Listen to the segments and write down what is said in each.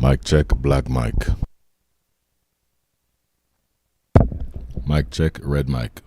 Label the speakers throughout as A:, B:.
A: Mic check, black mic. Mic check, red mic.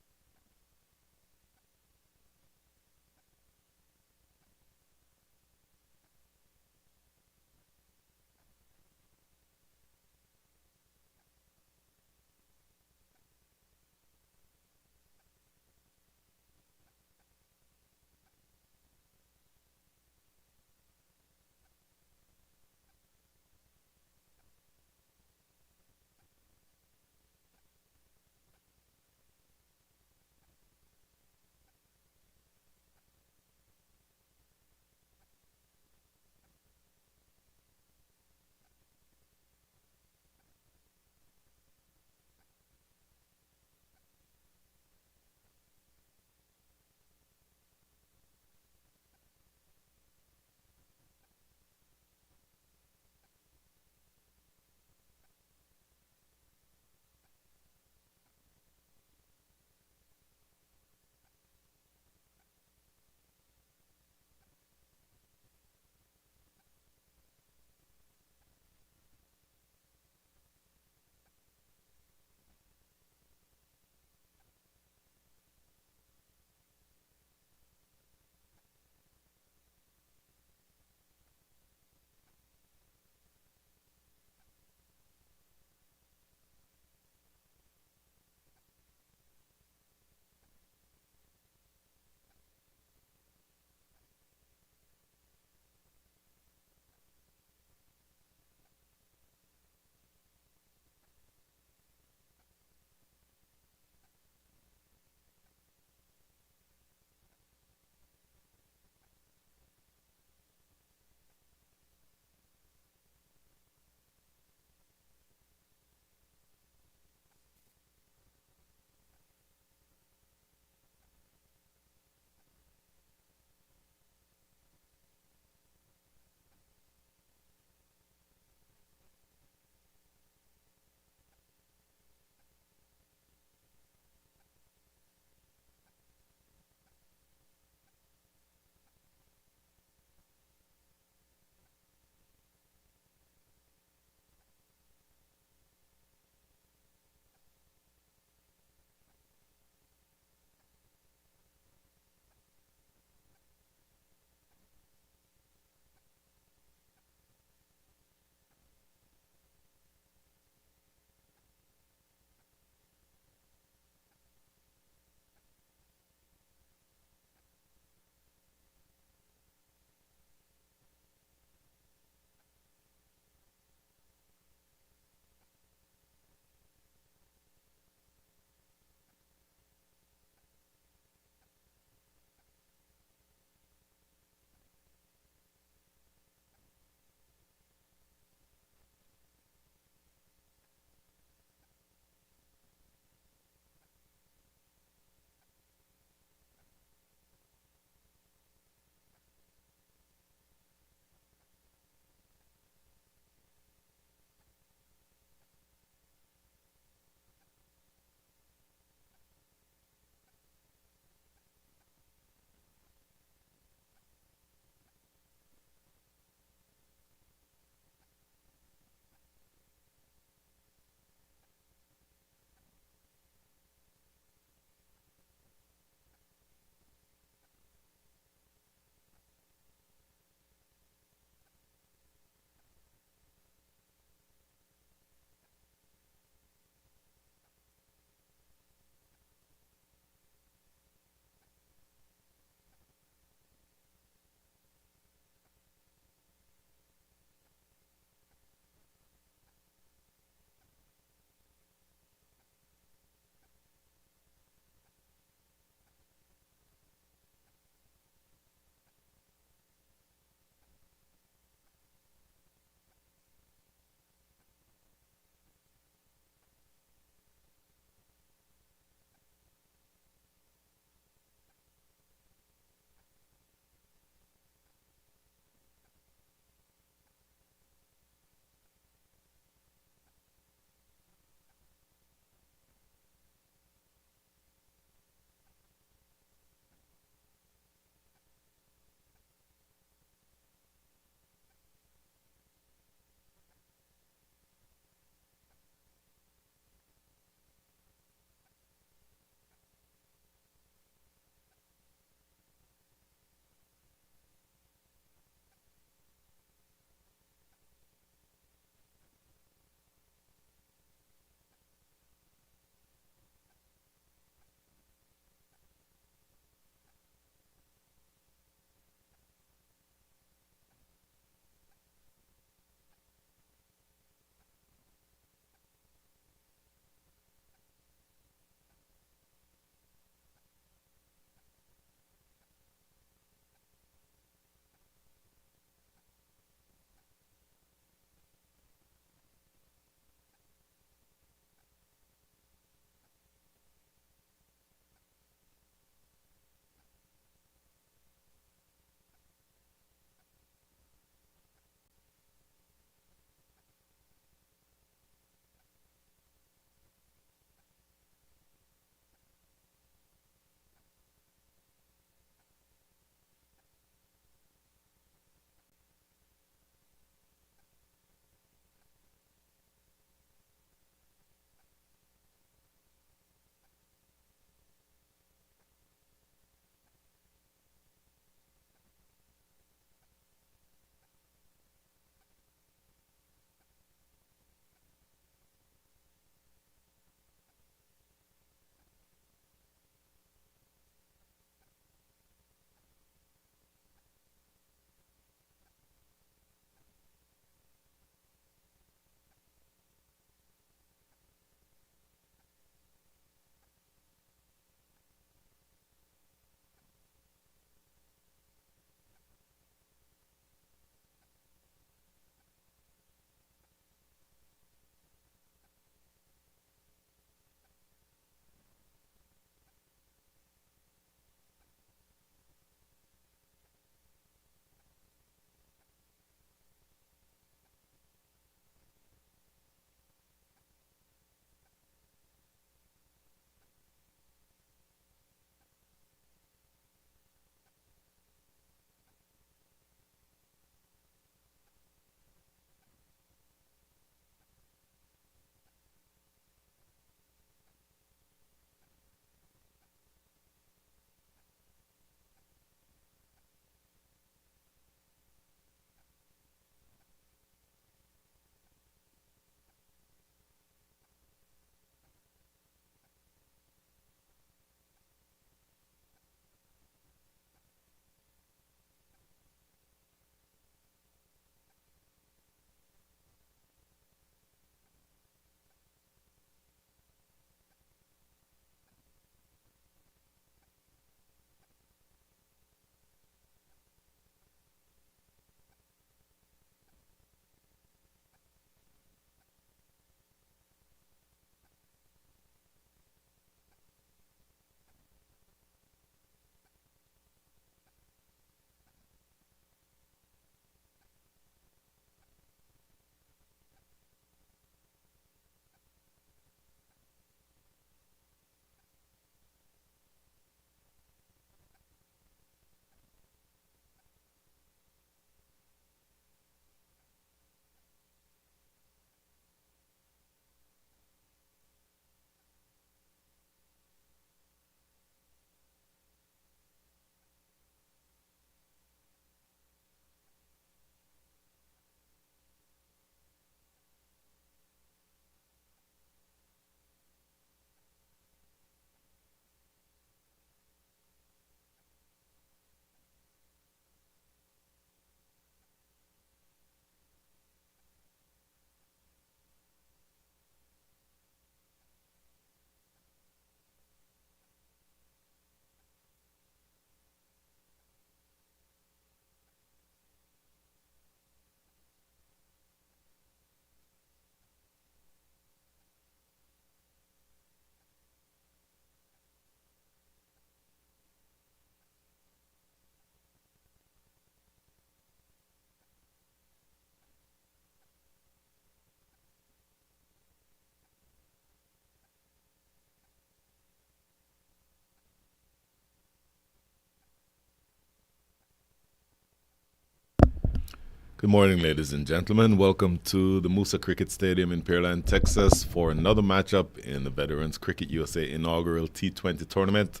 A: Good morning, ladies and gentlemen. Welcome to the Moosa Cricket Stadium in Pearland, Texas for another matchup in the Veterans Cricket USA inaugural T20 tournament.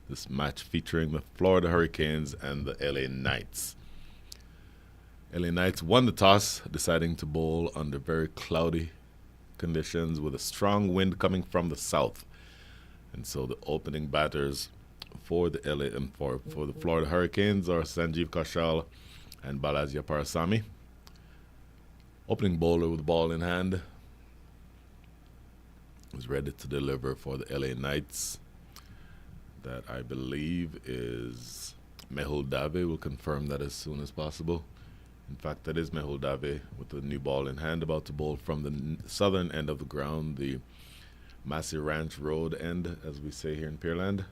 A: This match featuring the Florida Hurricanes and the LA Knights. LA Knights won the toss, deciding to bowl under very cloudy conditions with a strong wind coming from the south. And so the opening batters for the LA and for the Florida Hurricanes are Sanjeev Kaushal and Balaji Parasamy. Opening bowler with the ball in hand was ready to deliver for the LA Knights. That I believe is Mehul Dave. We'll confirm that as soon as possible. In fact, that is Mehul Dave with the new ball in hand, about to bowl from the southern end of the ground, the Massey Ranch Road end, as we say here in Pearland.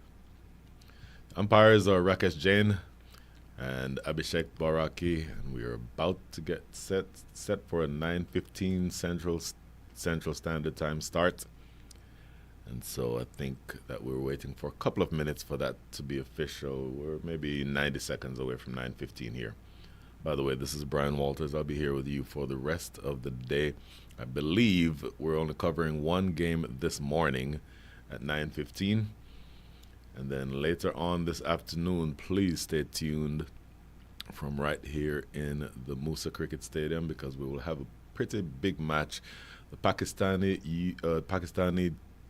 A: Umpires are Rakesh Jain and Abhishek Baraki, and we are about to get set for a 9:15 Central Standard Time start. And so I think that we're waiting for a couple of minutes for that to be official. We're maybe 90 seconds away from 9:15 here. By the way, this is Brian Walters. I'll be here with you for the rest of the day. I believe we're only covering one game this morning at 9:15. And then later on this afternoon, please stay tuned from right here in the Moosa Cricket Stadium, because we will have a pretty big match. The Pakistani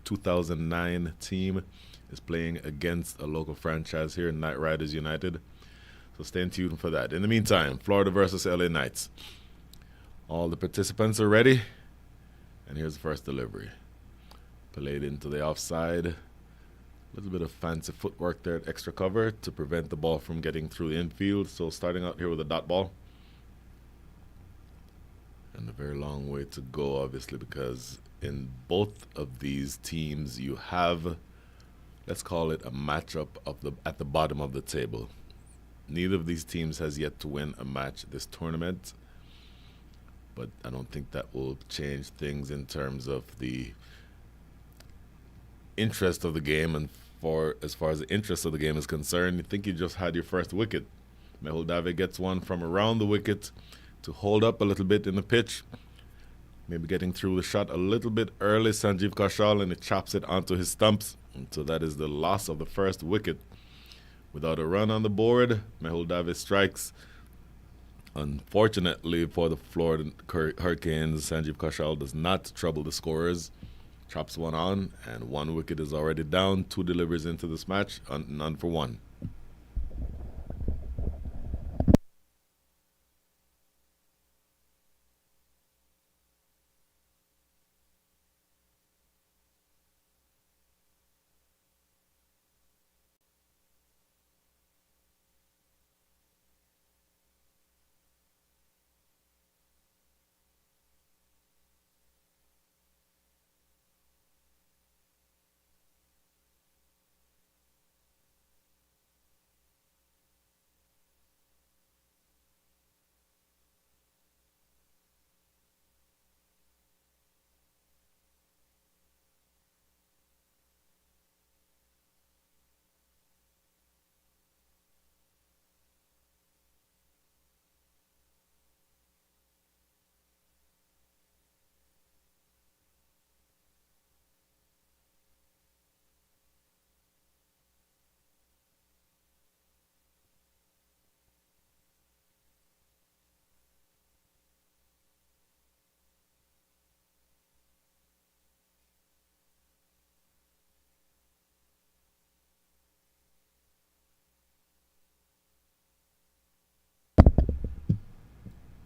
A: 2009 team is playing against a local franchise here, Knight Riders United. So stay tuned for that. In the meantime, Florida versus LA Knights. All the participants are ready. And here's the first delivery. Played into the offside. A little bit of fancy footwork there at extra cover to prevent the ball from getting through the infield. So starting out here with a dot ball. And a very long way to go, obviously, because in both of these teams you have, let's call it a matchup at the bottom of the table. Neither of these teams has yet to win a match this tournament, but I don't think that will change things in terms of the interest of the game. And as far as the interest of the game is concerned, you think you just had your first wicket. Mehul Dave gets one from around the wicket to hold up a little bit in the pitch, maybe getting through the shot a little bit early, Sanjeev Kaushal, and it chops it onto his stumps. And so that is the loss of the first wicket. Without a run on the board, Mehul Dave strikes. Unfortunately for the Florida Hurricanes, Sanjeev Kaushal does not trouble the scorers. Chops one on, and one wicket is already down. Two deliveries into this match, none for one.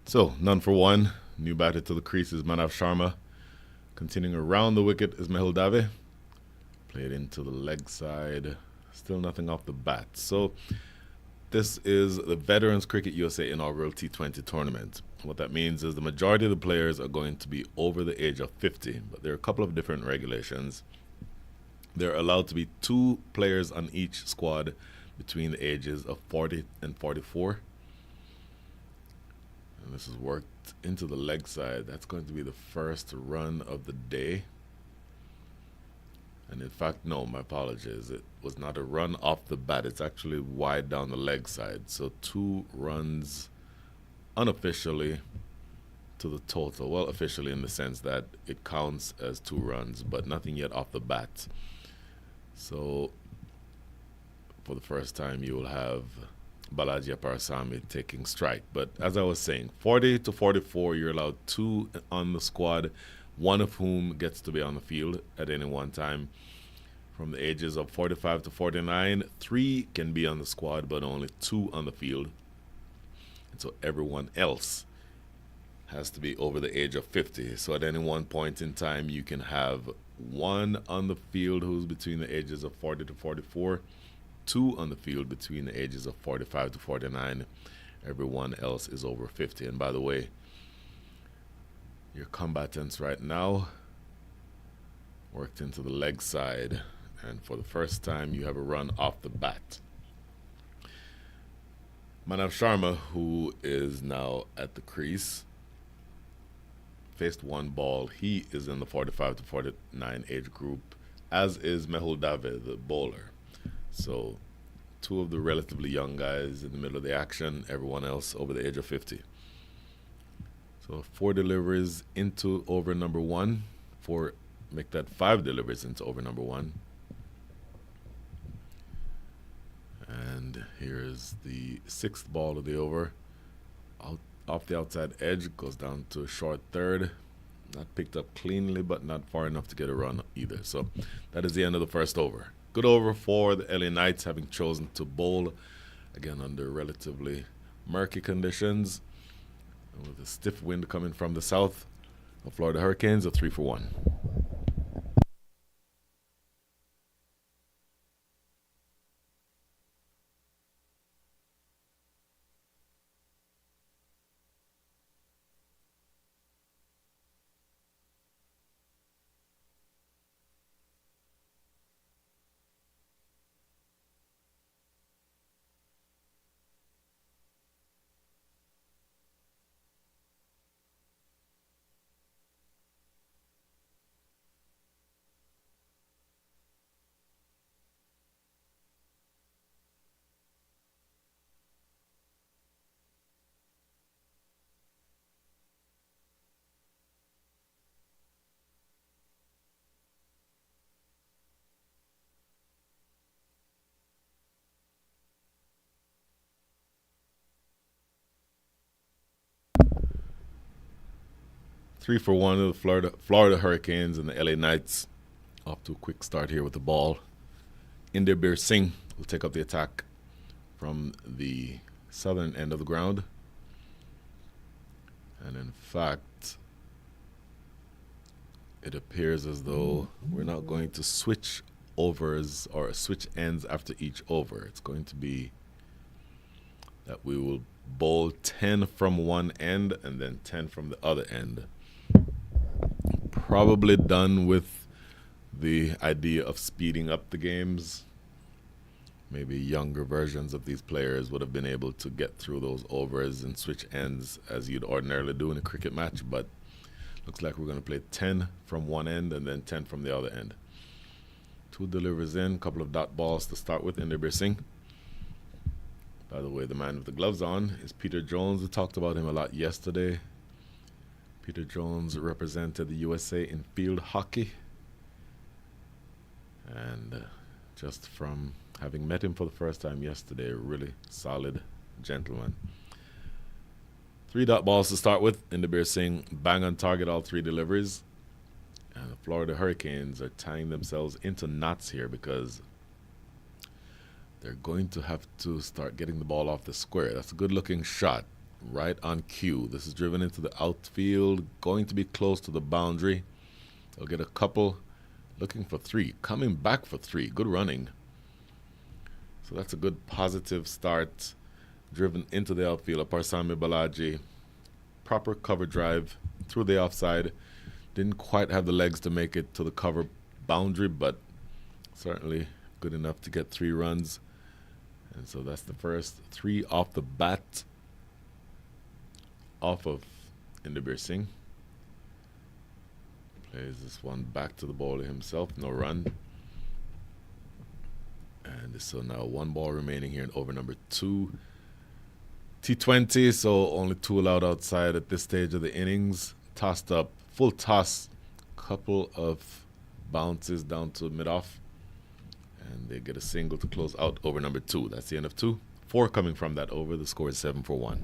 A: So, none for one. New batter to the crease is Manav Sharma. Continuing around the wicket is Mehul Dave. Played into the leg side. Still nothing off the bat. So, this is the Veterans Cricket USA inaugural T20 tournament. What that means is the majority of the players are going to be over the age of 50, but there are a couple of different regulations. There are allowed to be 2 players on each squad between the ages of 40 and 44. And this is worked into the leg side. That's going to be the first run of the day. And in fact, no, my apologies. It was not a run off the bat. It's actually wide down the leg side. So 2 runs unofficially to the total. Well, officially in the sense that it counts as 2 runs, but nothing yet off the bat. So for the first time, you will have Balaji Parasami taking strike. But as I was saying, 40 to 44, you're allowed 2 on the squad, one of whom gets to be on the field at any one time. From the ages of 45 to 49, 3 can be on the squad, but only 2 on the field. And so everyone else has to be over the age of 50. So at any one point in time, you can have 1 on the field who's between the ages of 40 to 44, 2 on the field between the ages of 45 to 49. Everyone else is over 50. And by the way, your combatants right now worked into the leg side. And for the first time, you have a run off the bat. Manav Sharma, who is now at the crease, faced 1 ball. He is in the 45 to 49 age group, as is Mehul Dave, the bowler. So 2 of the relatively young guys in the middle of the action, everyone else over the age of 50. So 4 deliveries into over number 1. Make that 5 deliveries into over number 1. And here's the 6th ball of the over. Off the outside edge, goes down to a short third. Not picked up cleanly, but not far enough to get a run either. So that is the end of the first over. Good over for the LA Knights, having chosen to bowl, again, under relatively murky conditions. And with a stiff wind coming from the south, the Florida Hurricanes are 3 for 1. Three for 1 of the Florida Hurricanes, and the LA Knights off to a quick start here with the ball. Inderbir Singh will take up the attack from the southern end of the ground. And in fact, it appears as though we're not going to switch overs or switch ends after each over. It's going to be that we will bowl 10 from one end and then 10 from the other end. Probably done with the idea of speeding up the games. Maybe younger versions of these players would have been able to get through those overs and switch ends as you'd ordinarily do in a cricket match, but looks like we're going to play 10 from one end and then 10 from the other end. 2 delivers in, a couple of dot balls to start with. Inderbir Singh. By the way, the man with the gloves on is Peter Jones. We talked about him a lot yesterday. Peter Jones represented the USA in field hockey. And just from having met him for the first time yesterday, a really solid gentleman. 3 dot balls to start with. Inderbir Singh bang on target all 3 deliveries. And the Florida Hurricanes are tying themselves into knots here because they're going to have to start getting the ball off the square. That's a good looking shot. Right on cue. This is driven into the outfield, going to be close to the boundary. They'll get a couple, looking for 3, coming back for 3. Good running. So that's a good positive start. Driven into the outfield. Parsami Balaji, proper cover drive through the offside. Didn't quite have the legs to make it to the cover boundary, but certainly good enough to get 3 runs. And so that's the first 3 off the bat. Off of Inderbir Singh. Plays this one back to the bowler himself. No run. And so now 1 ball remaining here in over number 2. T20, so only two allowed outside at this stage of the innings. Tossed up, full toss, couple of bounces down to mid off, and they get a single to close out over number two. That's the end of two. Four coming from that over. The score is 7-1.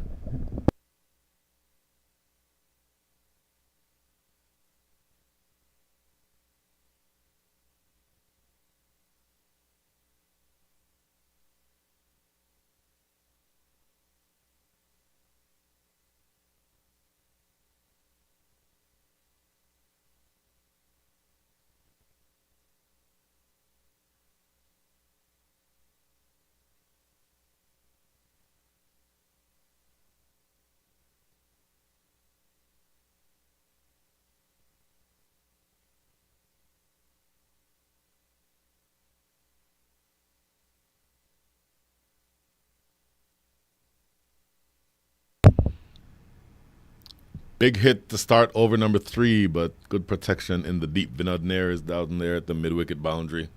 A: Big hit to start over number three, but good protection in the deep. Vinod Nair is down there at the mid wicket boundary.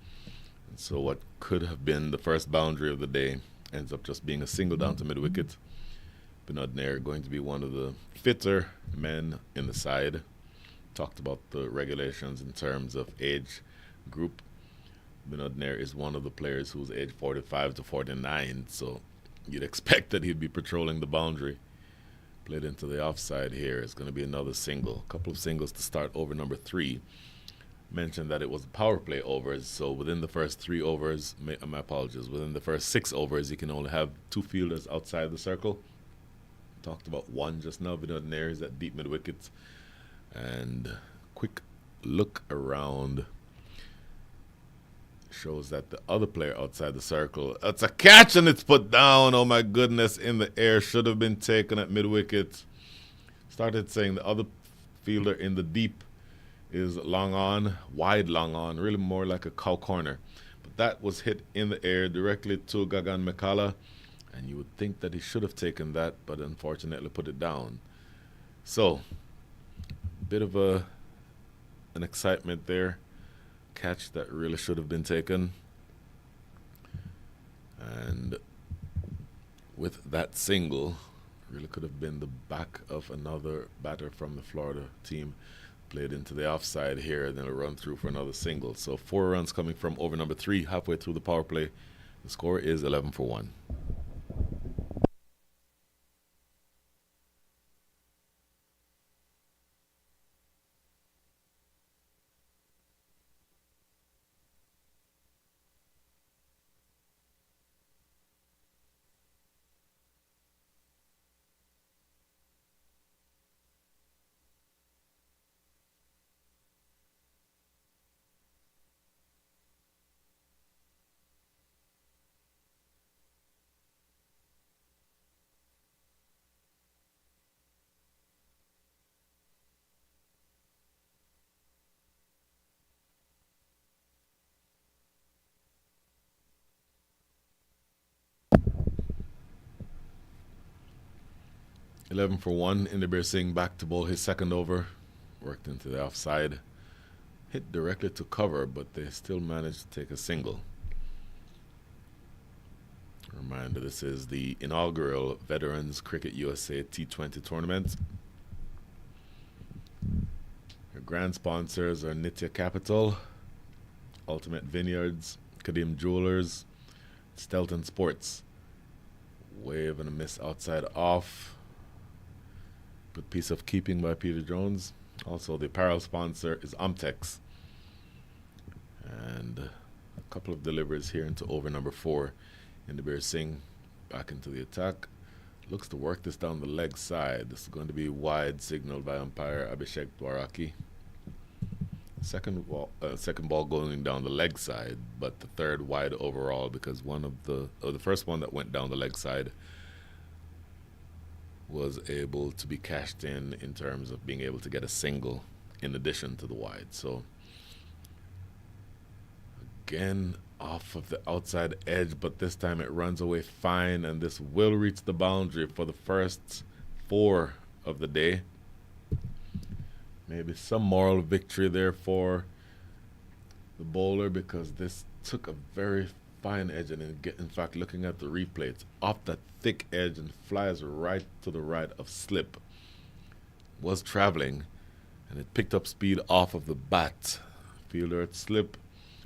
A: So what could have been the first boundary of the day ends up just being a single down to mid wicket. Vinod Nair going to be one of the fitter men in the side. Talked about the regulations in terms of age group. Vinod Nair is one of the players who's age 45 to 49, so you'd expect that he'd be patrolling the boundary. Played into the offside here. It's going to be another single. A couple of singles to start over number three. Mentioned that it was power play overs, so within the first 3 overs, my apologies, within the first 6 overs, you can only have 2 fielders outside the circle. Talked about one just now. Vinod Nair is at deep mid wicket. And quick look around shows that the other player outside the circle, it's a catch and it's put down. Oh my goodness, in the air. Should have been taken at mid wicket. Started saying the other fielder in the deep is long on, wide long on, really more like a cow corner. But that was hit in the air directly to Gagan Mekala, and you would think that he should have taken that, but unfortunately put it down. So, bit of an excitement there. Catch that really should have been taken. And with that single, really could have been the back of another batter from the Florida team. Played into the offside here, and then a run through for another single. So 4 runs coming from over number 3, halfway through the power play. The score is 11-1. Eleven for one. Inderbir Singh back to bowl his second over. Worked into the offside. Hit directly to cover, but they still managed to take a single. Reminder, this is the inaugural Veterans Cricket USA T20 tournament. Your grand sponsors are Nitya Capital, Ultimate Vineyards, Kadim Jewelers, Stelton Sports. Wave and a miss outside off. Good piece of keeping by Peter Jones. Also, the apparel sponsor is Omtex. And a couple of deliveries here into over number 4. Inderbir Singh back into the attack. Looks to work this down the leg side. This is going to be wide, signaled by umpire Abhishek Dwaraki. Second ball going down the leg side, but the third wide overall because the first one that went down the leg side was able to be cashed in terms of being able to get a single in addition to the wide. So again, off of the outside edge, but this time it runs away fine, and this will reach the boundary for the first 4 of the day. Maybe some moral victory there for the bowler because this took a very fine edge, and in fact, looking at the replay, it's off that thick edge and flies right to the right of slip. Was traveling, and it picked up speed off of the bat. Fielder at slip.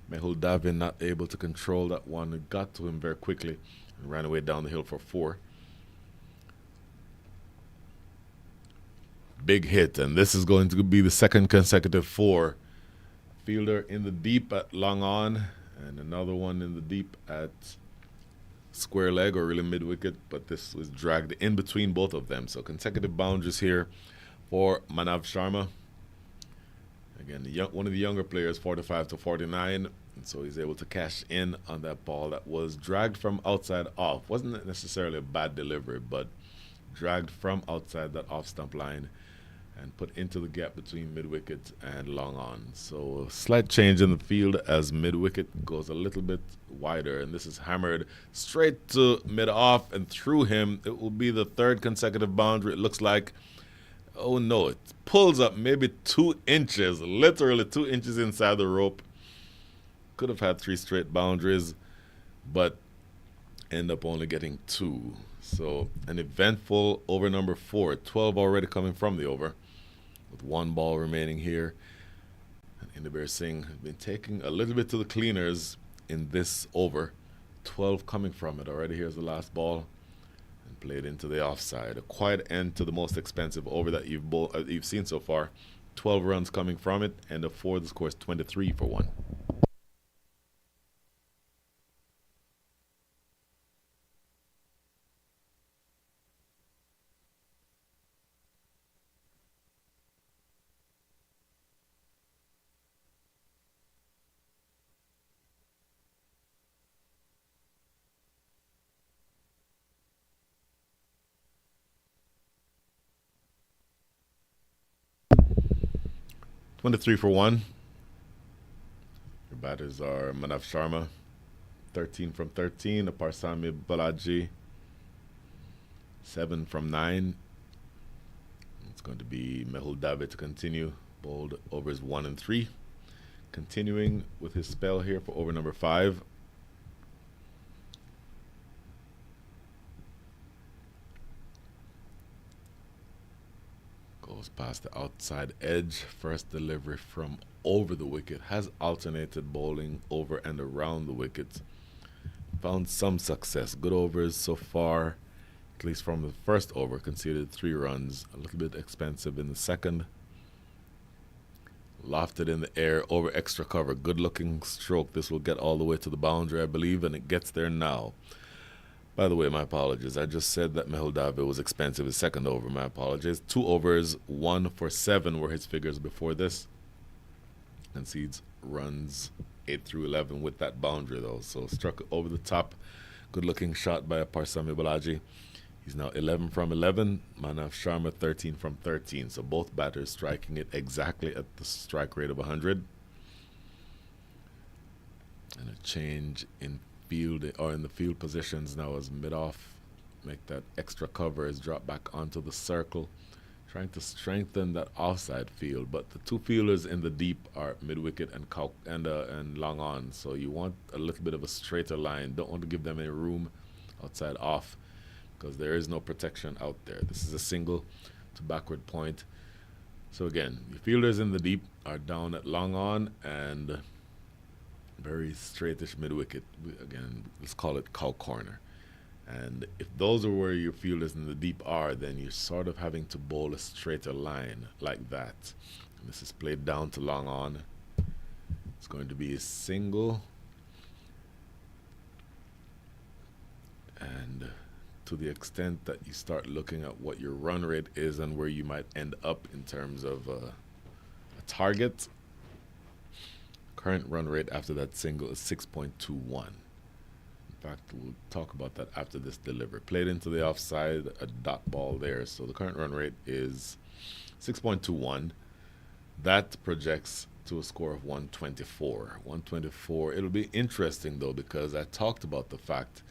A: Mehul Davin not able to control that one. It got to him very quickly and ran away down the hill for 4. Big hit, and this is going to be the second consecutive 4. Fielder in the deep at long on, and another one in the deep at square leg or really mid wicket, but this was dragged in between both of them. So consecutive boundaries here for Manav Sharma. Again, one of the younger players, 45 to 49, and so he's able to cash in on that ball that was dragged from outside off. Wasn't necessarily a bad delivery, but dragged from outside that off stump line and put into the gap between mid-wicket and long on. So a slight change in the field as mid-wicket goes a little bit wider, and this is hammered straight to mid-off and through him. It will be the third consecutive boundary, it looks like. Oh no, it pulls up maybe 2 inches, literally 2 inches inside the rope. Could have had 3 straight boundaries, but end up only getting 2. So an eventful over number 4, 12 already coming from the over, with 1 ball remaining here. And Inderbeer Singh has been taking a little bit to the cleaners in this over. 12 coming from it already. Here's the last ball, and played into the offside. A quiet end to the most expensive over that you've seen so far. 12 runs coming from it, and a 4. The score is 23 for 1. $23 for 1. Your batters are Manav Sharma, 13 from 13. Aparsami Balaji, 7 from 9. It's going to be Mehul Dave to continue. Bowled overs 1 and 3. Continuing with his spell here for over number 5. Goes past the outside edge. First delivery from over the wicket. Has alternated bowling over and around the wicket. Found some success. Good overs so far, at least from the first over. Conceded 3 runs. A little bit expensive in the second. Lofted in the air over extra cover. Good looking stroke. This will get all the way to the boundary, I believe, and it gets there now. By the way, my apologies. I just said that Mehul Dave was expensive his second over. My apologies. 2 overs, 1 for 7 were his figures before this. Concedes runs 8 through 11 with that boundary, though. So struck over the top. Good looking shot by Aparsami Balaji. He's now 11 from 11. Manav Sharma 13 from 13. So both batters striking it exactly at the strike rate of 100. And a change in field or in the field positions now as mid-off. Make that extra cover is dropped back onto the circle. Trying to strengthen that offside field, but the 2 fielders in the deep are mid-wicket and long on. So you want a little bit of a straighter line. Don't want to give them any room outside off, because there is no protection out there. This is a single to backward point. So again, the fielders in the deep are down at long on and very straightish mid-wicket. Again, let's call it cow corner. And if those are where your fielders in the deep are, then you're sort of having to bowl a straighter line like that. And this is played down to long on. It's going to be a single. And to the extent that you start looking at what your run rate is and where you might end up in terms of a target, current run rate after that single is 6.21. In fact, we'll talk about that after this delivery. Played into the offside, a dot ball there. So the current run rate is 6.21. That projects to a score of 124. 124. It'll be interesting, though, because I talked about the fact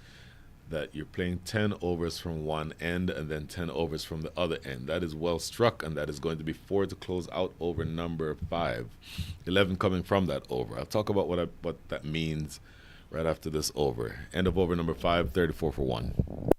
A: that you're playing 10 overs from one end and then 10 overs from the other end. That is well struck, and that is going to be 4 to close out over number 5. 11 coming from that over. I'll talk about what that means right after this over. End of over number 5, 34 for 1.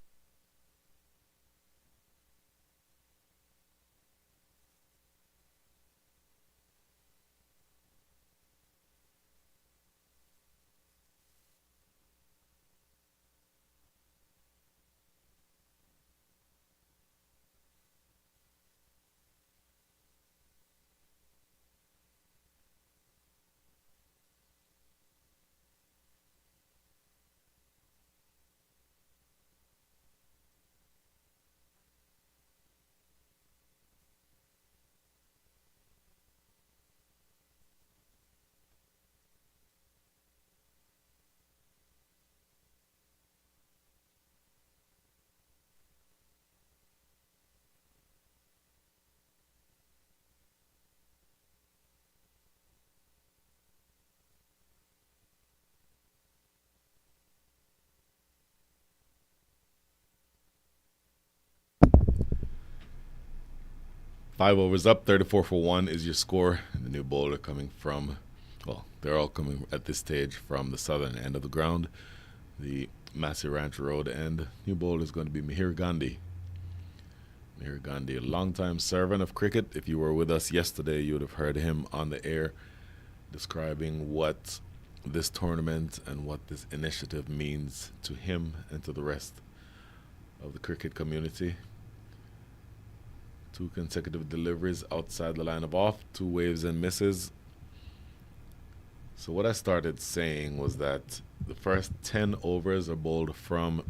A: Five overs up, 34 for 1 is your score. And the new bowler coming from, well, they're all coming at this stage from the southern end of the ground, the Massey Ranch Road end. New bowler is going to be Mihir Gandhi. Mihir Gandhi, a long-time servant of cricket. If you were with us yesterday, you would have heard him on the air describing what this tournament and what this initiative means to him and to the rest of the cricket community. 2 consecutive deliveries outside the line of off, 2 waves and misses. So what I started saying was that the first 10 overs are bowled from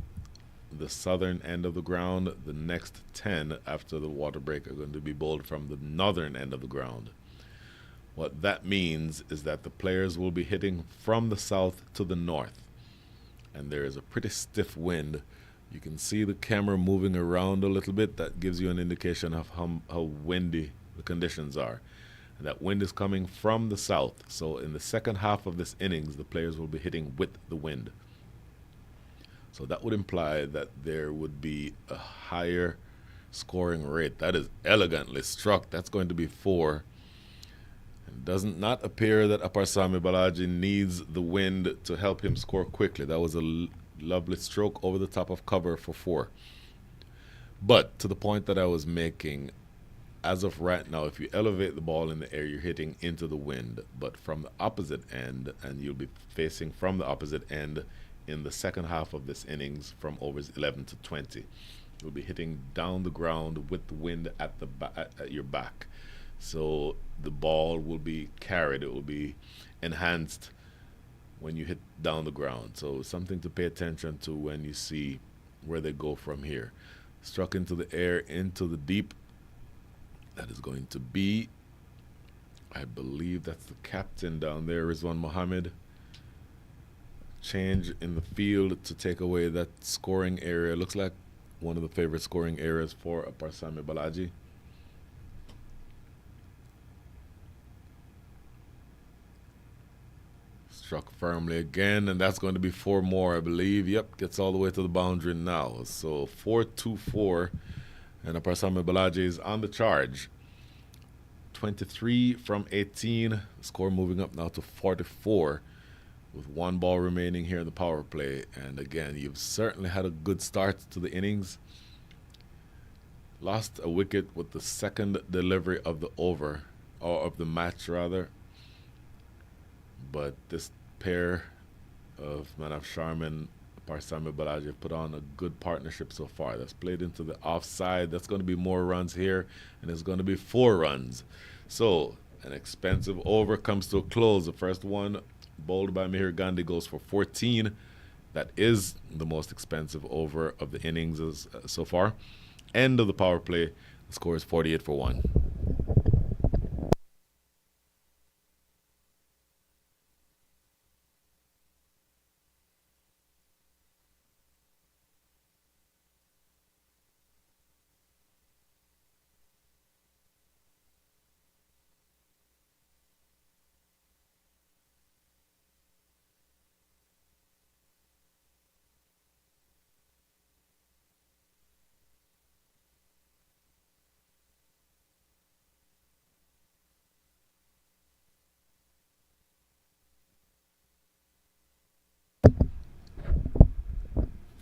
A: the southern end of the ground. The next 10 after the water break are going to be bowled from the northern end of the ground. What that means is that the players will be hitting from the south to the north. And there is a pretty stiff wind. You can see the camera moving around a little bit. That gives you an indication of how windy the conditions are. And that wind is coming from the south. So in the second half of this innings, the players will be hitting with the wind. So that would imply that there would be a higher scoring rate. That is elegantly struck. That's going to be 4. It doesn't not appear that Aparsamy Balaji needs the wind to help him score quickly. That was a lovely stroke over the top of cover for 4. But to the point that I was making, as of right now, if you elevate the ball in the air, you're hitting into the wind. But from the opposite end, and you'll be facing from the opposite end in the second half of this innings from overs 11 to 20. You'll be hitting down the ground with the wind at your back. So the ball will be carried. It will be enhanced when you hit down the ground. So something to pay attention to when you see where they go from here. Struck into the air, into the deep. That is going to be, I believe that's the captain down there, Rizwan Mohammed. Change in the field to take away that scoring area. Looks like one of the favorite scoring areas for Aparsamy Balaji. Struck firmly again, and that's going to be 4 more, I believe. Yep, gets all the way to the boundary now. So 4-2-4, and Aparsamy Balaji is on the charge. 23 from 18. Score moving up now to 44 with 1 ball remaining here in the power play. And again, you've certainly had a good start to the innings. Lost a wicket with the second delivery of the over, or of the match rather. But this pair of Manav Sharma and Aparsamy Balaji have put on a good partnership so far. That's played into the offside. That's going to be more runs here, and it's going to be 4 runs. So an expensive over comes to a close. The first one, bowled by Mihir Gandhi, goes for 14. That is the most expensive over of the innings so far. End of the power play. The score is 48 for 1.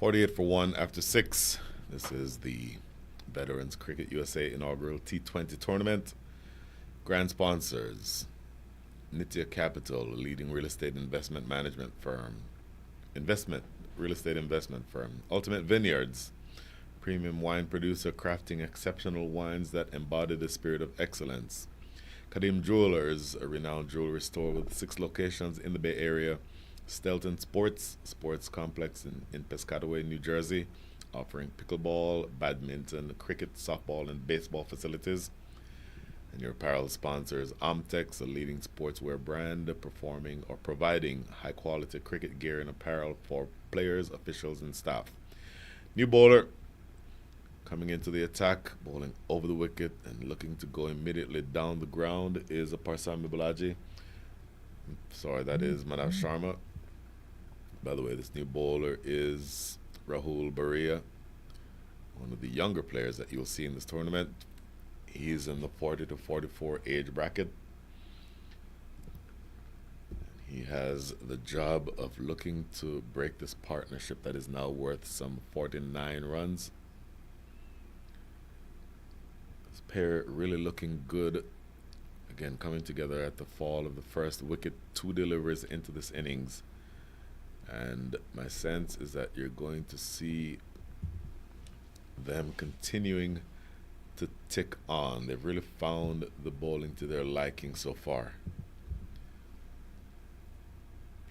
A: 48 for 1 after 6. This is the Veterans Cricket USA inaugural T20 tournament. Grand sponsors: Nitya Capital, a leading real estate investment investment firm. Ultimate Vineyards, premium wine producer crafting exceptional wines that embody the spirit of excellence. Kadim Jewelers, a renowned jewelry store with 6 locations in the Bay Area. Stelton Sports Complex in Piscataway, New Jersey, offering pickleball, badminton, cricket, softball, and baseball facilities. And your apparel sponsors: Omtex, a leading sportswear brand providing high quality cricket gear and apparel for players, officials, and staff. New bowler coming into the attack, bowling over the wicket and looking to go immediately down the ground is Aparsamy Balaji. Sorry, that is Manav Sharma. By the way, this new bowler is Rahul Baria, one of the younger players that you'll see in this tournament. He's in the 40 to 44 age bracket. He has the job of looking to break this partnership that is now worth some 49 runs. This pair really looking good. Again, coming together at the fall of the first wicket, 2 deliveries into this innings. And my sense is that you're going to see them continuing to tick on. They've really found the bowling to their liking so far.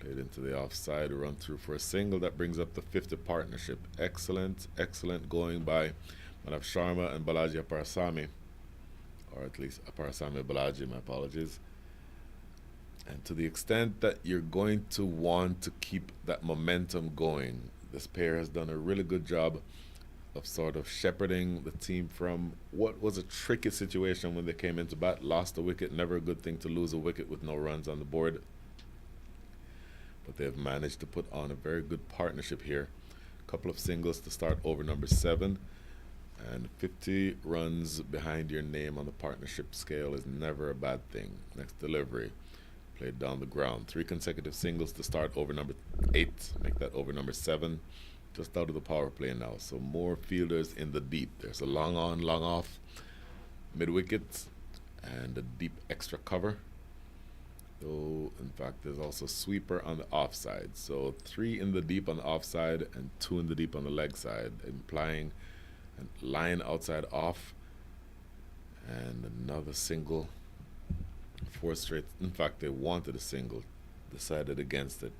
A: Played into the offside, run through for a single. That brings up the 50 partnership. Excellent going by Manav Sharma and Balaji Aparsamy. Or at least Aparsamy Balaji, my apologies. And to the extent that you're going to want to keep that momentum going, this pair has done a really good job of sort of shepherding the team from what was a tricky situation when they came into bat. Lost a wicket, never a good thing to lose a wicket with no runs on the board. But they've managed to put on a very good partnership here. A couple of singles to start over number 7. And 50 runs behind your name on the partnership scale is never a bad thing. Next delivery, played down the ground. 3 consecutive singles to start over number 8. Make that over number 7. Just out of the power play now. So more fielders in the deep. There's a long on, long off, mid wicket, and a deep extra cover. Though, in fact, there's also sweeper on the offside. So 3 in the deep on the offside and 2 in the deep on the leg side, implying a line outside off and another single. 4 straight. In fact, they wanted a single, decided against it.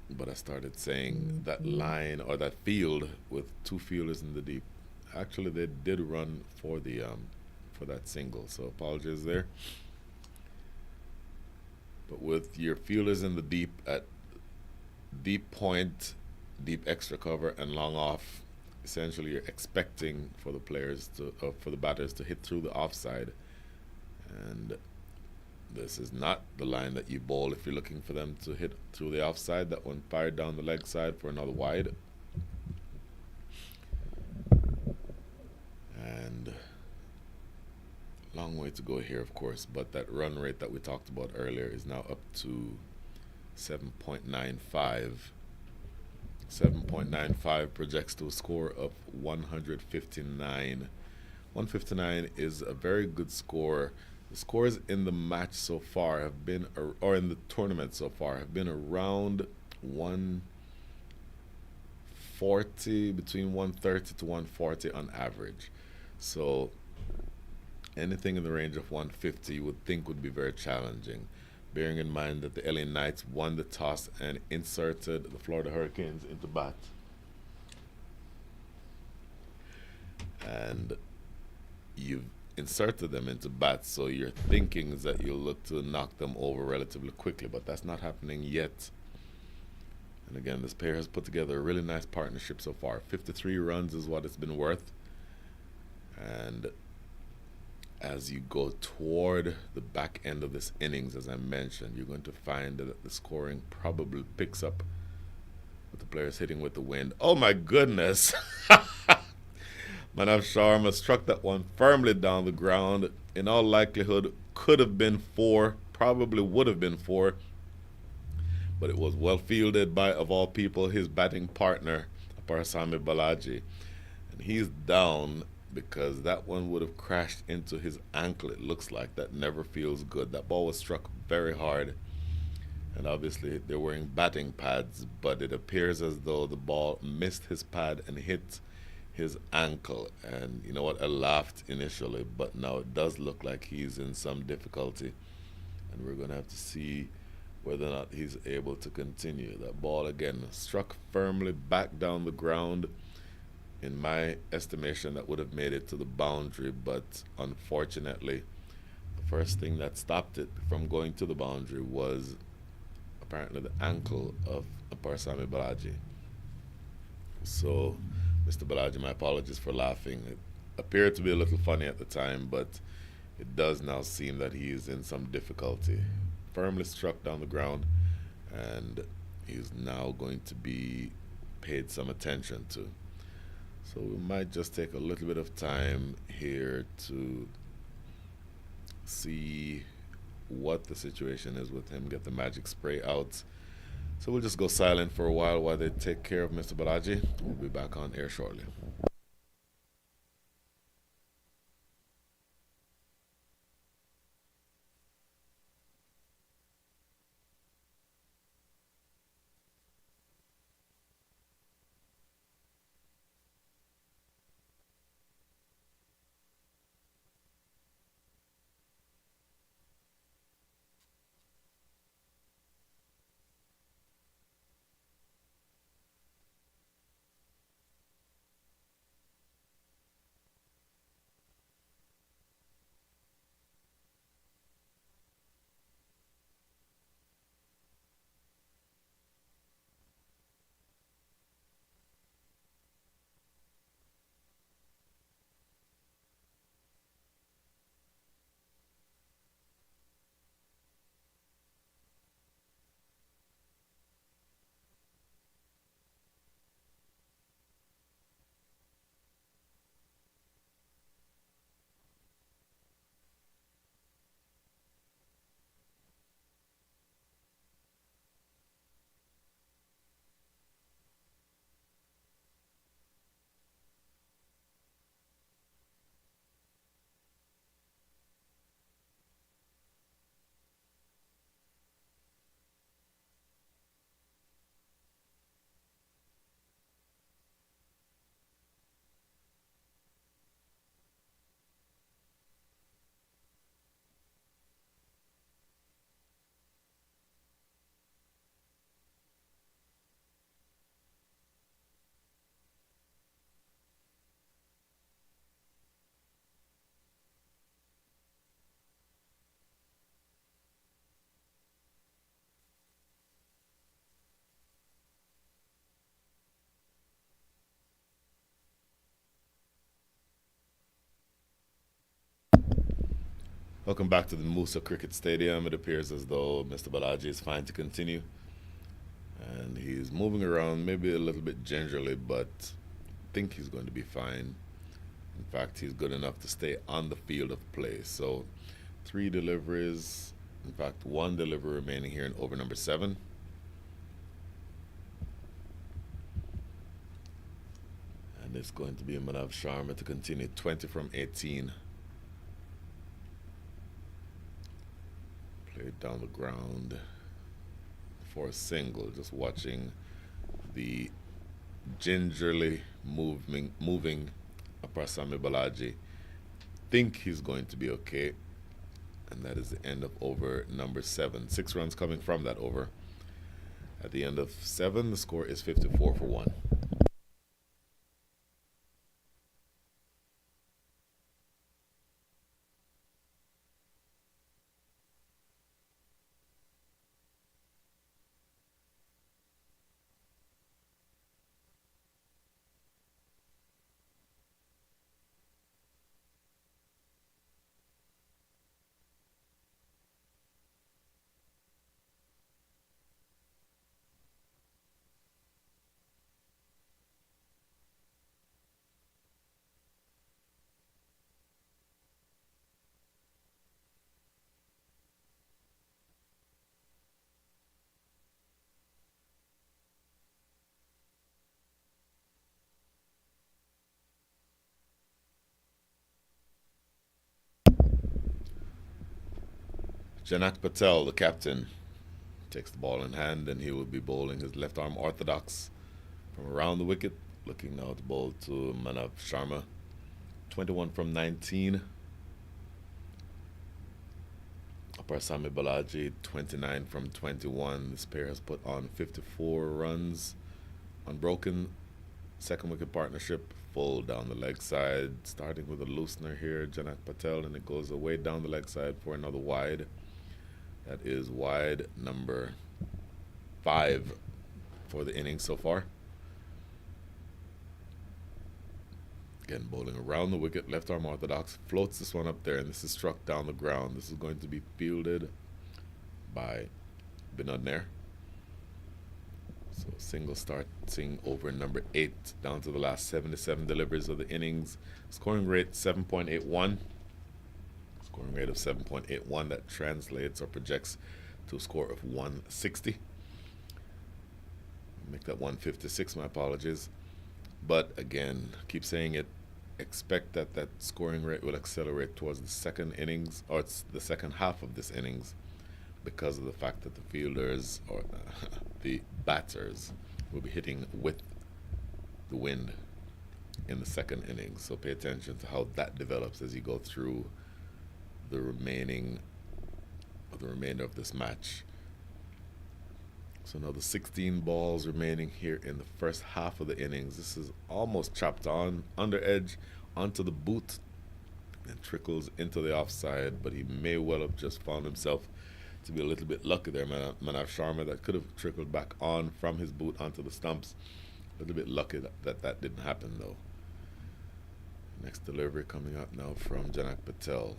A: But I started saying that line or that field with 2 fielders in the deep. Actually, they did run for the for that single, so apologies there. But with your fielders in the deep at deep point, deep extra cover, and long off, essentially you're expecting for the players to for the batters to hit through the offside, and this is not the line that you bowl if you're looking for them to hit through the offside. That one fired down the leg side for another wide. And long way to go here, of course, but that run rate that we talked about earlier is now up to 7.95. 7.95 projects to a score of 159. 159 is a very good score. The scores in the match so far have been, or in the tournament so far, have been around 140, between 130 to 140 on average. So anything in the range of 150 you would think would be very challenging, bearing in mind that the LA Knights won the toss and inserted the Florida Hurricanes into bat. And you've inserted them into bat, so your thinking is that you'll look to knock them over relatively quickly, but that's not happening yet. And again, this pair has put together a really nice partnership so far. 53 runs is what it's been worth. And as you go toward the back end of this innings, as I mentioned, you're going to find that the scoring probably picks up with the players hitting with the wind. Oh my goodness! Manav Sharma struck that one firmly down the ground. In all likelihood, could have been 4, probably would have been 4. but it was well fielded by, of all people, his batting partner, Parasami Balaji. And he's down because that one would have crashed into his ankle, it looks like. That never feels good. That ball was struck very hard. And obviously, they're wearing batting pads, but it appears as though the ball missed his pad and hit his ankle. And you know what? I laughed initially, but now it does look like he's in some difficulty. And we're going to have to see whether or not he's able to continue. That ball again struck firmly back down the ground. In my estimation, that would have made it to the boundary, but unfortunately, the first thing that stopped it from going to the boundary was apparently the ankle of Parsami Balaji. So, Mr. Balaji, my apologies for laughing. It appeared to be a little funny at the time, but it does now seem that he is in some difficulty. Firmly struck down the ground, and he's now going to be paid some attention to. So we might just take a little bit of time here to see what the situation is with him, get the magic spray out. So we'll just go silent for a while they take care of Mr. Balaji. We'll be back on air shortly. Welcome back to the Moosa Cricket Stadium. It appears as though Mr. Balaji is fine to continue. And he's moving around maybe a little bit gingerly, but I think he's going to be fine. In fact, he's good enough to stay on the field of play. So, 3 deliveries, in fact, 1 delivery remaining here in over number 7. And it's going to be Manav Sharma to continue 20 from 18. Played down the ground for a single, just watching the gingerly moving Aparsami Balaji. Think he's going to be okay. And that is the end of over number 7. 6 runs coming from that over. At the end of 7, the score is 54 for 1. Janak Patel, the captain, takes the ball in hand and he will be bowling his left arm orthodox from around the wicket, looking now to bowl to Manav Sharma. 21 from 19. Parsami Balaji, 29 from 21. This pair has put on 54 runs. Unbroken. Second wicket partnership, full down the leg side. Starting with a loosener here, Janak Patel, and it goes away down the leg side for another wide. That is wide number 5 for the innings so far. Again, bowling around the wicket, left arm orthodox, floats this one up there, and this is struck down the ground. This is going to be fielded by Binod Nair. So single starting over number 8 down to the last 77 deliveries of the innings. Scoring rate 7.81. Scoring rate of 7.81. That translates or projects to a score of 160. Make that 156, my apologies. But again, keep saying it. Expect that that scoring rate will accelerate towards the second innings, or it's the second half of this innings, because of the fact that the fielders or the batters will be hitting with the wind in the second innings. So pay attention to how that develops as you go through the remainder of this match. So now the 16 balls remaining here in the first half of the innings. This is almost chopped on, under edge, onto the boot, and trickles into the offside, but he may well have just found himself to be a little bit lucky there, Manav Sharma. That could have trickled back on from his boot onto the stumps. A little bit lucky that didn't happen, though. Next delivery coming up now from Janak Patel.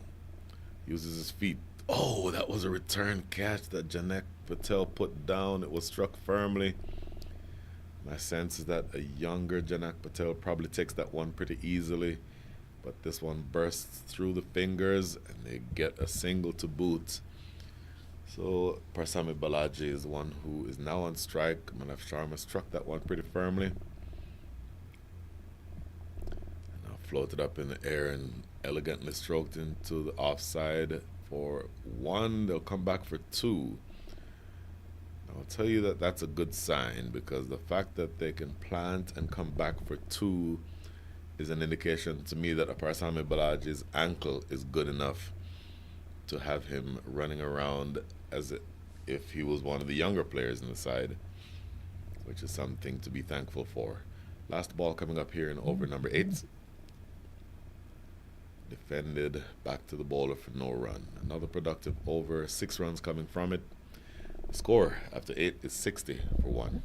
A: Uses his feet. Oh, that was a return catch that Janak Patel put down. It was struck firmly. My sense is that a younger Janak Patel probably takes that one pretty easily, but this one bursts through the fingers and they get a single to boot. So Parsami Balaji is the one who is now on strike. Manav Sharma struck that one pretty firmly. And now floated up in the air and elegantly stroked into the offside for 1. They'll come back for 2. I'll tell you that that's a good sign, because the fact that they can plant and come back for 2 is an indication to me that Parsami Balaji's ankle is good enough to have him running around as if he was one of the younger players in the side, which is something to be thankful for. Last ball coming up here in over number 8. Defended back to the bowler for no run. Another productive over, 6 runs coming from it. The score after 8 is 60 for 1.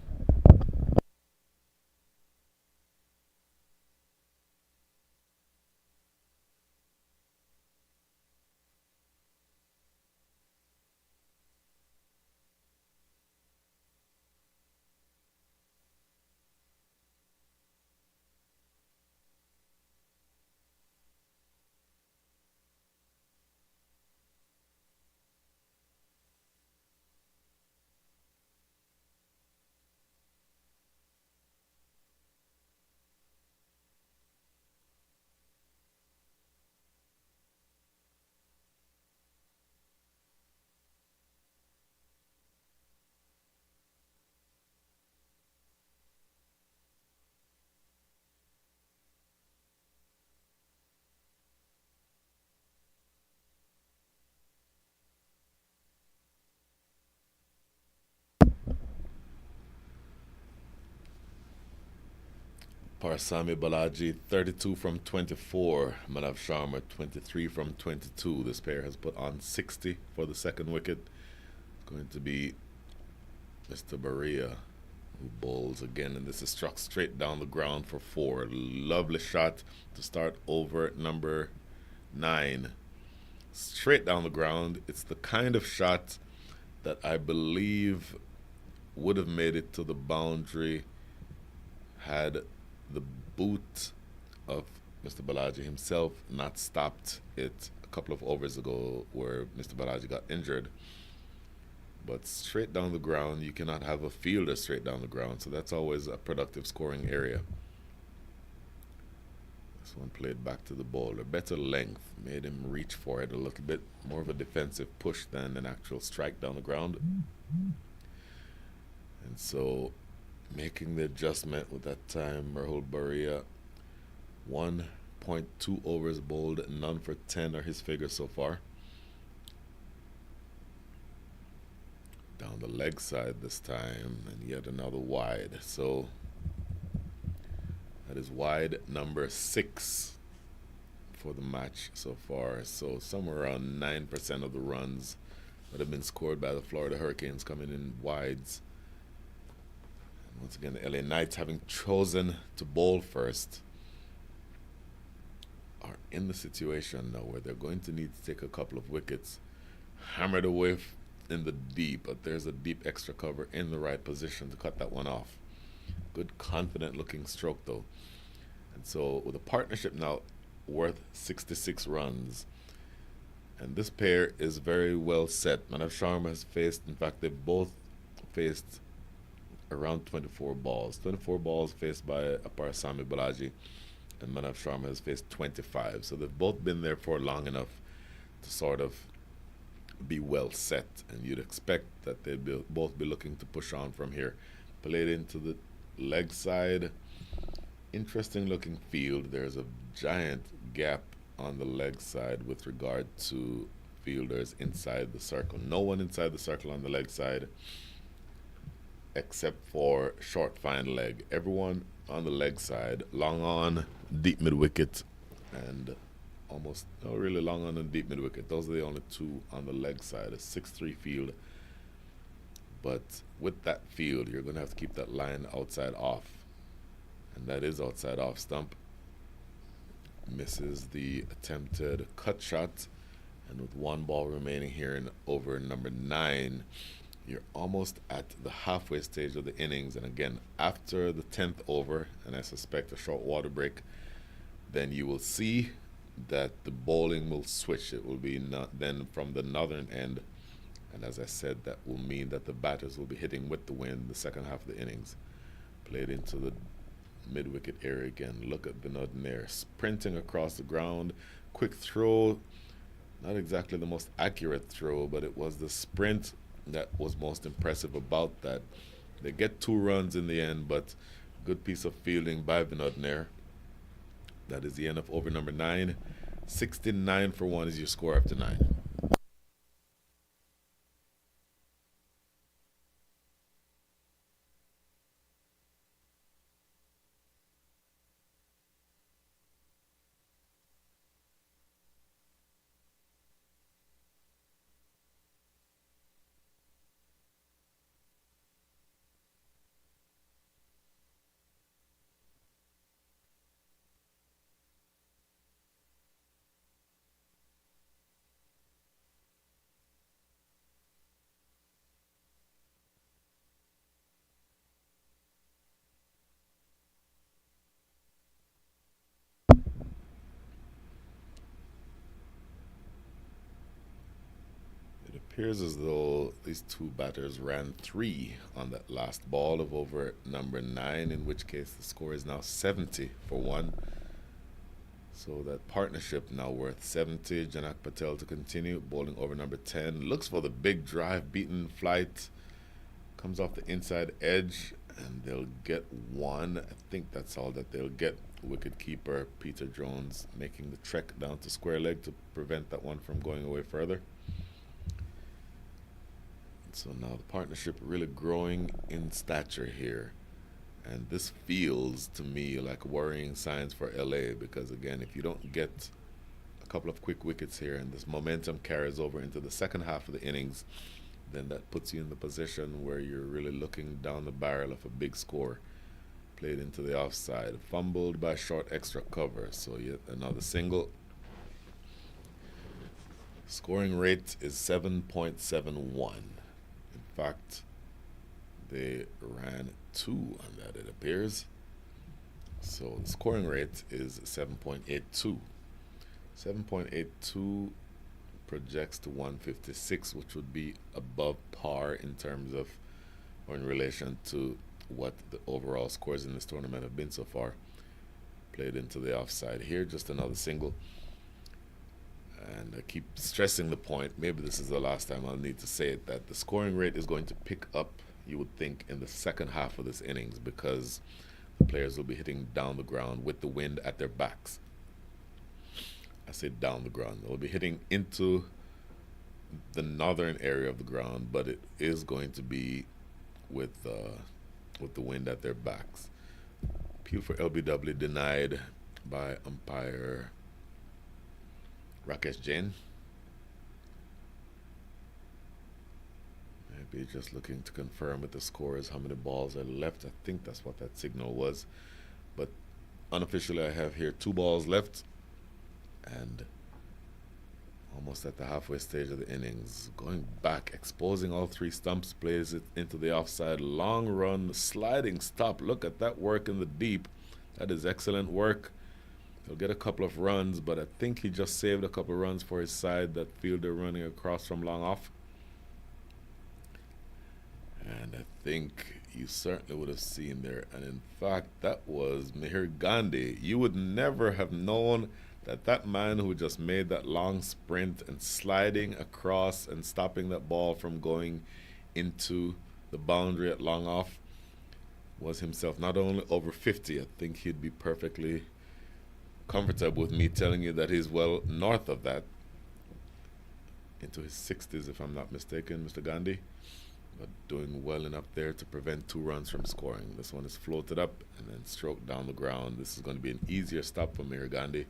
A: Parsami Balaji, 32 from 24. Manav Sharma, 23 from 22. This pair has put on 60 for the second wicket. It's going to be Mr. Baria, who bowls again, and this is struck straight down the ground for 4. Lovely shot to start over number 9. Straight down the ground. It's the kind of shot that I believe would have made it to the boundary had the boot of Mr. Balaji himself not stopped it a couple of overs ago, where Mr. Balaji got injured. But straight down the ground, you cannot have a fielder straight down the ground, so that's always a productive scoring area. This one played back to the bowler. Better length. Made him reach for it a little bit. More of a defensive push than an actual strike down the ground. And so making the adjustment with that time, Merhol Baria, 1.2 overs bowled, none for 10 are his figures so far. Down the leg side this time, and yet another wide. So that is wide number 6 for the match so far. So somewhere around 9% of the runs that have been scored by the Florida Hurricanes coming in wides. And once again, the LA Knights, having chosen to bowl first, are in the situation now where they're going to need to take a couple of wickets, hammered away in the deep, but there's a deep extra cover in the right position to cut that one off. Good, confident looking stroke though. And so with a partnership now worth 66 runs, and this pair is very well set. Manav Sharma has faced, in fact, they've both faced around 24 balls. 24 balls faced by Aparasamy Balaji, and Manav Sharma has faced 25. So they've both been there for long enough to sort of be well set, and you'd expect that they'd both be looking to push on from here. Played into the leg side. Interesting looking field. There's a giant gap on the leg side with regard to fielders inside the circle. No one inside the circle on the leg side except for short fine leg. Everyone on the leg side, long on, deep mid wicket, and almost really long on and deep mid wicket. Those are the only two on the leg side. A 6-3 field. But with that field, you're going to have to keep that line outside off. And that is outside off stump. Misses the attempted cut shot. And with one ball remaining here in over number 9, you're almost at the halfway stage of the innings. And again, after the 10th over, and I suspect a short water break, then you will see that the bowling will switch. It will be not then from the northern end, and as I said, that will mean that the batters will be hitting with the wind the second half of the innings. Played into the mid-wicket area again. Look at Vinod Nair sprinting across the ground. Quick throw, not exactly the most accurate throw, but it was the sprint that was most impressive about that. They get 2 runs in the end, but good piece of fielding by Vinod Nair. That is the end of over number 9. 69 for 1 is your score after 9. It appears as though these two batters ran 3 on that last ball of over number 9, in which case the score is now 70 for 1. So that partnership now worth 70. Janak Patel to continue, bowling over number 10. Looks for the big drive, beaten flight. Comes off the inside edge, and they'll get 1. I think that's all that they'll get. Wicket keeper Peter Jones making the trek down to square leg to prevent that one from going away further. So now the partnership really growing in stature here. And this feels to me like worrying signs for LA, because again, if you don't get a couple of quick wickets here and this momentum carries over into the second half of the innings, then that puts you in the position where you're really looking down the barrel of a big score. Played into the offside, fumbled by short extra cover, so yet another single. Scoring rate is 7.71. In fact, they ran 2 on that, it appears. So the scoring rate is 7.82. 7.82 projects to 156, which would be above par in terms of, or in relation to what the overall scores in this tournament have been so far. Played into the offside here, just another single. And I keep stressing the point, maybe this is the last time I'll need to say it, that the scoring rate is going to pick up, you would think, in the second half of this innings because the players will be hitting down the ground with the wind at their backs. I say down the ground. They'll be hitting into the northern area of the ground, but it is going to be with the wind at their backs. Appeal for LBW denied by umpire Rakesh Jain. Maybe just looking to confirm with the scorers how many balls are left. I think that's what that signal was. But unofficially, I have here 2 balls left. And almost at the halfway stage of the innings, going back, exposing all 3 stumps, plays it into the offside. Long run, sliding stop. Look at that work in the deep. That is excellent work. He'll get a couple of runs, but I think he just saved a couple of runs for his side. That fielder running across from long off. And I think you certainly would have seen there. And in fact, that was Mihir Gandhi. You would never have known that man who just made that long sprint and sliding across and stopping that ball from going into the boundary at long off was himself not only over 50. I think he'd be perfectly comfortable with me telling you that he's well north of that, into his 60s if I'm not mistaken, Mr. Gandhi, but doing well enough there to prevent 2 runs from scoring. This one is floated up and then stroked down the ground. This is going to be an easier stop for Mihir Gandhi.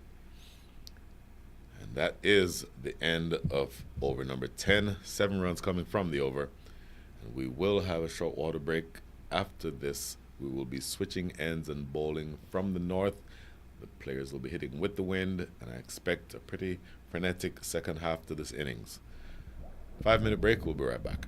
A: And that is the end of over number 10. 7 runs coming from the over. And we will have a short water break. After this, we will be switching ends and bowling from the north. The players will be hitting with the wind, and I expect a pretty frenetic second half to this innings. 5-minute break, we'll be right back.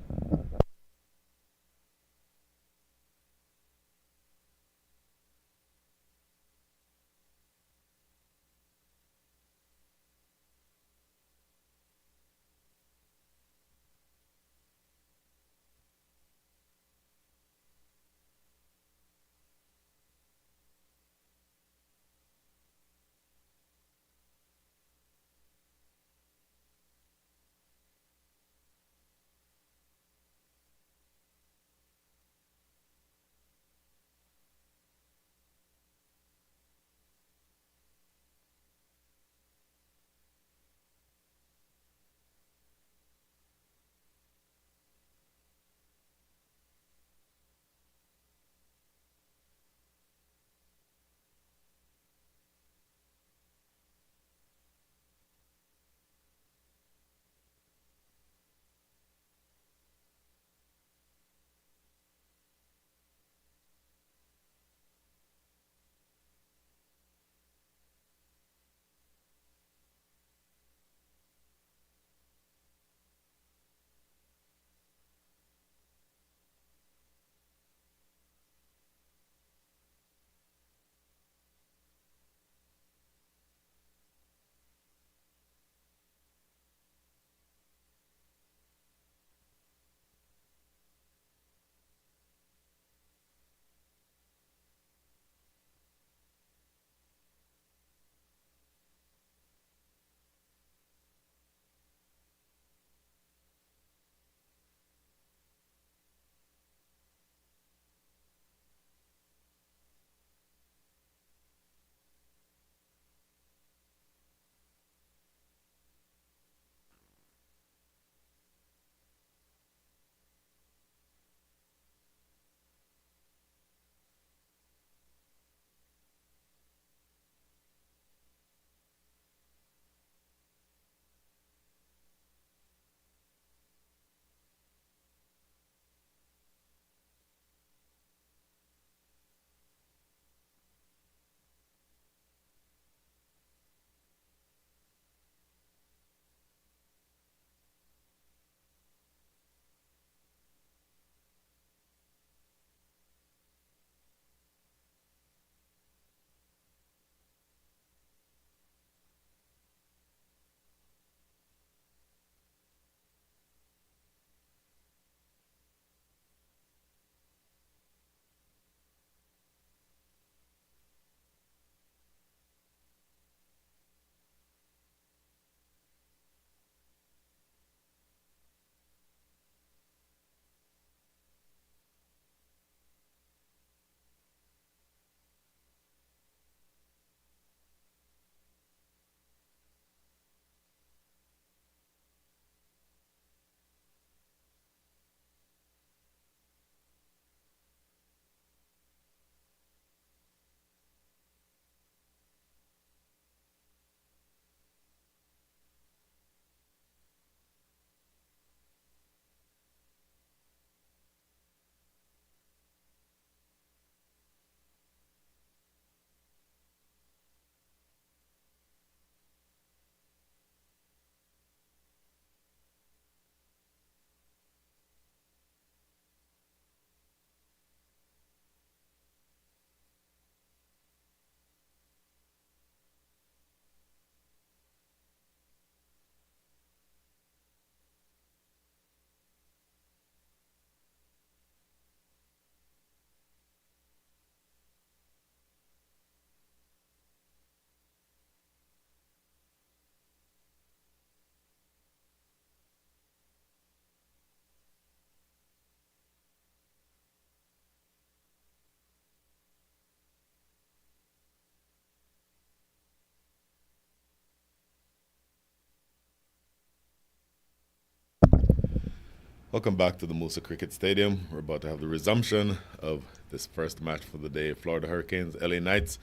A: Welcome back to the Moosa Cricket Stadium. We're about to have the resumption of this first match for the day. Florida Hurricanes, LA Knights.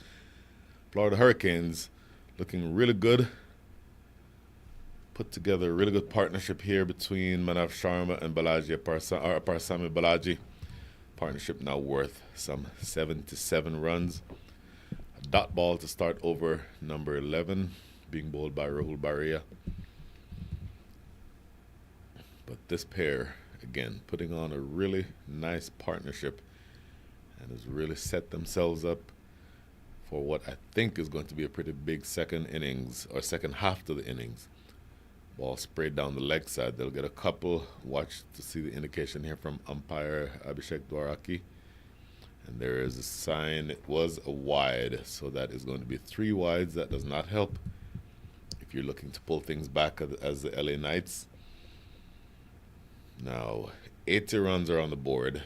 A: Florida Hurricanes looking really good. Put together a really good partnership here between Manav Sharma and Parsami Balaji. Partnership now worth some 77 runs. A dot ball to start over number 11, being bowled by Rahul Bharia. But this pair, again, putting on a really nice partnership and has really set themselves up for what I think is going to be a pretty big second innings or second half to the innings. Ball sprayed down the leg side. They'll get a couple. Watch to see the indication here from umpire Abhishek Dwaraki. And there is a sign it was a wide, so that is going to be 3 wides. That does not help if you're looking to pull things back as the LA Knights. Now, 80 runs are on the board.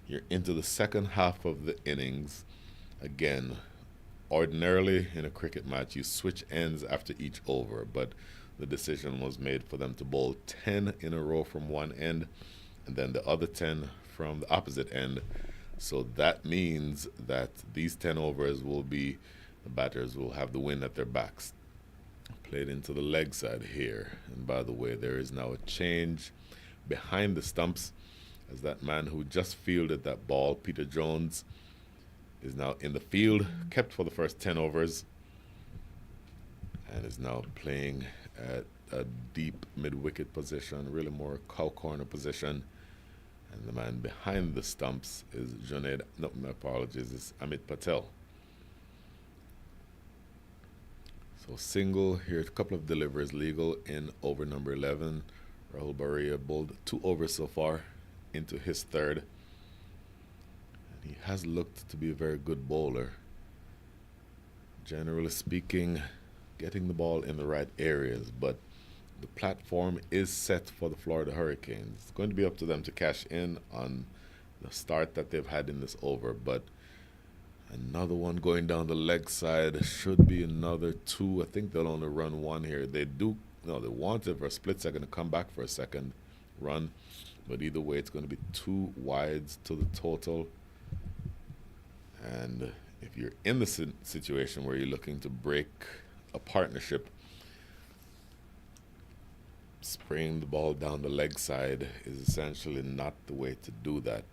A: You're into the second half of the innings. Again, ordinarily in a cricket match, you switch ends after each over, but the decision was made for them to bowl 10 in a row from one end and then the other 10 from the opposite end. So that means that these 10 overs will be, the batters will have the wind at their backs. Played into the leg side here. And by the way, there is now a change behind the stumps as that man who just fielded that ball, Peter Jones, is now in the field, kept for the first 10 overs, and is now playing at a deep mid-wicket position, really more cow corner position. And the man behind the stumps is is Amit Patel. So single here, a couple of deliveries legal in over number 11. Rahul Bharia bowled 2 overs so far into his third. And he has looked to be a very good bowler. Generally speaking, getting the ball in the right areas, but the platform is set for the Florida Hurricanes. It's going to be up to them to cash in on the start that they've had in this over, but another one going down the leg side should be another 2. I think they'll only run 1 here. They want it for a split second to come back for a second run, but either way, it's going to be 2 wides to the total. And if you're in the situation where you're looking to break a partnership, spraying the ball down the leg side is essentially not the way to do that.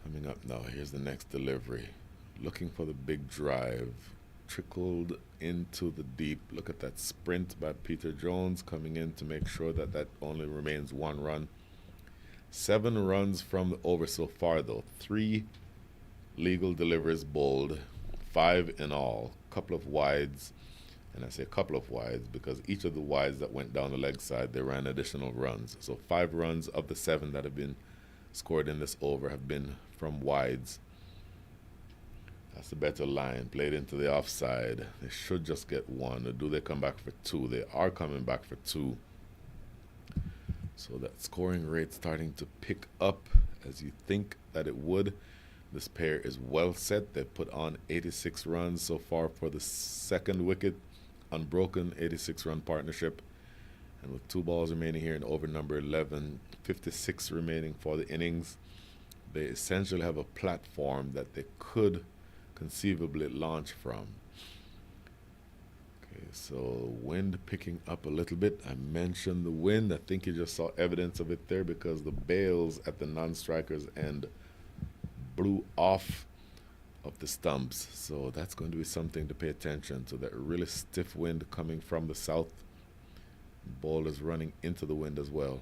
A: Coming up now, here's the next delivery. Looking for the big drive. Trickled into the deep. Look at that sprint by Peter Jones coming in to make sure that that only remains 1 run. 7 runs from the over so far, though. 3 legal deliveries bowled, 5 in all. Couple of wides. And I say a couple of wides because each of the wides that went down the leg side, they ran additional runs. So 5 runs of the 7 that have been scored in this over have been from wides. That's a better line. Played into the offside. They should just get 1. Or do they come back for 2? They are coming back for 2. So that scoring rate starting to pick up as you think that it would. This pair is well set. They've put on 86 runs so far for the second wicket. Unbroken 86-run partnership. And with 2 balls remaining here in over number 11, 56 remaining for the innings, they essentially have a platform that they could conceivably launch from. Okay, so wind picking up a little bit. I mentioned the wind. I think you just saw evidence of it there because the bails at the non-strikers end blew off of the stumps. So that's going to be something to pay attention to. That really stiff wind coming from the south. Ball is running into the wind as well.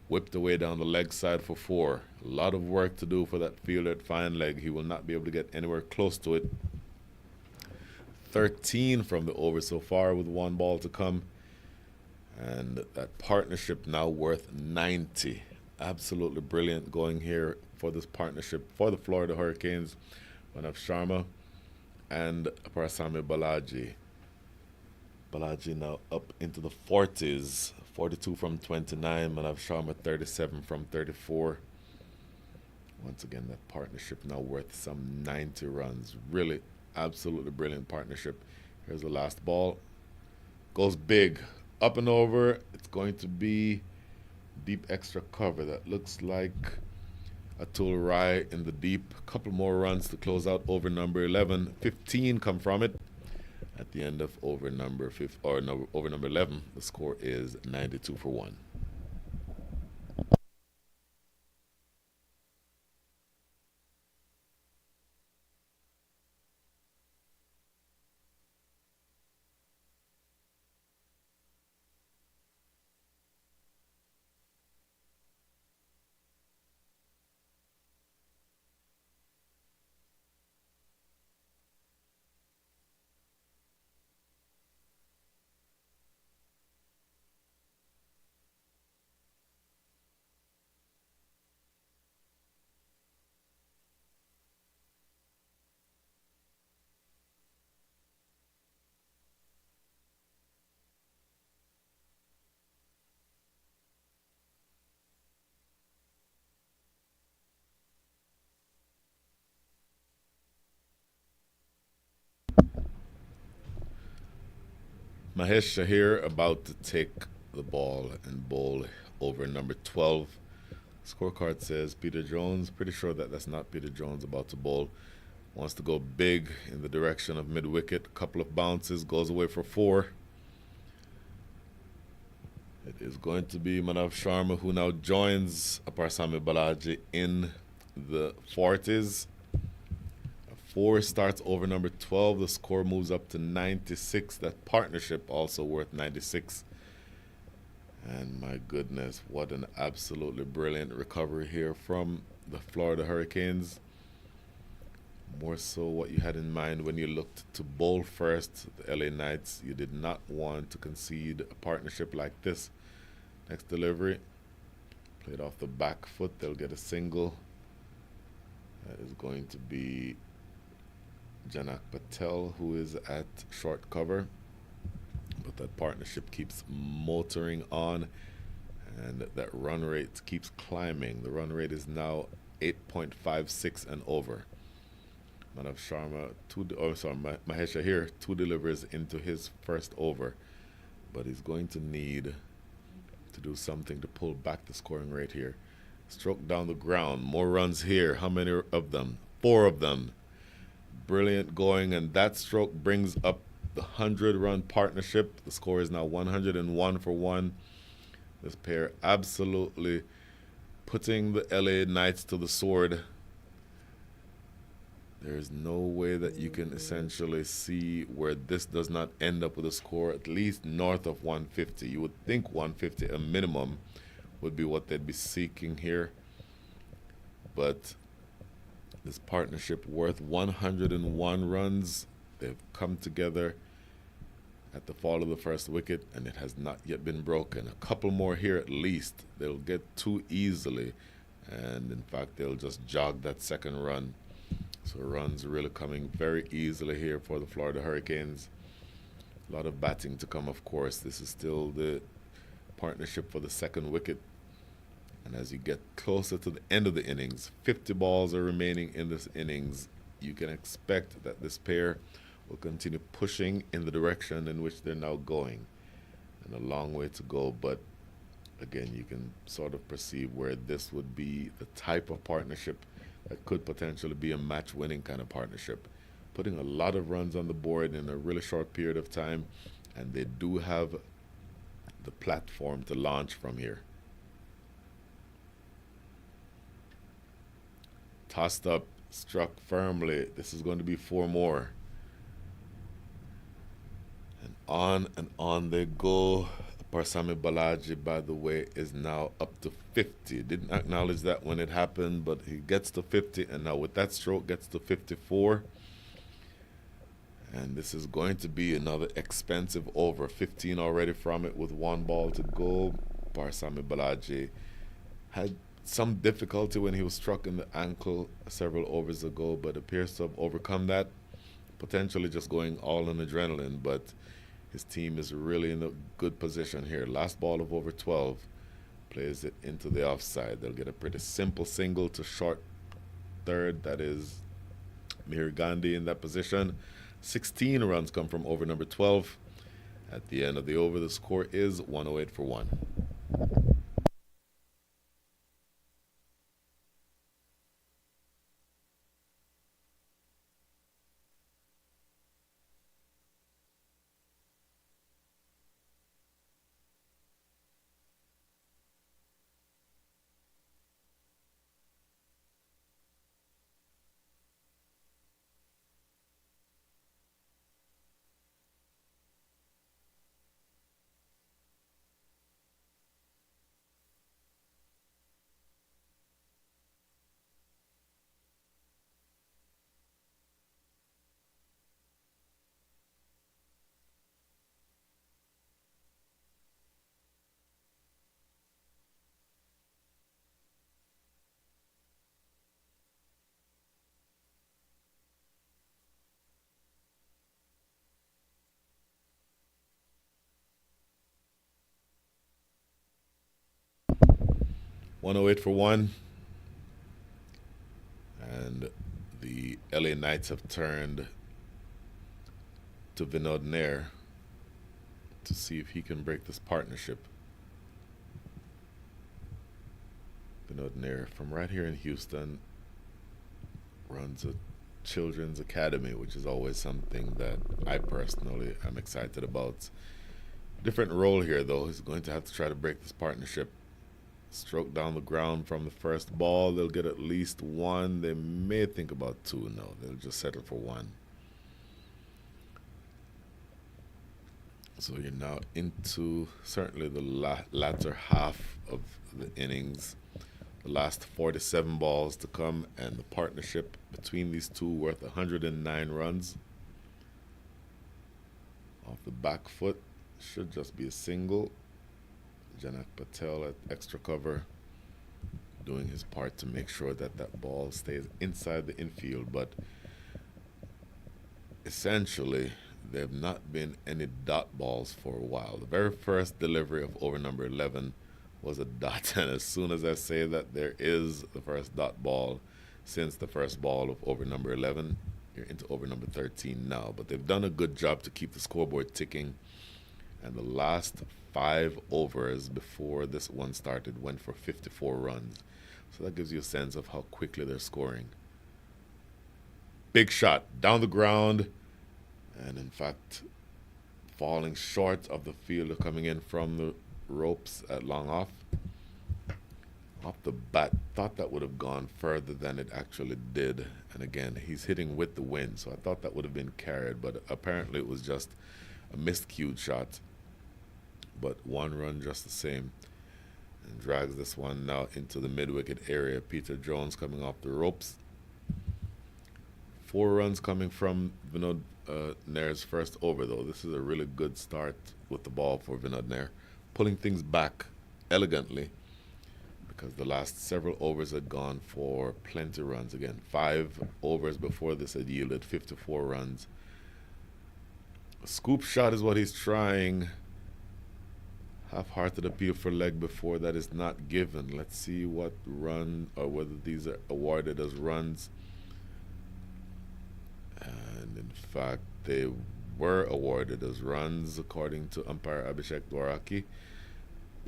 A: Whipped away down the leg side for 4. A lot of work to do for that fielder at fine leg. He will not be able to get anywhere close to it. 13 from the over so far with 1 ball to come. And that partnership now worth 90. Absolutely brilliant going here for this partnership for the Florida Hurricanes. Manav Sharma and Parsami Balaji. Balaji now up into the 40s. 42 from 29. Manav Sharma 37 from 34. Once again, that partnership now worth some 90 runs. Really, absolutely brilliant partnership. Here's the last ball. Goes big. Up and over. It's going to be Deep extra cover that looks like a tool right in the deep. A couple more runs to close out over number 11. 15 come from it. At the end of over number 5 or no, over number 11, the score is 92 for 1. Mahesh Shahir about to take the ball and bowl over number 12. Scorecard says Peter Jones. Pretty sure that that's not Peter Jones about to bowl. Wants to go big in the direction of mid wicket. Couple of bounces, goes away for 4. It is going to be Manav Sharma who now joins Aparsami Balaji in the 40s. 4 starts over number 12. The score moves up to 96. That partnership also worth 96. And my goodness, what an absolutely brilliant recovery here from the Florida Hurricanes. More so what you had in mind when you looked to bowl first, the LA Knights. You did not want to concede a partnership like this. Next delivery, played off the back foot. They'll get a single. That is going to be Janak Patel, who is at short cover. But that partnership keeps motoring on, and that run rate keeps climbing. The run rate is now 8.56 and over. Manav Sharma, Mahesha here, 2 delivers into his first over. But he's going to need to do something to pull back the scoring rate here. Stroke down the ground, more runs here. How many of them? 4 of them. Brilliant going, and that stroke brings up the 100-run partnership. The score is now 101 for 1. This pair absolutely putting the LA Knights to the sword. There is no way that you can essentially see where this does not end up with a score at least north of 150. You would think 150 a minimum would be what they'd be seeking here. But this partnership worth 101 runs. They've come together at the fall of the first wicket, and it has not yet been broken. A couple more here at least. They'll get 2 easily, and in fact, they'll just jog that second run. So runs really coming very easily here for the Florida Hurricanes. A lot of batting to come, of course. This is still the partnership for the second wicket. And as you get closer to the end of the innings, 50 balls are remaining in this innings. You can expect that this pair will continue pushing in the direction in which they're now going. And a long way to go, but again, you can sort of perceive where this would be the type of partnership that could potentially be a match-winning kind of partnership. Putting a lot of runs on the board in a really short period of time, and they do have the platform to launch from here. Tossed up, struck firmly. This is going to be 4 more. And on they go. Parsami Balaji, by the way, is now up to 50. Didn't acknowledge that when it happened, but he gets to 50, and now with that stroke gets to 54. And this is going to be another expensive over. 15 already from it with 1 ball to go. Parsami Balaji had some difficulty when he was struck in the ankle several overs ago, but appears to have overcome that. Potentially just going all in adrenaline, but his team is really in a good position here. Last ball of over 12. Plays it into the offside. They'll get a pretty simple single to short third. That is Mihir Gandhi in that position. 16 runs come from over number 12. At the end of the over, the score is 108 for 1. 108 for one. And the LA Knights have turned to Vinod Nair to see if he can break this partnership. Vinod Nair from right here in Houston runs a children's academy, which is always something that I personally am excited about. Different role here, though. He's going to have to try to break this partnership. Stroke down the ground from the first ball. They'll get at least one. They may think about two. No, they'll just settle for one. So you're now into certainly the latter half of the innings. The last 47 balls to come, and the partnership between these two worth 109 runs. Off the back foot, should just be a single. Janak Patel at extra cover, doing his part to make sure that that ball stays inside the infield. But essentially, there have not been any dot balls for a while. The very first delivery of over number 11 was a dot, and as soon as I say that there is the first dot ball since the first ball of over number 11, you're into over number 13 now. But they've done a good job to keep the scoreboard ticking, and the last 5 overs before this one started went for 54 runs. So that gives you a sense of how quickly they're scoring. Big shot down the ground, and in fact falling short of the fielder coming in from the ropes at long off. Off the bat, thought that would have gone further than it actually did. And again, he's hitting with the wind, so I thought that would have been carried, but apparently it was just a miscued shot. But 1 run just the same, and drags this one now into the mid-wicket area. Peter Jones coming off the ropes. 4 runs coming from Vinod Nair's first over, though. This is a really good start with the ball for Vinod Nair, pulling things back elegantly, because the last several overs had gone for plenty runs. Again, 5 overs before this had yielded 54 runs. A scoop shot is what he's trying. Half-hearted appeal for leg before that is not given. Let's see what run, or whether these are awarded as runs. And in fact, they were awarded as runs according to umpire Abhishek Dwaraki.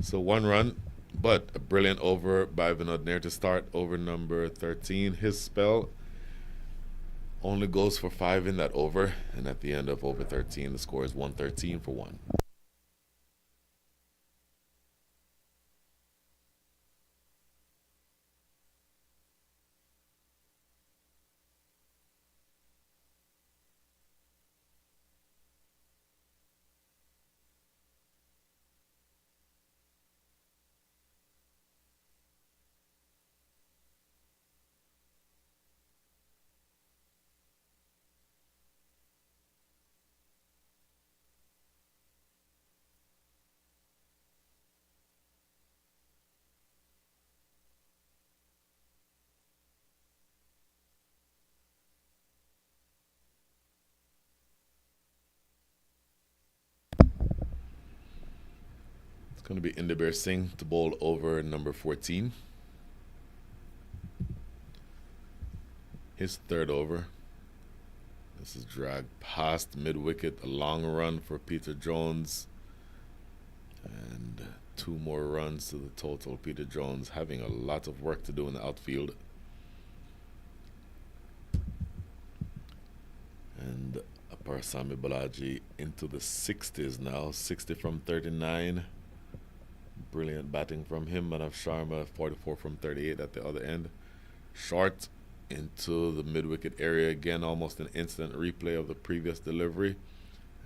A: So 1 run, but a brilliant over by Vinod Nair to start over number 13. His spell only goes for 5 in that over, and at the end of over 13, the score is 113 for 1. It's going to be Indiber Singh to bowl over number 14. His 3rd over. This is dragged past mid-wicket. A long run for Peter Jones. And 2 more runs to the total. Peter Jones having a lot of work to do in the outfield. And Aparasamy Balaji into the 60s now. 60 from 39. Brilliant batting from him. Manav Sharma, 44 from 38 at the other end. Short into the mid-wicket area again, almost an instant replay of the previous delivery.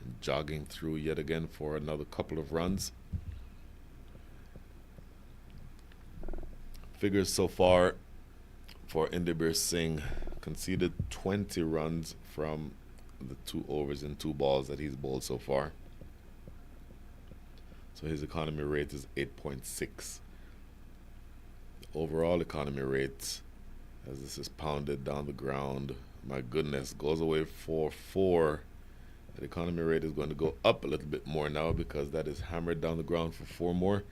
A: And jogging through yet again for another couple of runs. Figures so far for Indiber Singh: conceded 20 runs from the 2 overs and 2 balls that he's bowled so far. So his economy rate is 8.6. The overall economy rate, as this is pounded down the ground, my goodness, goes away for 4. The economy rate is going to go up a little bit more now, because that is hammered down the ground for 4 more.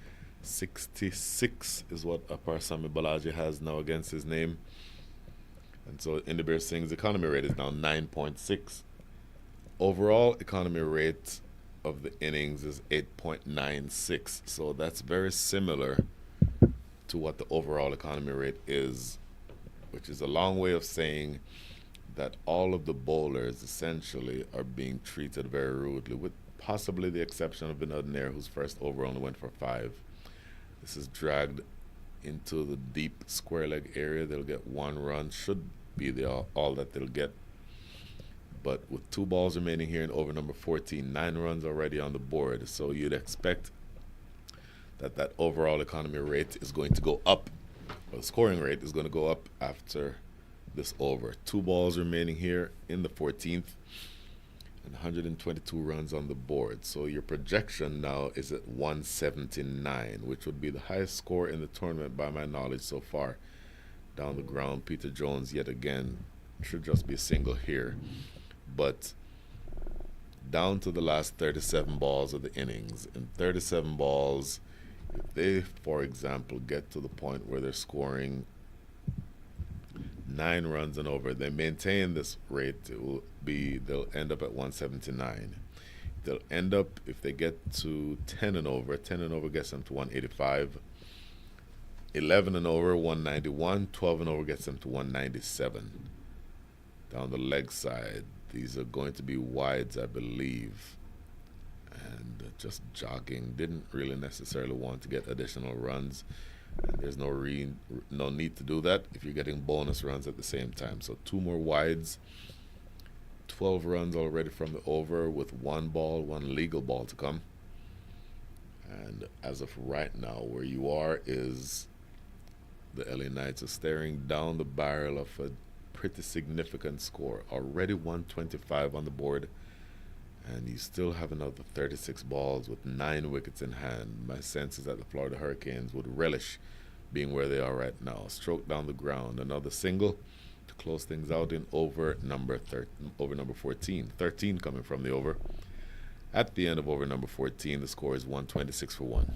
A: 66 is what Aparsami Balaji has now against his name. And so Indibir Singh's economy rate is now 9.6. Overall economy rate of the innings is 8.96. So that's very similar to what the overall economy rate is, which is a long way of saying that all of the bowlers essentially are being treated very rudely, with possibly the exception of Vinod Nair, whose first over only went for 5. This is dragged into the deep square leg area. They'll get 1 run, should be all that they'll get. But with 2 balls remaining here in over number 14, 9 runs already on the board. So you'd expect that overall economy rate is going to go up. Well, the scoring rate is going to go up after this over. 2 balls remaining here in the 14th and 122 runs on the board. So your projection now is at 179, which would be the highest score in the tournament by my knowledge so far. Down the ground, Peter Jones yet again should just be a single here. But down to the last 37 balls of the innings. In 37 balls, if they, for example, get to the point where they're scoring 9 runs and over, they maintain this rate, they'll end up at 179. They'll end up, if they get to 10 and over gets them to 185. 11 and over, 191. 12 and over gets them to 197. Down the leg side, these are going to be wides, I believe. And just jogging. Didn't really necessarily want to get additional runs. And there's no need to do that if you're getting bonus runs at the same time. So 2 more wides. 12 runs already from the over with 1 legal ball to come. And as of right now, where you are is the LA Knights are staring down the barrel of a pretty significant score. Already 125 on the board, and you still have another 36 balls with 9 wickets in hand. My sense is that the Florida Hurricanes would relish being where they are right now. Stroke down the ground, another single to close things out in over number 14. 13 coming from the over. At the end of over number 14, the score is 126 for 1.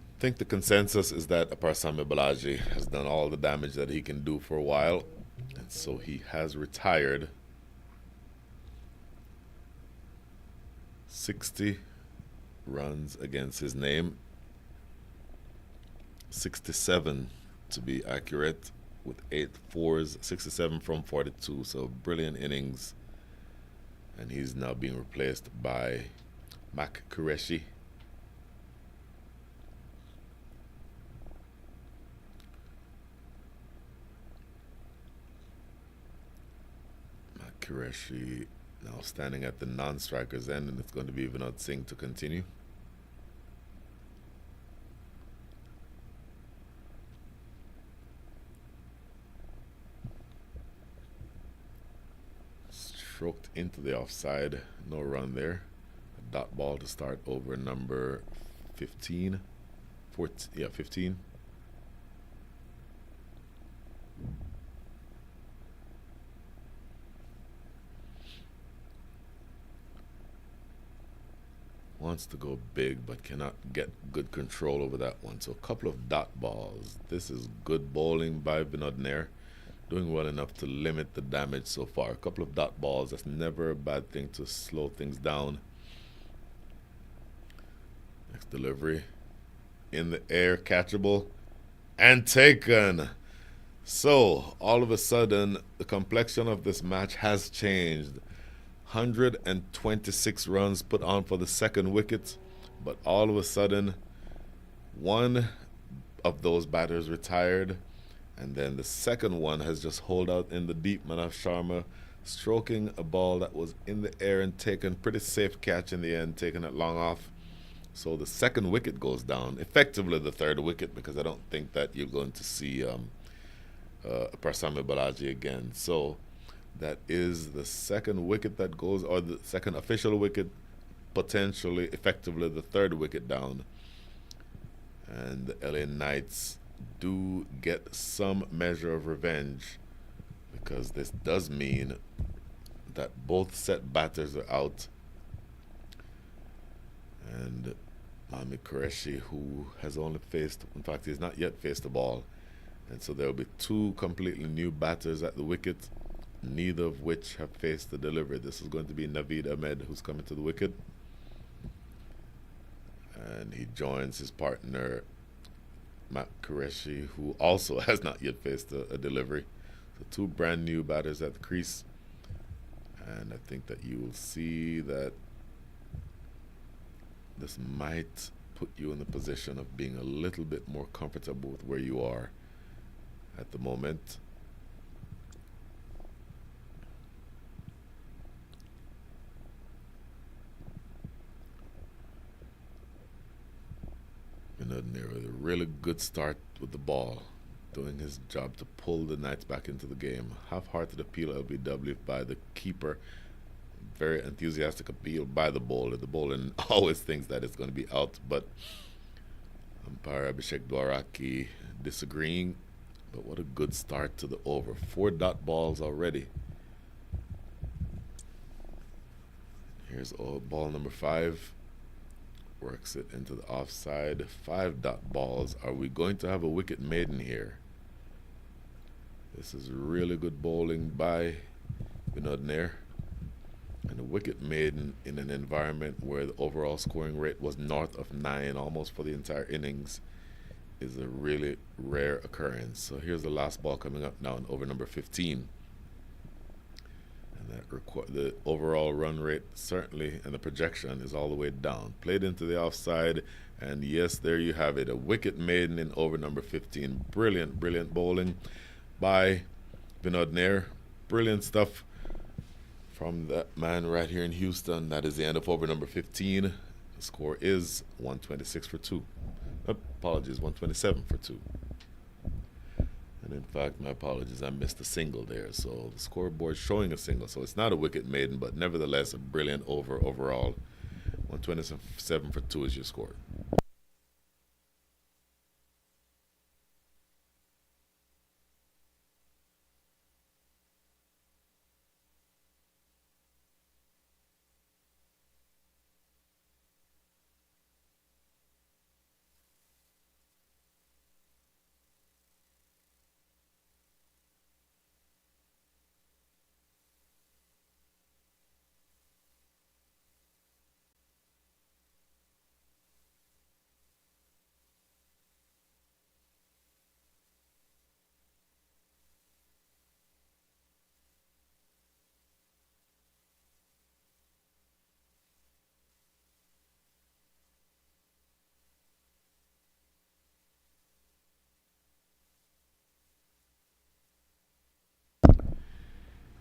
A: I think the consensus is that Aparsami Balaji has done all the damage that he can do for a while, and so he has retired. 60 runs against his name, 67 to be accurate, with 8 fours, 67 from 42. So brilliant innings, and he's now being replaced by Mac Qureshi. Qureshi now standing at the non-striker's end, and it's going to be Vinod Singh to continue. Stroked into the offside, no run there. A dot ball to start over number 15. 15. Wants to go big but cannot get good control over that one. So a couple of dot balls. This is good bowling by Vinod Nair. Doing well enough to limit the damage so far. A couple of dot balls. That's never a bad thing to slow things down. Next delivery. In the air, catchable. And taken. So all of a sudden the complexion of this match has changed. 126 runs put on for the second wicket, but all of a sudden one of those batters retired, and then the second one has just holed out in the deep. Manav Sharma stroking a ball that was in the air and taken pretty safe catch in the end, taking it long off. So the second wicket goes down, effectively the third wicket, because I don't think that you're going to see Prasami Balaji again. So that is the second wicket that goes, or the second official wicket, potentially effectively the third wicket down. And the LA Knights do get some measure of revenge, because this does mean that both set batters are out. And Mohamed Qureshi, who has only faced, in fact, he's not yet faced the ball. And so there will be two completely new batters at the wicket, neither of which have faced the delivery. This is going to be Naveed Ahmed, who's coming to the wicket. And he joins his partner, Matt Qureshi, who also has not yet faced a delivery. So two brand new batters at the crease. And I think that you will see that this might put you in the position of being a little bit more comfortable with where you are at the moment. Vinod Nehru with a really good start with the ball, doing his job to pull the Knights back into the game. Half-hearted appeal LBW by the keeper. Very enthusiastic appeal by the bowler. The bowler always thinks that it's going to be out, but umpire Abhishek Dwaraki disagreeing. But what a good start to the over. 4 dot balls already. Here's ball number 5. Works it into the offside. 5 dot balls. Are we going to have a wicket maiden here? This is really good bowling by Vinod Nair. And a wicket maiden in an environment where the overall scoring rate was north of 9 almost for the entire innings is a really rare occurrence. So here's the last ball coming up now in over number 15. And that the overall run rate certainly, and the projection is all the way down. Played into the offside, and yes, there you have it. A wicket maiden in over number 15. Brilliant, brilliant bowling by Vinod Nair. Brilliant stuff from that man right here in Houston. That is the end of over number 15. The score is 126 for 2. Apologies, 127 for 2. And in fact, my apologies, I missed a single there. So the scoreboard showing a single. So it's not a wicket maiden, but nevertheless a brilliant over overall. 127 for 2 is your score.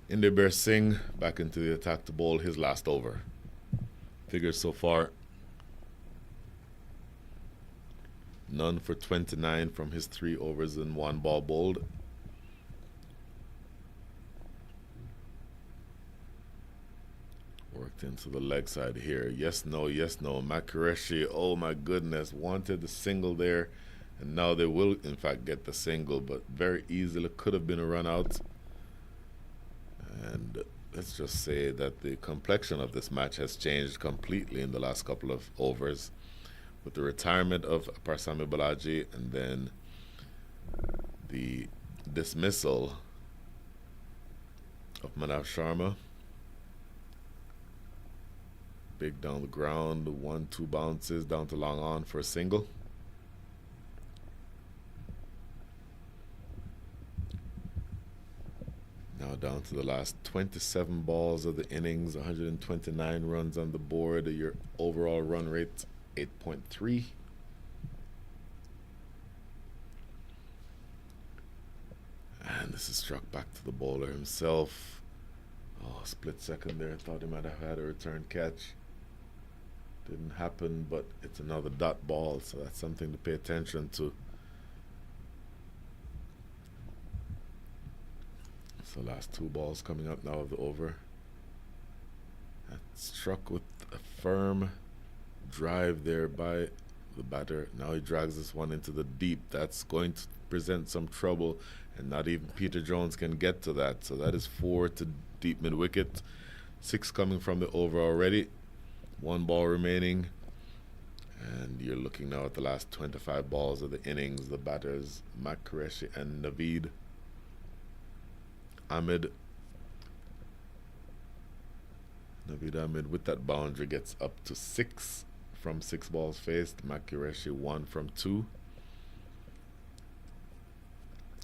A: Inderbear Singh back into the attack to bowl his last over. Figures so far: none for 29 from his 3 overs and 1 ball bowled. Worked into the leg side here. Yes, no, yes, no. Makureshi, oh my goodness, wanted the single there. And now they will, in fact, get the single, but very easily could have been a run out. And let's just say that the complexion of this match has changed completely in the last couple of overs, with the retirement of Prasami Balaji and then the dismissal of Manav Sharma. Big down the ground, 1-2 bounces down to long on for a single. Now down to the last 27 balls of the innings, 129 runs on the board. Your overall run rate, 8.3. And this is struck back to the bowler himself. Oh, split second there. Thought he might have had a return catch. Didn't happen, but it's another dot ball, so that's something to pay attention to. So last two balls coming up now of the over. That struck with a firm drive there by the batter. Now he drags this one into the deep. That's going to present some trouble, and not even Peter Jones can get to that. So that is 4 to deep mid wicket. 6 coming from the over already. 1 ball remaining. And you're looking now at the last 25 balls of the innings. The batters, Matt Qureshi and Naveed Ahmed. Naveed Ahmed with that boundary gets up to 6 from 6 balls faced. Matt Qureshi 1 from 2.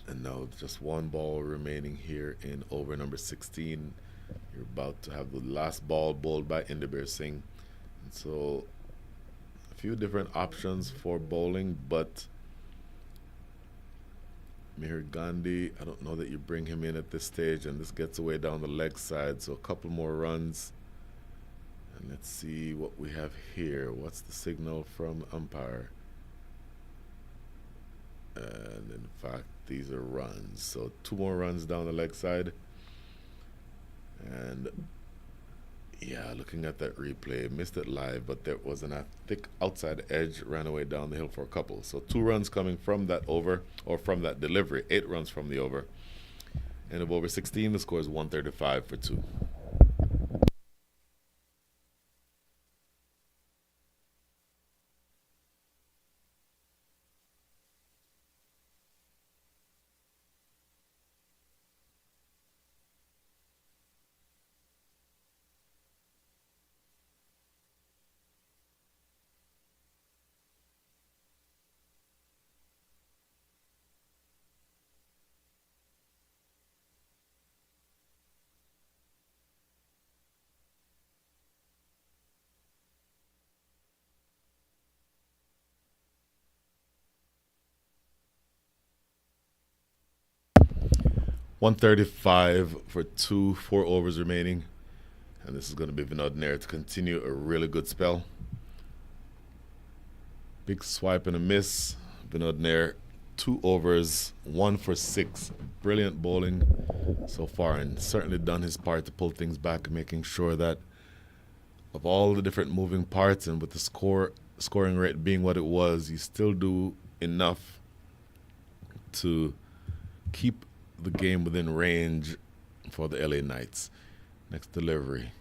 A: And now just 1 ball remaining here in over number 16. You're about to have the last ball bowled by Indirbir Singh. And so a few different options for bowling, but Mihir Gandhi, I don't know that you bring him in at this stage, and this gets away down the leg side, so a couple more runs. And let's see what we have here. What's the signal from umpire? And in fact, these are runs. So 2 more runs down the leg side. And yeah, looking at that replay, missed it live, but there was a thick outside edge, ran away down the hill for a couple. So 2 runs coming from that over, or from that delivery. 8 runs from the over. End of over 16, the score is 135 for 2. $135 for 2, 4 overs remaining. And this is going to be Vinod Nair to continue a really good spell. Big swipe and a miss. Vinod Nair, 2 overs, 1 for 6. Brilliant bowling so far, and certainly done his part to pull things back, making sure that of all the different moving parts, and with the scoring rate being what it was, you still do enough to keep the game within range for the LA Knights. Next delivery.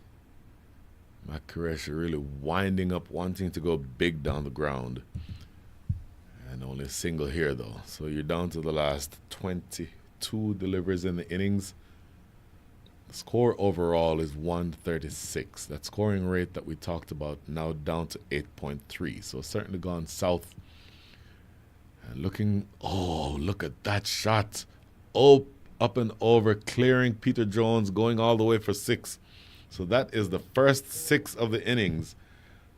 A: Matt Qureshi really winding up, wanting to go big down the ground. And only a single here, though. So you're down to the last 22 deliveries in the innings. The score overall is 136. That scoring rate that we talked about now down to 8.3. So certainly gone south. And looking, oh, look at that shot. Oh, up and over, clearing Peter Jones, going all the way for 6. So that is the first 6 of the innings.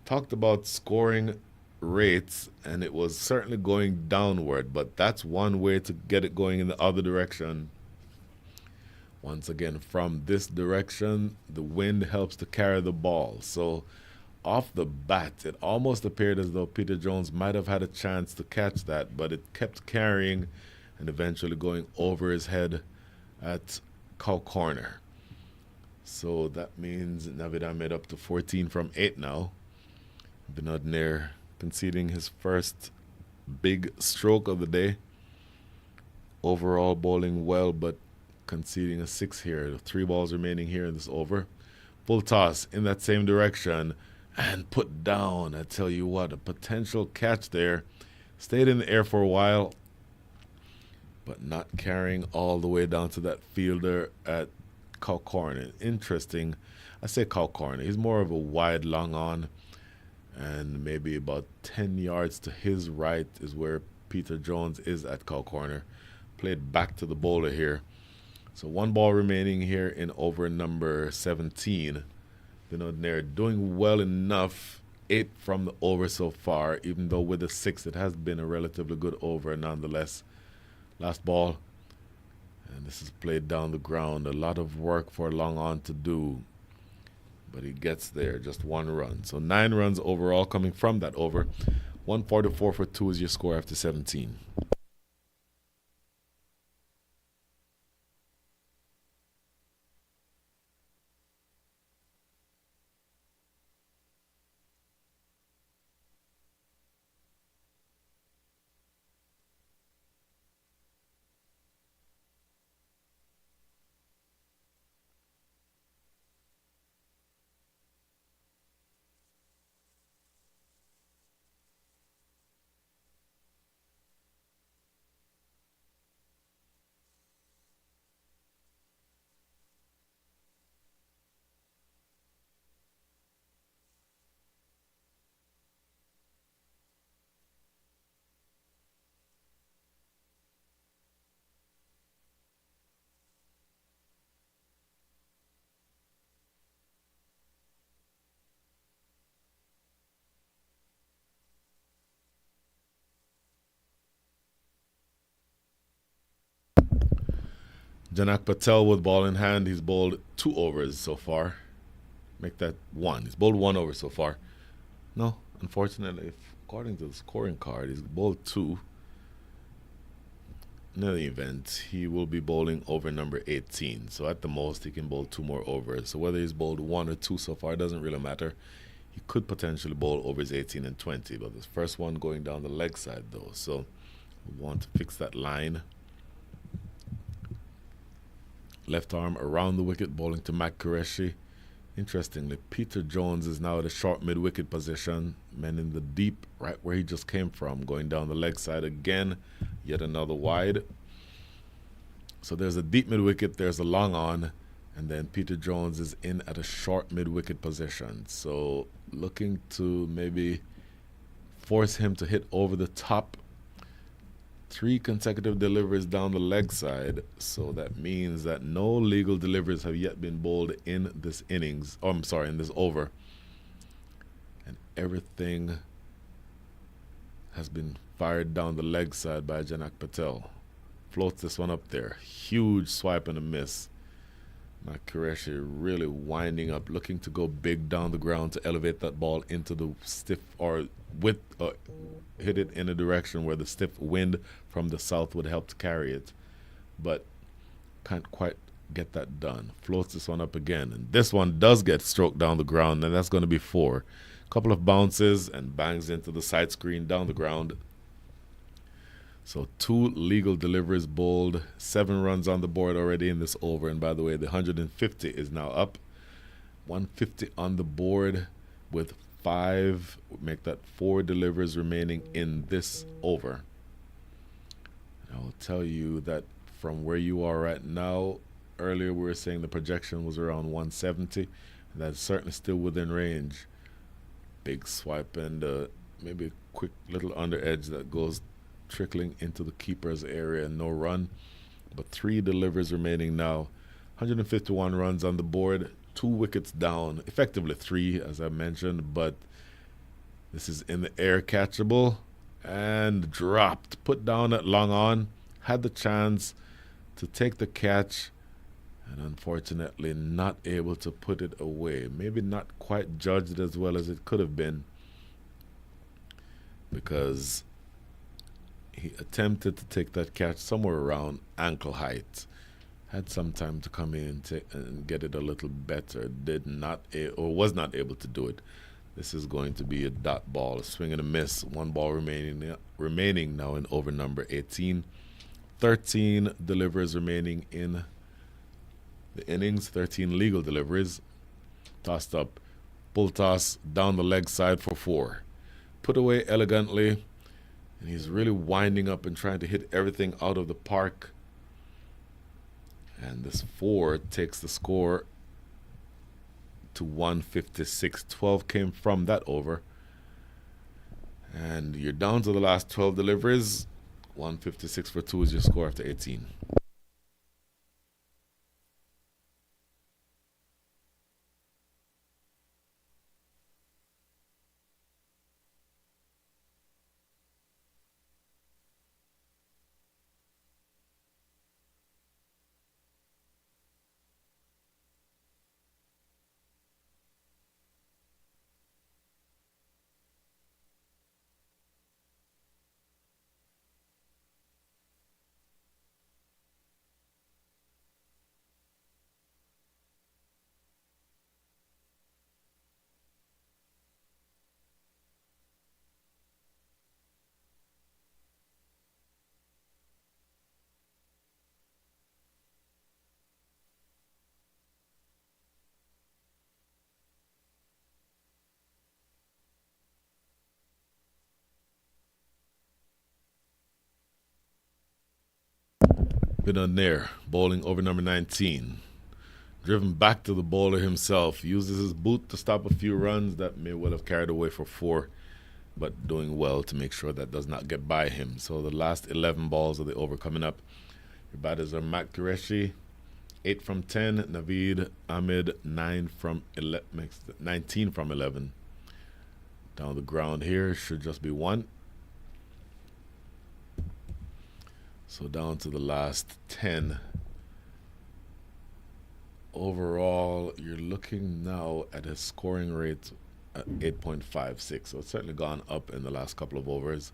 A: Talked about scoring rates, and it was certainly going downward, but that's one way to get it going in the other direction. Once again, from this direction, the wind helps to carry the ball. So off the bat, it almost appeared as though Peter Jones might have had a chance to catch that, but it kept carrying and eventually going over his head at cow corner. So that means Naveed Ahmed up to 14 from 8 now. Vinod Nair conceding his first big stroke of the day. Overall bowling well, but conceding a 6 here. 3 balls remaining here in this over. Full toss in that same direction and put down. I tell you what, a potential catch there. Stayed in the air for a while, but not carrying all the way down to that fielder at cow corner. Interesting. I say cow corner. He's more of a wide long on, and maybe about 10 yards to his right is where Peter Jones is at cow corner. Played back to the bowler here. So 1 ball remaining here in over number 17. Vinod Nair doing well enough. 8 from the over so far, even though with a 6 it has been a relatively good over nonetheless. Last ball, And this is played down the ground. A lot of work for Long On to do. But he gets there, just one run. So 9 runs overall coming from that over. 144 for 2 is your score after 17. Janak Patel with ball in hand. He's bowled 2 overs so far. Make that 1. He's bowled 1 over so far. No, unfortunately, according to the scoring card, he's bowled 2. In any event, he will be bowling over number 18. So at the most, he can bowl 2 more overs. So whether he's bowled 1 or 2 so far doesn't really matter. He could potentially bowl overs 18 and 20, but this first one going down the leg side though. So we want to fix that line. Left arm around the wicket, bowling to Matt Qureshi. Interestingly, Peter Jones is now at a short mid-wicket position, men in the deep, right where he just came from, going down the leg side again, yet another wide. So there's a deep mid-wicket, there's a long on, and then Peter Jones is in at a short mid-wicket position. So looking to maybe force him to hit over the top. 3 consecutive deliveries down the leg side, so that means that no legal deliveries have yet been bowled in this innings. Oh, I'm sorry, in this over. And everything has been fired down the leg side by Janak Patel. Floats this one up there. Huge swipe and a miss. Matt Qureshi really winding up, looking to go big down the ground to elevate that ball into the stiff, or with hit it in a direction where the stiff wind from the south would help to carry it, but can't quite get that done. Floats this one up again, and this one does get stroked down the ground, and that's going to be 4. Couple of bounces and bangs into the side screen down the ground. So 2 legal deliveries bowled, 7 runs on the board already in this over. And by the way, the 150 is now up. 150 on the board with 5, make that 4 deliveries remaining in this over. I will tell you that from where you are right now, earlier we were saying the projection was around 170. And that's certainly still within range. Big swipe and maybe a quick little under edge that goes trickling into the keeper's area. No run, but 3 deliveries remaining now. 151 runs on the board, 2 wickets down, effectively 3 as I mentioned, but this is in the air, catchable, and dropped. Put down at long on, had the chance to take the catch, and unfortunately not able to put it away. Maybe not quite judged as well as it could have been, because he attempted to take that catch somewhere around ankle height. Had some time to come in and get it a little better. Did not or was not able to do it. This is going to be a dot ball, a swing and a miss. 1 ball remaining now in over number 18. 13 deliveries remaining in the innings. 13 legal deliveries. Tossed up, pull toss down the leg side for 4. Put away elegantly. And he's really winding up and trying to hit everything out of the park. And this 4 takes the score to 156. 12 came from that over. And you're down to the last 12 deliveries. 156 for 2 is your score after 18. Benadir bowling over number 19. Driven back to the bowler himself. Uses his boot to stop a few runs that may well have carried away for 4, but doing well to make sure that does not get by him. So the last 11 balls of the over coming up. Your batters are Matt Qureshi, 8 from 10. Naveed Ahmed, 19 from 11. Down the ground here should just be 1. So down to the last 10. Overall, you're looking now at a scoring rate at 8.56. So it's certainly gone up in the last couple of overs.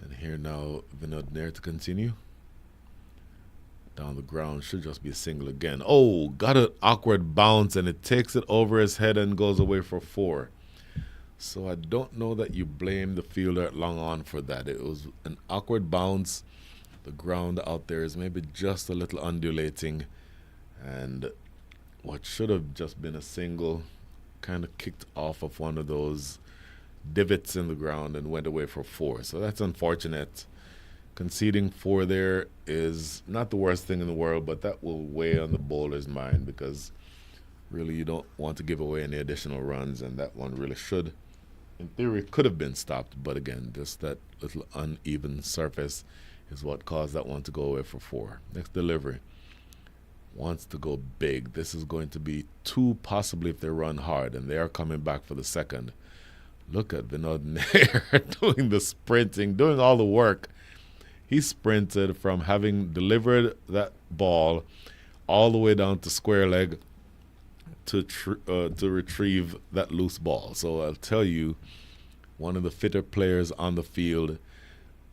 A: And here now, Vinod Nair to continue. Down the ground should just be a single again. Oh, got an awkward bounce, and it takes it over his head and goes away for 4. So I don't know that you blame the fielder at long on for that. It was an awkward bounce. The ground out there is maybe just a little undulating, and what should have just been a single kind of kicked off of one of those divots in the ground and went away for 4. So that's unfortunate. Conceding 4 there is not the worst thing in the world, but that will weigh on the bowler's mind because really you don't want to give away any additional runs, and that one really should, in theory, could have been stopped. But again, just that little uneven surface is what caused that one to go away for 4. Next delivery. Wants to go big. This is going to be 2 possibly if they run hard, and they are coming back for the second. Look at Vinod Nair doing the sprinting, doing all the work. He sprinted from having delivered that ball all the way down to square leg to retrieve that loose ball. So I'll tell you, one of the fitter players on the field.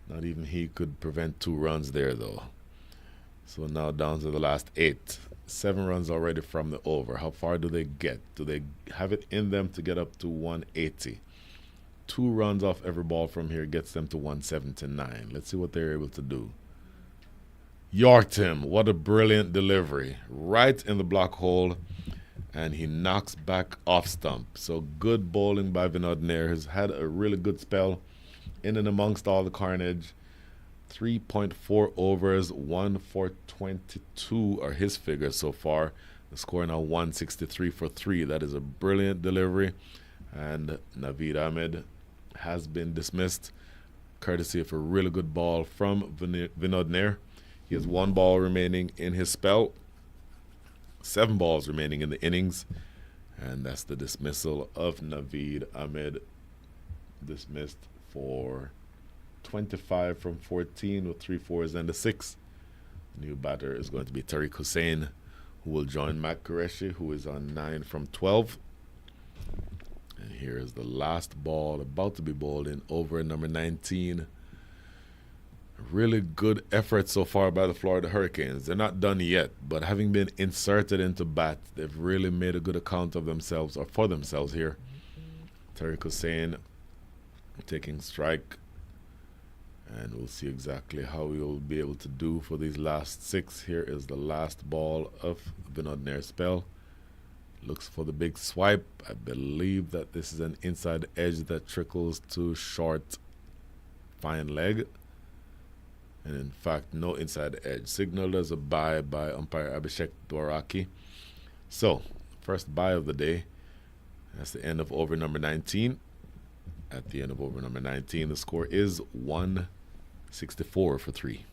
A: Not even he could prevent 2 runs there, though. So now down to the last 8. 7 runs already from the over. How far do they get? Do they have it in them to get up to 180? 2 runs off every ball from here gets them to 179. Let's see what they're able to do. Yorked him. What a brilliant delivery. Right in the block hole, and he knocks back off stump. So good bowling by Vinod Nair. Has had a really good spell in and amongst all the carnage. 3.4 overs, 1 for 22 are his figures so far. The score now 163 for 3. That is a brilliant delivery. And Naveed Ahmed has been dismissed courtesy of a really good ball from Vinod Nair. He has 1 ball remaining in his spell, 7 balls remaining in the innings, and that's the dismissal of Naveed Ahmed. Dismissed for 25 from 14 with 3 fours and a 6. The new batter is going to be Tariq Hussain, who will join Matt Qureshi, who is on 9 from 12. And here is the last ball about to be bowled in over number 19. Really good effort so far by the Florida Hurricanes. They're not done yet, but having been inserted into bat, they've really made a good account of themselves, or for themselves here. Tariq Hussain taking strike, and we'll see exactly how he'll be able to do for these last 6. Here is the last ball of Vinod Nair's spell. Looks for the big swipe. I believe that this is an inside edge that trickles to short fine leg. And in fact, no inside edge. Signaled as a bye by umpire Abhishek Dwaraki. So, first bye of the day. That's the end of over number 19. At the end of over number 19, the score is 164 for 3.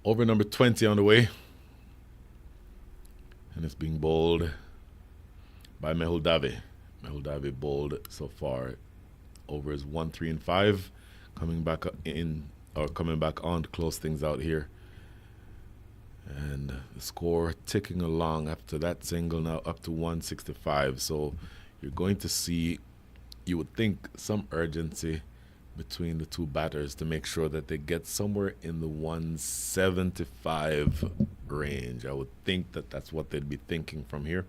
A: Over number 20 on the way. And it's being bowled by Mehul Dave. Mehul Dave bowled so far. Over is 1, 3, and 5. Coming back in, or coming back on to close things out here. And the score ticking along after that single, now up to 165. So you're going to see, you would think, some urgency between the two batters to make sure that they get somewhere in the 175 range. I would think that that's what they'd be thinking from here.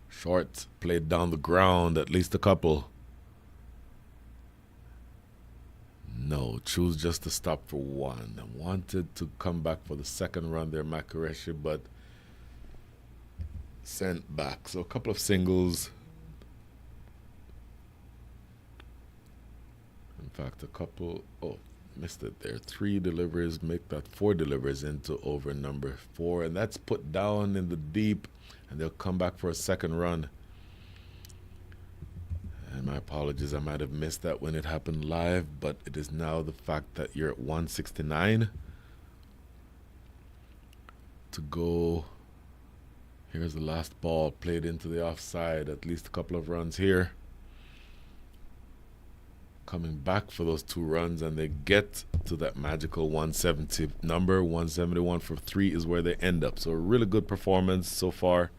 A: Short played down the ground, at least a couple. No, choose just to stop for one. I wanted to come back for the second run there, Makareshi, but sent back. So a couple of singles. In fact, a couple, missed it there. 3 deliveries, make that 4 deliveries into over number 4. And that's put down in the deep, and they'll come back for a second run. And my apologies, I might have missed that when it happened live, but it is now the fact that you're at 169 to go. Here's the last ball played into the offside. At least a couple of runs here. Coming back for those 2 runs, and they get to that magical 170 number. 171 for 3 is where they end up. So a really good performance so far.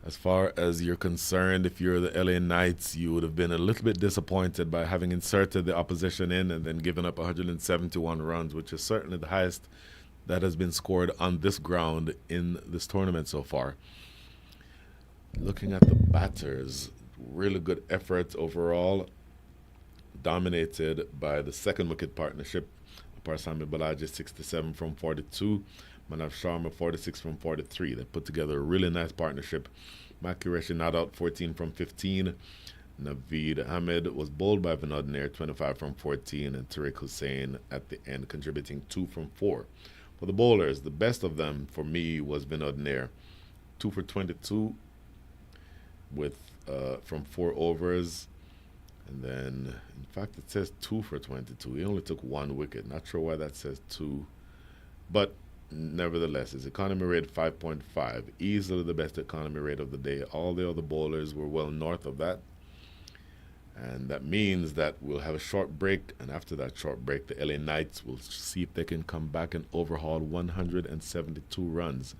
A: As far as you're concerned, if you're the LA Knights, you would have been a little bit disappointed by having inserted the opposition in and then given up 171 runs, which is certainly the highest that has been scored on this ground in this tournament so far. Looking at the batters, really good effort overall, dominated by the second wicket partnership. Parsami Balaji 67 from 42. Manav Sharma 46 from 43. They put together a really nice partnership. Makireshi not out 14 from 15. Naveed Ahmed was bowled by Vinod Nair 25 from 14, and Tariq Hussain at the end contributing 2 from 4. For the bowlers, the best of them for me was Vinod Nair, 2 for 22 with from 4 overs. And then, in fact, it says 2 for 22. He only took 1 wicket. Not sure why that says 2. But nevertheless, his economy rate 5.5. Easily the best economy rate of the day. All the other bowlers were well north of that. And that means that we'll have a short break. And after that short break, the LA Knights will see if they can come back and overhaul 172 runs.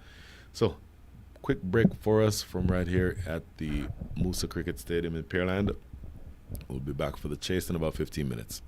A: So, quick break for us from right here at the Moosa Cricket Stadium in Pearland. We'll be back for the chase in about 15 minutes.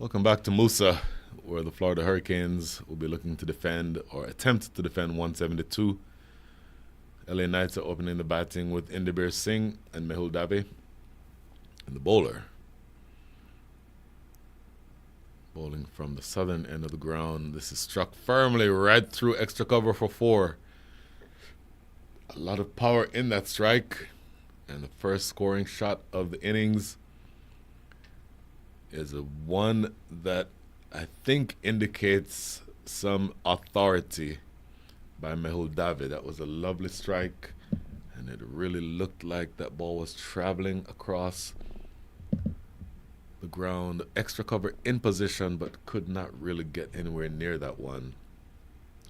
A: Welcome back to Moosa, where the Florida Hurricanes will be looking to defend or attempt to defend 172. LA Knights are opening the batting with Indibir Singh and Mehul Dave. And the bowler, bowling from the southern end of the ground. This is struck firmly right through extra cover for 4. A lot of power in that strike. And the first scoring shot of the innings is a one that I think indicates some authority by Mehul Dave. That was a lovely strike, and it really looked like that ball was traveling across the ground. Extra cover in position, but could not really get anywhere near that one.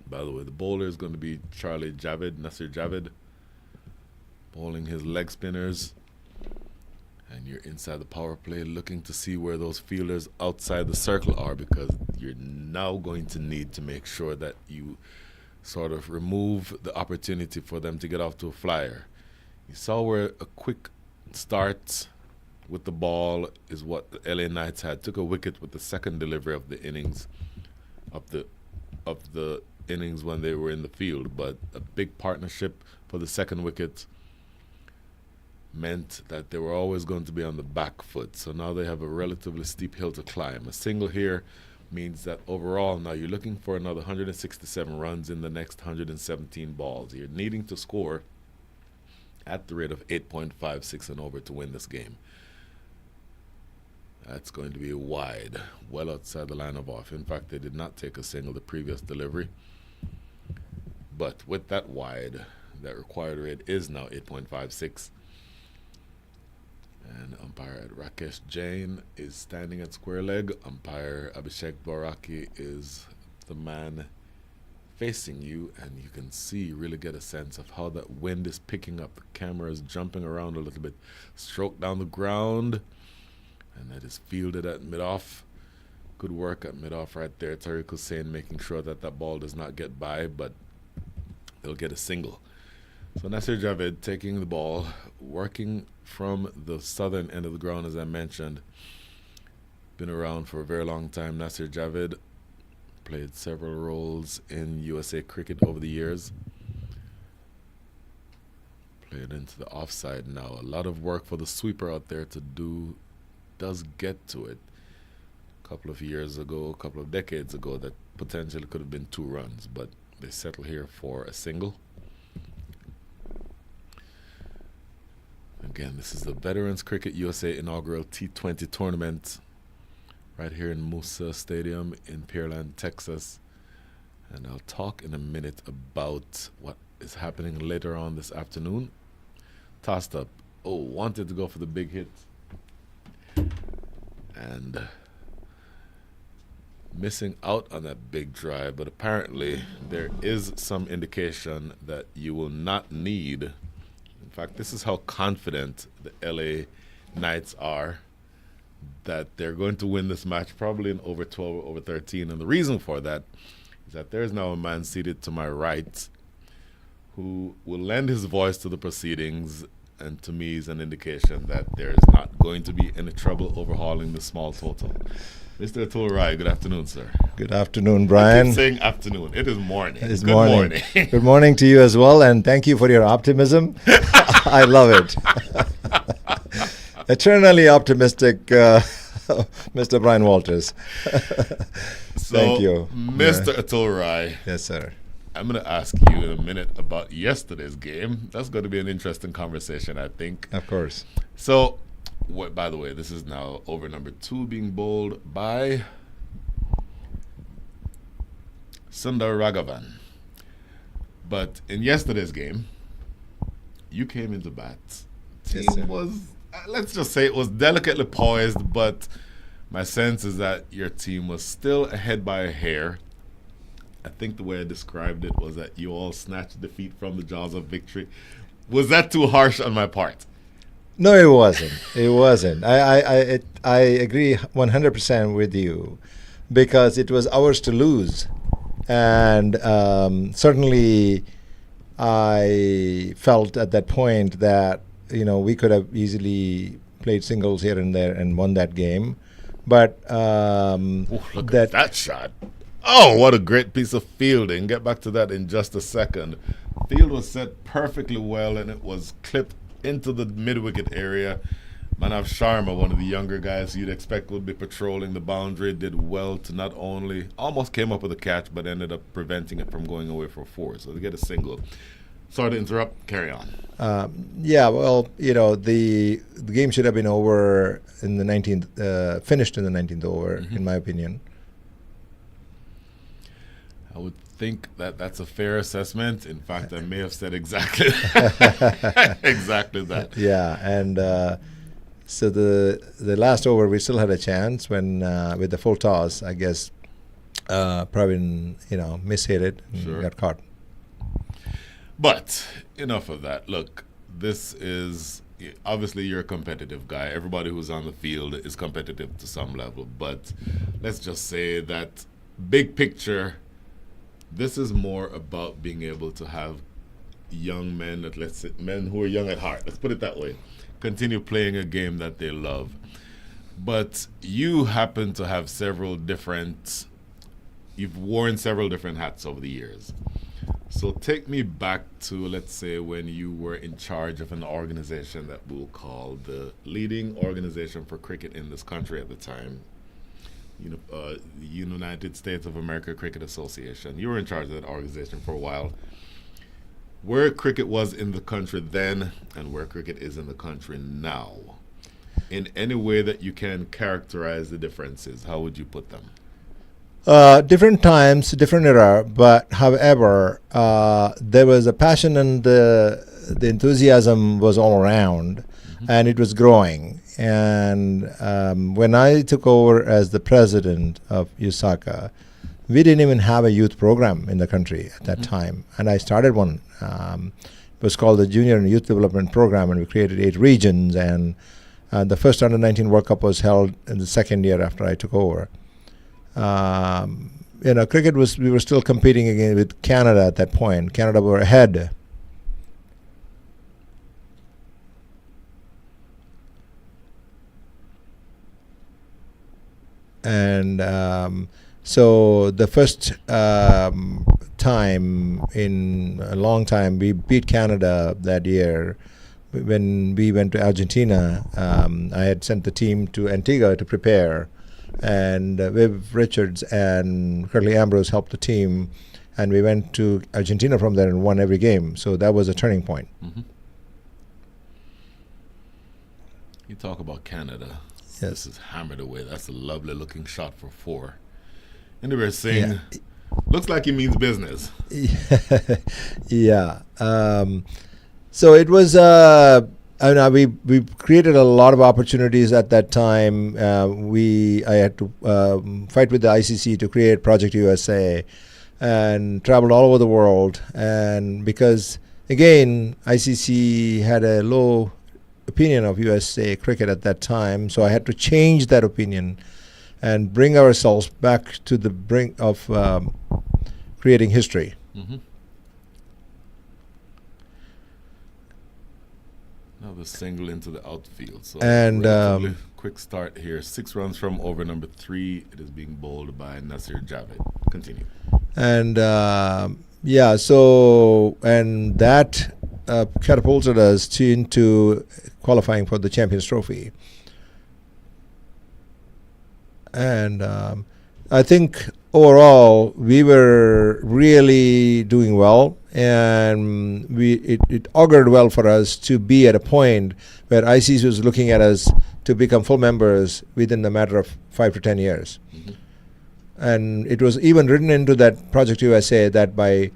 A: By the way, the bowler is going to be Nasir Javed, bowling his leg spinners. And you're inside the power play looking to see where those fielders outside the circle are, because you're now going to need to make sure that you sort of remove the opportunity for them to get off to a flyer. You saw where a quick start with the ball is what the LA Knights had. Took a wicket with the second delivery of the innings, of the innings when they were in the field. But a big partnership for the second wicket meant that they were always going to be on the back foot. So now they have a relatively steep hill to climb. A single here means that overall now you're looking for another 167 runs in the next 117 balls. You're needing to score at the rate of 8.56 and over to win this game. That's going to be wide, well outside the line of off. In fact, they did not take a single the previous delivery. But with that wide, that required rate is now 8.56. And umpire Rakesh Jain is standing at square leg. Umpire Abhishek Baraki is the man facing you, and you can see, really get a sense of how that wind is picking up. The camera is jumping around a little bit. Stroke down the ground, and that is fielded at mid-off. Good work at mid-off right there. Tariq Hussain making sure that that ball does not get by, but they'll get a single. So Nasir Javed taking the ball, working from the southern end of the ground, as I mentioned. Been around for a very long time. Nasir Javed played several roles in USA cricket over the years. Played into the offside now. A lot of work for the sweeper out there to do. Does get to it. A couple of years ago, a couple of decades ago, that potentially could have been 2 runs, but they settle here for a single. Again, this is the Veterans Cricket USA inaugural T20 tournament right here in Moosa Stadium in Pearland, Texas. And I'll talk in a minute about what is happening later on this afternoon. Tossed up. Oh, wanted to go for the big hit. And missing out on that big drive. But apparently there is some indication that you will not need. In fact, this is how confident the LA Knights are that they're going to win this match, probably in over 12 or over 13. And the reason for that is that there's now a man seated to my right who will lend his voice to the proceedings, and to me is an indication that there is not going to be any trouble overhauling the small total. Mr. Atul Rai, good afternoon, sir.
B: Good afternoon, Brian.
A: I keep saying afternoon. It is morning.
B: It is
A: good morning.
B: Good morning to you as well, and thank you for your optimism. I love it. Eternally optimistic, Mr. Brian Walters. Thank you.
A: Mr. Atul Rai.
B: Yes, sir.
A: I'm going to ask you in a minute about yesterday's game. That's going to be an interesting conversation, I think.
B: Of course.
A: So, by the way, this is now over number 2 being bowled by Sundar Raghavan. But in yesterday's game, you came into bat. Team
B: Yes, sir.
A: was, let's just say it was delicately poised, but my sense is that your team was still ahead by a hair. I think the way I described it was that you all snatched defeat from the jaws of victory. Was that too harsh on my part?
B: No, it wasn't. It wasn't. I agree 100% with you, because it was ours to lose. And certainly I felt at that point that, we could have easily played singles here and there and won that game. But
A: Ooh, look at that shot. Oh, what a great piece of fielding. Get back to that in just a second. Field was set perfectly well and it was clipped into the mid-wicket area. Manav Sharma, one of the younger guys you'd expect would be patrolling the boundary, did well to not only almost came up with a catch but ended up preventing it from going away for a four. So they get a single. Sorry to interrupt. Carry on.
B: Yeah, well, the game should have been over in the 19th, finished in the 19th over, in my opinion.
A: I would think that that's a fair assessment. In fact, I may have said exactly exactly that.
B: Yeah, and so the last over we still had a chance when with the full toss, I guess Pravin mishit it and got caught.
A: But enough of that. Look, this is obviously you're a competitive guy. Everybody who's on the field is competitive to some level. But let's just say that big picture, this is more about being able to have young men, men who are young at heart, let's put it that way, continue playing a game that they love. But you happen to have you've worn several different hats over the years. So take me back to, let's say, when you were in charge of an organization that we'll call the leading organization for cricket in this country at the time, the United States of America Cricket Association. You were in charge of that organization for a while. Where cricket was in the country then and where cricket is in the country now, in any way that you can characterize the differences, how would you put them?
B: Different times, different era, but however, there was a passion and the enthusiasm was all around, and it was growing. And when I took over as the president of USACA, we didn't even have a youth program in the country at that time, and I started one. It was called the Junior and Youth Development Program, and we created 8 regions, and the first Under-19 World Cup was held in the second year after I took over. Cricket we were still competing again with Canada at that point. Canada were ahead. And so the first time in a long time, we beat Canada that year. When we went to Argentina, I had sent the team to Antigua to prepare. And Viv Richards and Curly Ambrose helped the team, and we went to Argentina from there and won every game. So that was a turning point.
A: You talk about Canada.
B: Yes.
A: This is hammered away. That's a lovely looking shot for 4. And they were saying, looks like he means business.
B: Yeah. So it was... we created a lot of opportunities at that time. I had to fight with the ICC to create Project USA and traveled all over the world. And because, again, ICC had a low opinion of USA cricket at that time, so I had to change that opinion and bring ourselves back to the brink of creating history.
A: Another single into the outfield. So
B: And
A: quick start here. 6 runs from over number 3. It is being bowled by Nasir Javed. Continue.
B: And and that catapulted us into qualifying for the Champions Trophy. And I think overall we were really doing well, and it augured well for us to be at a point where ICC was looking at us to become full members within a matter of 5 to 10 years. And it was even written into that Project USA that by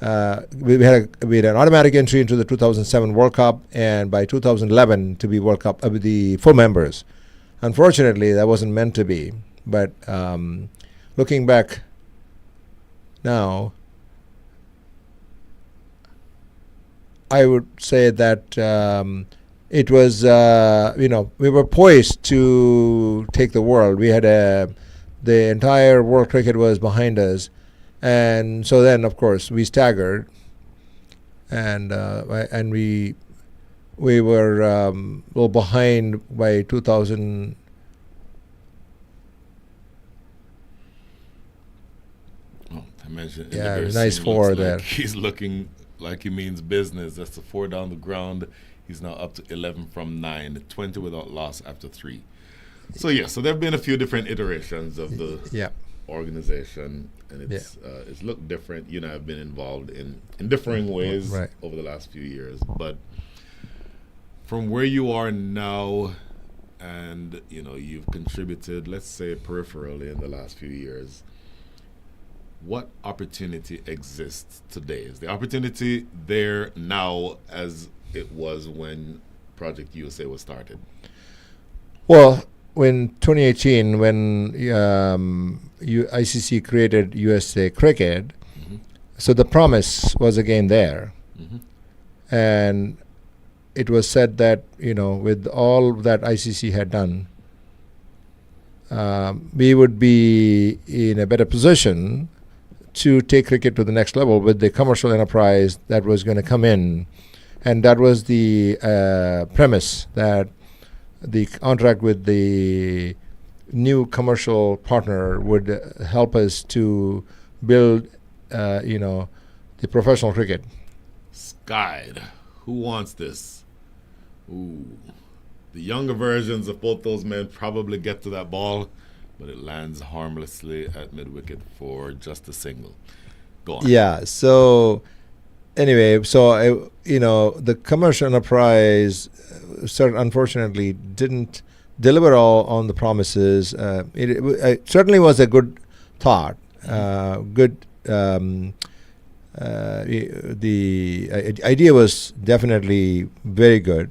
B: we had an automatic entry into the 2007 World Cup, and by 2011 to be World Cup the full members. Unfortunately, that wasn't meant to be. But looking back now, I would say that it was, we were poised to take the world. We had the entire world cricket was behind us. And so then, of course, we staggered, and we were a little behind by 2000.
A: I mentioned in the
B: Yeah,
A: very
B: nice
A: scene looks
B: four
A: like
B: there.
A: he's looking like he means business. That's the four down the ground. He's now up to 11 from 9, 20 without loss after 3. So yeah, so there have been a few different iterations of the
B: Yeah,
A: organization, and
B: yeah,
A: it's looked different. You know, I've been involved in differing ways
B: right.
A: over the last few years, but from where you are now, and you know, you've contributed, let's say, peripherally in the last few years. What opportunity exists today? Is the opportunity there now as it was when Project USA was started?
B: Well, when 2018, when ICC created USA Cricket,
A: Mm-hmm.
B: so the promise was again there,
A: Mm-hmm.
B: and it was said that with all that ICC had done, we would be in a better position to take cricket to the next level with the commercial enterprise that was going to come in, and that was the premise that the contract with the new commercial partner would help us to build, the professional cricket.
A: Skied. Who wants this? Ooh. The younger versions of both those men probably get to that ball, but it lands harmlessly at mid wicket for just a single. Go on.
B: Yeah. So anyway, the commercial enterprise unfortunately didn't deliver all on the promises. It certainly was a good thought. Good. The idea was definitely very good,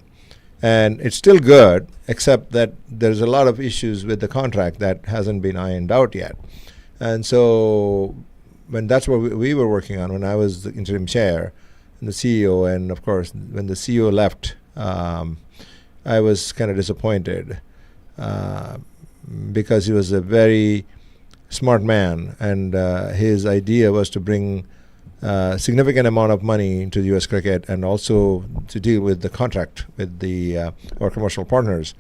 B: and it's still good, except that there's a lot of issues with the contract that hasn't been ironed out yet. And so when that's what we were working on, when I was the interim chair and the CEO, and of course when the CEO left, I was kind of disappointed because he was a very smart man, and his idea was to bring significant amount of money into the U.S. cricket, and also to deal with the contract with our commercial partners.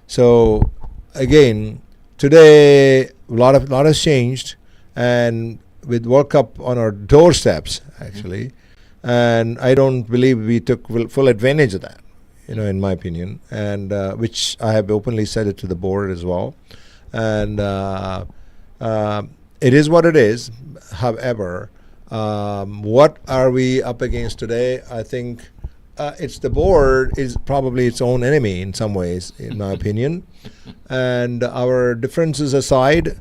B: So again, today a lot has changed, and with World Cup on our doorsteps actually, and I don't believe we took full advantage of that, in my opinion, and which I have openly said it to the board as well, and it is what it is. However, what are we up against today? I think it's the board is probably its own enemy in some ways, in my opinion. And our differences aside,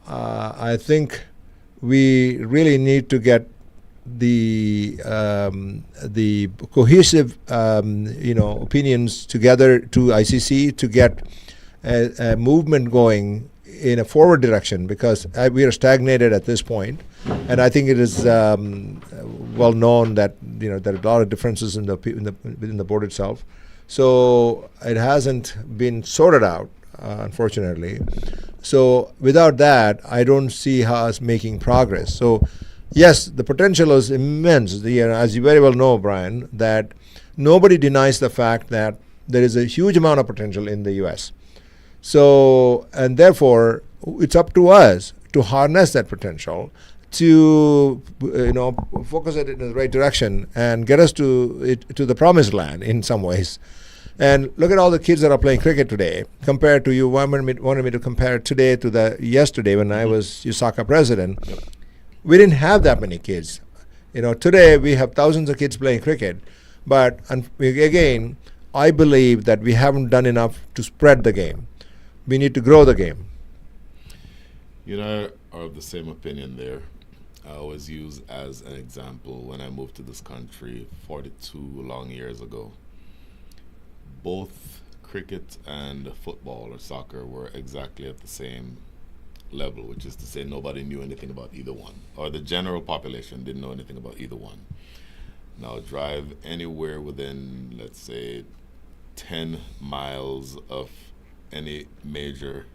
B: I think we really need to get the cohesive opinions together to ICC to get a movement going in a forward direction, because we are stagnated at this point, and I think it is well known that there are a lot of differences within the board itself. So it hasn't been sorted out, unfortunately. So without that, I don't see us making progress. So yes, the potential is immense. As you very well know, Brian, that nobody denies the fact that there is a huge amount of potential in the U.S. So, and therefore, it's up to us to harness that potential, to focus it in the right direction and get us to the promised land in some ways. And look at all the kids that are playing cricket today. Compared to, you wanted me to compare today to the yesterday when I was USACA president. We didn't have that many kids. Today we have thousands of kids playing cricket, but again, I believe that we haven't done enough to spread the game. We need to grow the game.
A: I are of the same opinion there. I always use as an example when I moved to this country 42 long years ago. Both cricket and football or soccer were exactly at the same level, which is to say nobody knew anything about either one, or the general population didn't know anything about either one. Now drive anywhere within, let's say, 10 miles of any major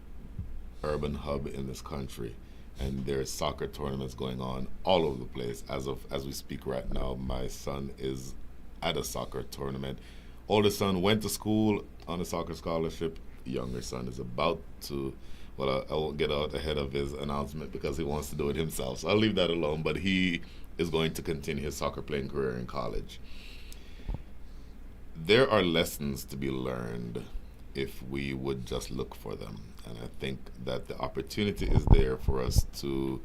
A: urban hub in this country, and there's soccer tournaments going on all over the place. As we speak right now, my son is at a soccer tournament. Oldest son went to school on a soccer scholarship. Younger son is Well, I won't get out ahead of his announcement because he wants to do it himself. So I'll leave that alone. But he is going to continue his soccer playing career in college. There are lessons to be learned if we would just look for them. And I think that the opportunity is there for us to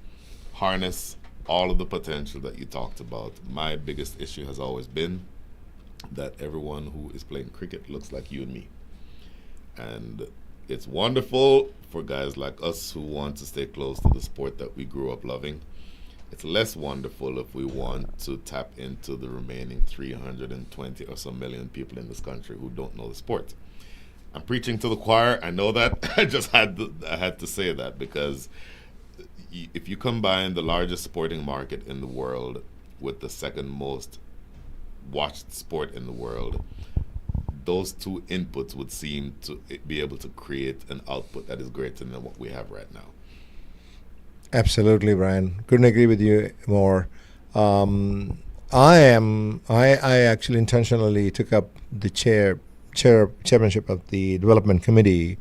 A: harness all of the potential that you talked about. My biggest issue has always been that everyone who is playing cricket looks like you and me. And it's wonderful for guys like us who want to stay close to the sport that we grew up loving. It's less wonderful if we want to tap into the remaining 320 or so million people in this country who don't know the sport. I'm preaching to the choir. I know that. I had to say that because if you combine the largest sporting market in the world with the second most watched sport in the world, those two inputs would seem to be able to create an output that is greater than what we have right now.
B: Absolutely, Brian. Couldn't agree with you more. I actually intentionally took up the chairmanship of the development committee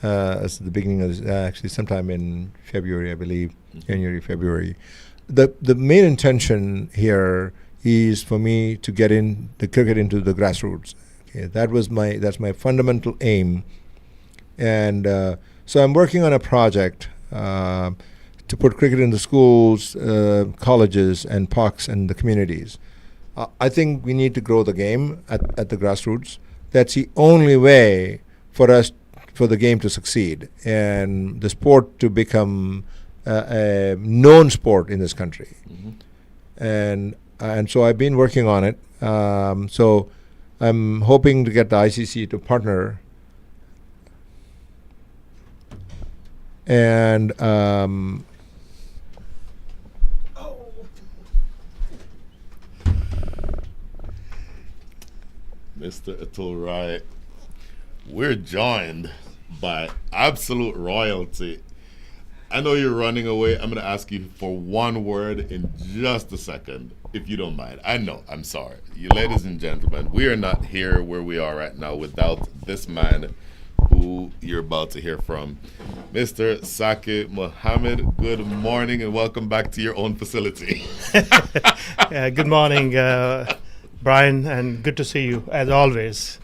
B: as the beginning of actually sometime in February, I believe, January, February. The main intention here is for me to get in the cricket into the grassroots. Okay, that's my fundamental aim, and so I'm working on a project to put cricket in the schools, colleges, and parks and the communities. I think we need to grow the game at the grassroots. That's the only way for the game to succeed and the sport to become a known sport in this country. And so I've been working on it. So I'm hoping to get the ICC to partner. And
A: Mr. Atul Rai, we're joined by absolute royalty. I know you're running away. I'm going to ask you for one word in just a second, if you don't mind. I know, I'm sorry. You ladies and gentlemen, we are not here where we are right now without this man who you're about to hear from. Mr. Saki Mohammed, good morning and welcome back to your own facility.
C: Good morning, Brian, and good to see you, as always.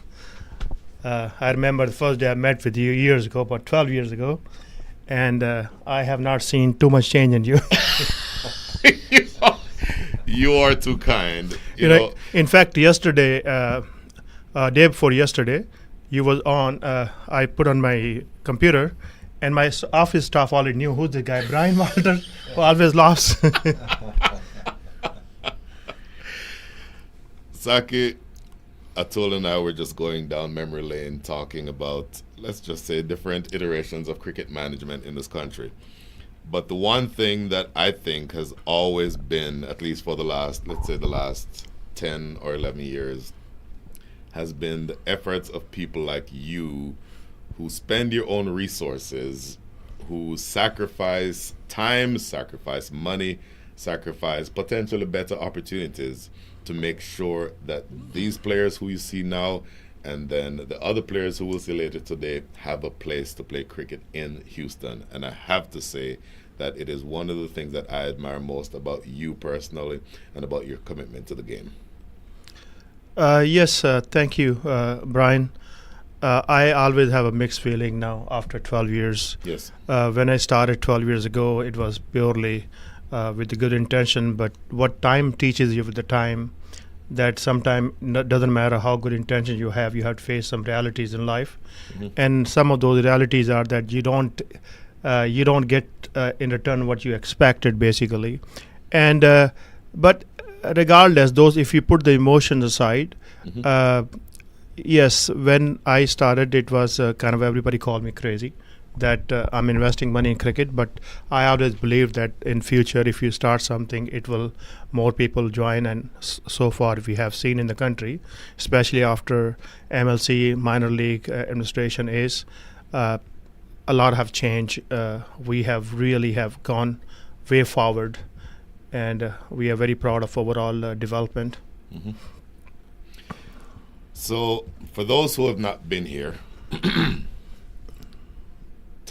C: I remember the first day I met with you years ago, about 12 years ago, and I have not seen too much change in you.
A: You are too kind.
C: You know, in fact, yesterday, day before yesterday, you was on, I put on my computer, and my office staff already knew who's the guy, Brian Walter, who always laughs.
A: Saki, Atul and I were just going down memory lane talking about, let's just say, different iterations of cricket management in this country. But the one thing that I think has always been, at least for the last 10 or 11 years, has been the efforts of people like you who spend your own resources, who sacrifice time, sacrifice money, sacrifice potentially better opportunities to make sure that these players who you see now and then the other players who we'll see later today have a place to play cricket in Houston. And I have to say that it is one of the things that I admire most about you personally and about your commitment to the game.
C: Yes, thank you, Brian. I always have a mixed feeling now after 12 years.
A: Yes.
C: When I started 12 years ago, it was purely with a good intention, but what time teaches you with the time, that sometimes doesn't matter how good intention you have to face some realities in life. And some of those realities are that you don't get in return what you expected, basically. And but regardless, if you put the emotions aside, yes, when I started, it was kind of everybody called me crazy that I'm investing money in cricket, but I always believed that in future, if you start something, it will more people join. And so far, we have seen in the country, especially after MLC minor league administration is, a lot have changed. We have really have gone way forward, and we are very proud of overall development.
A: So, for those who have not been here,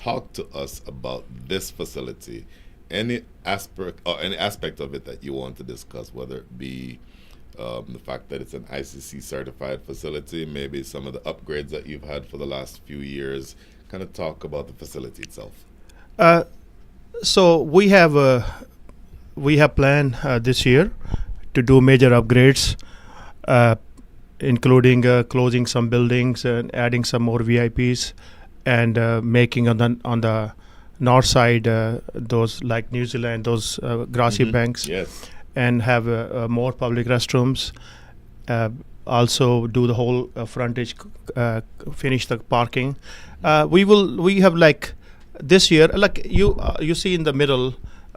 A: talk to us about this facility? Any aspect of it that you want to discuss, whether it be the fact that it's an ICC certified facility, maybe some of the upgrades that you've had for the last few years. Kind of talk about the facility itself.
C: So we have planned this year to do major upgrades, including closing some buildings and adding some more VIPs, and making on the north side those like New Zealand, those grassy banks,
A: Yes.
C: and have more public restrooms. Also do the whole frontage, finish the parking. We have like this year, like you see in the middle,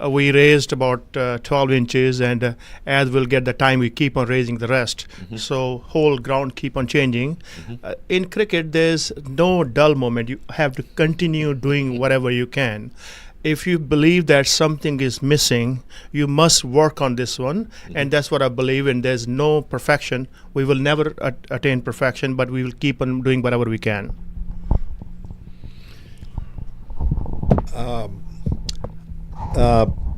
C: we raised about 12 inches, and as we'll get the time, we keep on raising the rest. So whole ground keep on changing. In cricket, there's no dull moment. You have to continue doing whatever you can. If you believe that something is missing, you must work on this one, and that's what I believe in. There's no perfection. We will never attain perfection, but we will keep on doing whatever we can.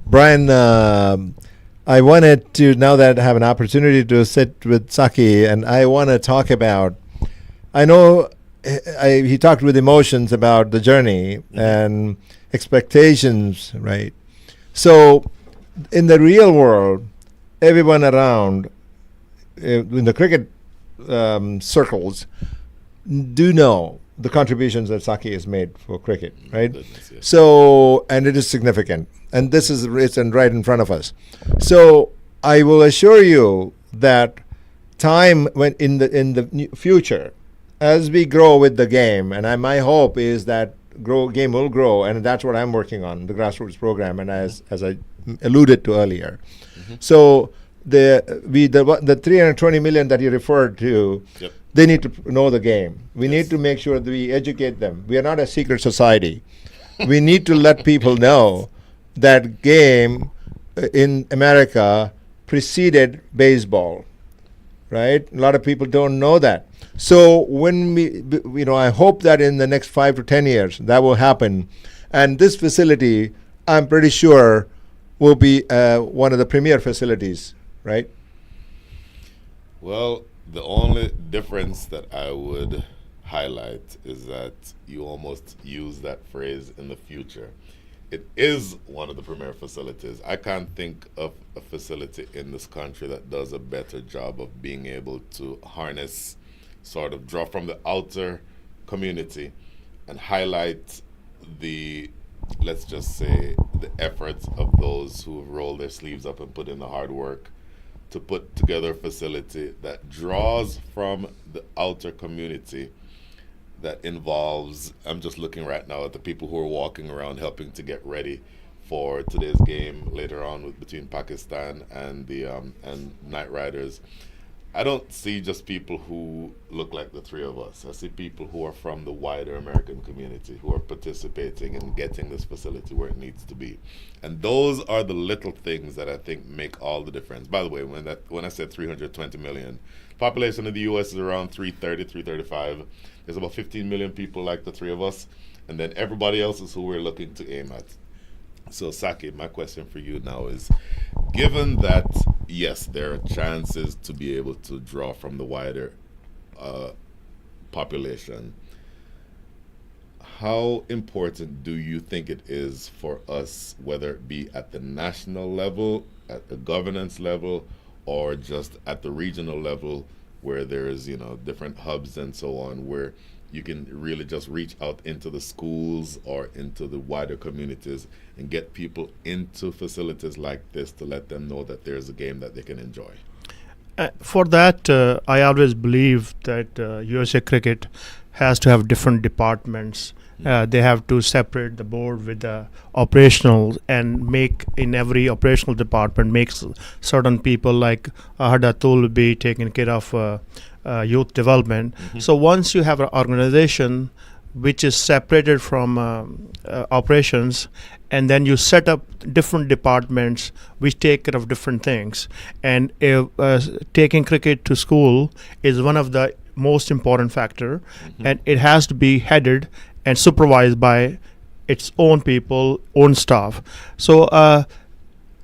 B: Brian, I wanted to, now that I have an opportunity to sit with Saki, and I want to talk about, I know he talked with emotions about the journey and expectations, right? So in the real world, everyone around in the cricket circles do know the contributions that Saki has made for cricket, right?
A: Goodness, yes.
B: So, and it is significant, and this is it's right in front of us. So, I will assure you that time when in the future, as we grow with the game, and my hope is that game will grow, and that's what I'm working on, the grassroots program, and as I alluded to earlier. So the 320 million that you referred to.
A: Yep.
B: They need to know the game. We
A: Yes.
B: need to make sure that we educate them. We are not a secret society. We need to let people know that game in America preceded baseball, right? A lot of people don't know that. So when I hope that in the next 5 to 10 years that will happen. And this facility, I'm pretty sure, will be one of the premier facilities, right?
A: Well, the only difference that I would highlight is that you almost use that phrase in the future. It is one of the premier facilities. I can't think of a facility in this country that does a better job of being able to harness, sort of draw from the outer community and highlight the, let's just say, the efforts of those who have rolled their sleeves up and put in the hard work to put together a facility that draws from the outer community, that involves, I'm just looking right now at the people who are walking around helping to get ready for today's game later on between Pakistan and the and Knight Riders. I don't see just people who look like the three of us. I see people who are from the wider American community who are participating in getting this facility where it needs to be. And those are the little things that I think make all the difference. By the way, when I said 320 million, population of the US is around 330, 335. There's about 15 million people like the three of us, and then everybody else is who we're looking to aim at. So, Saki, my question for you now is, given that, yes, there are chances to be able to draw from the wider population, how important do you think it is for us, whether it be at the national level, at the governance level, or just at the regional level, where there's, different hubs and so on, where you can really just reach out into the schools or into the wider communities and get people into facilities like this to let them know that there's a game that they can enjoy?
C: For that, I always believe that USA Cricket has to have different departments. They have to separate the board with the operational and make in every operational department makes certain people like Ahadatul be taking care of youth development. So once you have an organization which is separated from operations, and then you set up different departments which take care of different things, and taking cricket to school is one of the most important factor, and it has to be headed and supervised by its own people, own staff. So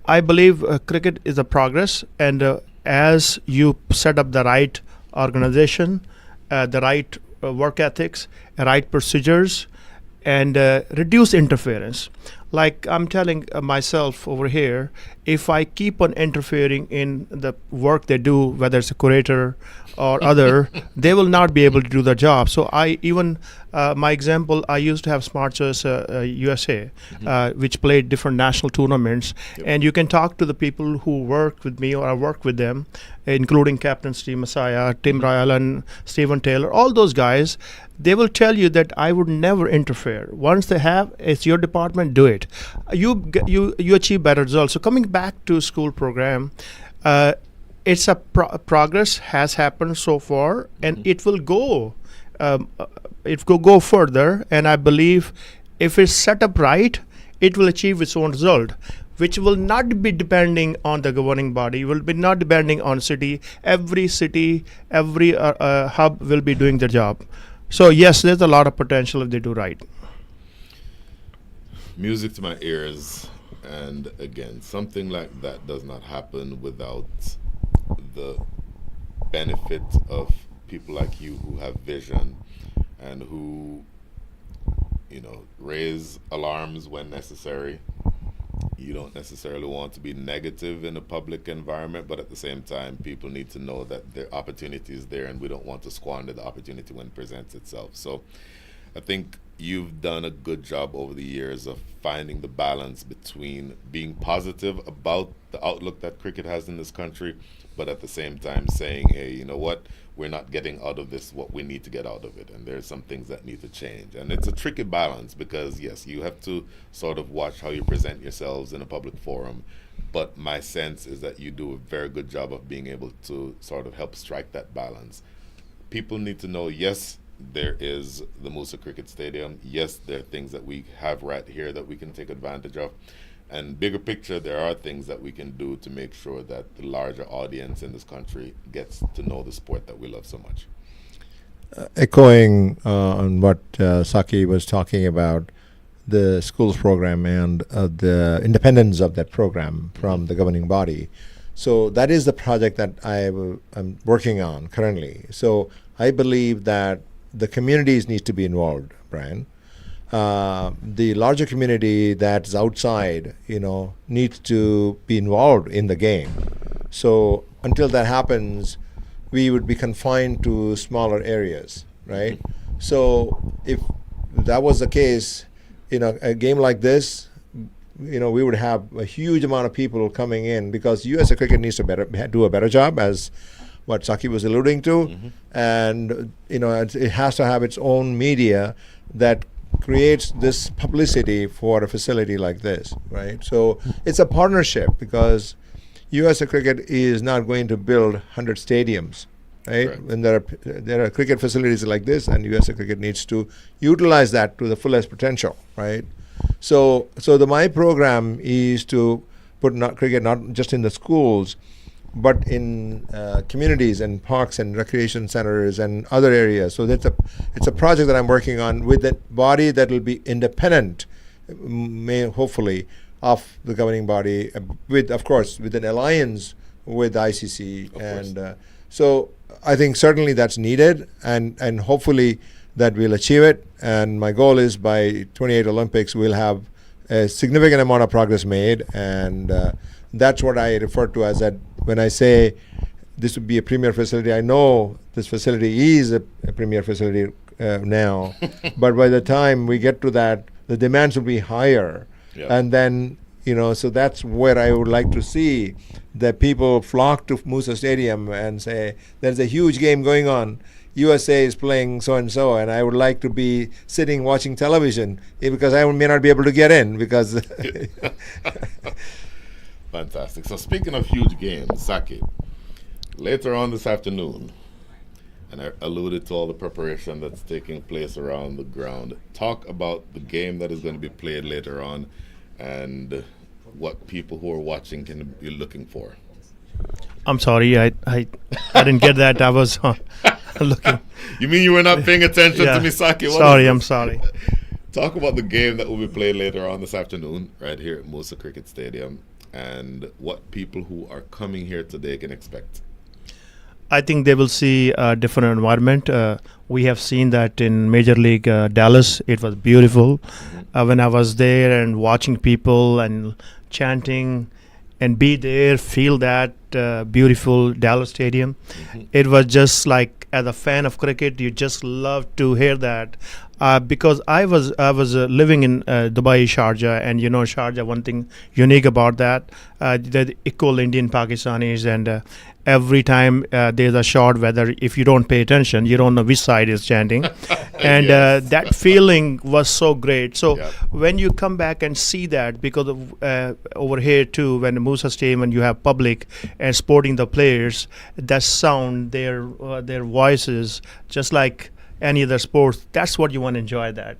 C: I believe cricket is a progress, and as you set up the right organization, the right work ethics, right procedures, and reduce interference. Like I'm telling myself over here, if I keep on interfering in the work they do, whether it's a curator or other, they will not be able to do the job. So I even, my example, I used to have Smart Choice USA, which played different national tournaments.
A: Yep.
C: And you can talk to the people who work with me or I work with them, including Captain Steve Messiah, Tim Ryle, and Stephen Taylor, all those guys. They will tell you that I would never interfere. Once they have, it's your department, do it. You achieve better results. So coming back to school program, it's a progress has happened so far, and it will go. It will go further, and I believe if it's set up right, it will achieve its own result, which will not be depending on the governing body, will be not depending on city. Every hub will be doing their job. So yes, there's a lot of potential if they do right.
A: Music to my ears, and again, something like that does not happen without the benefit of people like you who have vision and who, raise alarms when necessary. You don't necessarily want to be negative in a public environment, but at the same time, people need to know that the opportunity is there, and we don't want to squander the opportunity when it presents itself. So I think you've done a good job over the years of finding the balance between being positive about the outlook that cricket has in this country, but at the same time saying, hey, you know what, we're not getting out of this what we need to get out of it, and there's some things that need to change. And it's a tricky balance because, yes, you have to sort of watch how you present yourselves in a public forum, but my sense is that you do a very good job of being able to sort of help strike that balance. People need to know, yes, there is the Moosa Cricket Stadium. Yes, there are things that we have right here that we can take advantage of. And bigger picture, there are things that we can do to make sure that the larger audience in this country gets to know the sport that we love so much.
B: Echoing on what Saki was talking about, the schools program and the independence of that program from the governing body. So that is the project that I'm working on currently. So I believe that the communities need to be involved, Brian. The larger community that's outside, needs to be involved in the game. So until that happens, we would be confined to smaller areas, right? So if that was the case, a game like this, we would have a huge amount of people coming in because USA Cricket needs to do a better job, as what Saki was alluding to, and it has to have its own media that creates this publicity for a facility like this, right? So it's a partnership because USA Cricket is not going to build 100 stadiums, right?
A: Correct.
B: When there are cricket facilities like this, and USA Cricket needs to utilize that to the fullest potential, right? So my program is to put cricket not just in the schools, but in communities and parks and recreation centers and other areas. So it's a project that I'm working on with a body that will be independent, hopefully, of the governing body, with an alliance with the ICC. And so I think certainly that's needed, and hopefully that we'll achieve it. And my goal is by 28 Olympics, we'll have a significant amount of progress made, and that's what I refer to as that. When I say this would be a premier facility, I know this facility is a premier facility now, but by the time we get to that, the demands will be higher.
A: Yep.
B: And then, so that's where I would like to see that people flock to Moosa Stadium and say, there's a huge game going on. USA is playing so-and-so, and I would like to be sitting watching television because I may not be able to get in because...
A: Fantastic. So speaking of huge games, Saki, later on this afternoon, and I alluded to all the preparation that's taking place around the ground, talk about the game that is going to be played later on and what people who are watching can be looking for.
C: I'm sorry, I didn't get that. I was looking.
A: You mean you were not paying attention to me, Saki?
C: Sorry, I'm sorry.
A: talk about the game that will be played later on this afternoon, right here at Moosa Cricket Stadium, and what people who are coming here today can expect.
C: I think they will see a different environment. We have seen that in Major League Dallas. It was beautiful. When I was there and watching people and chanting and be there, feel that beautiful Dallas Stadium. It was just like, as a fan of cricket, you just love to hear that. Because I was living in Dubai, Sharjah, and Sharjah. One thing unique about that, the equal Indian Pakistanis, and every time there's a short weather, if you don't pay attention, you don't know which side is chanting, and that feeling was so great. So when you come back and see that, because of, over here too, when the Moosa Stadium and you have public and supporting the players, that sound, their voices, just like any other sports, that's what you want to enjoy that.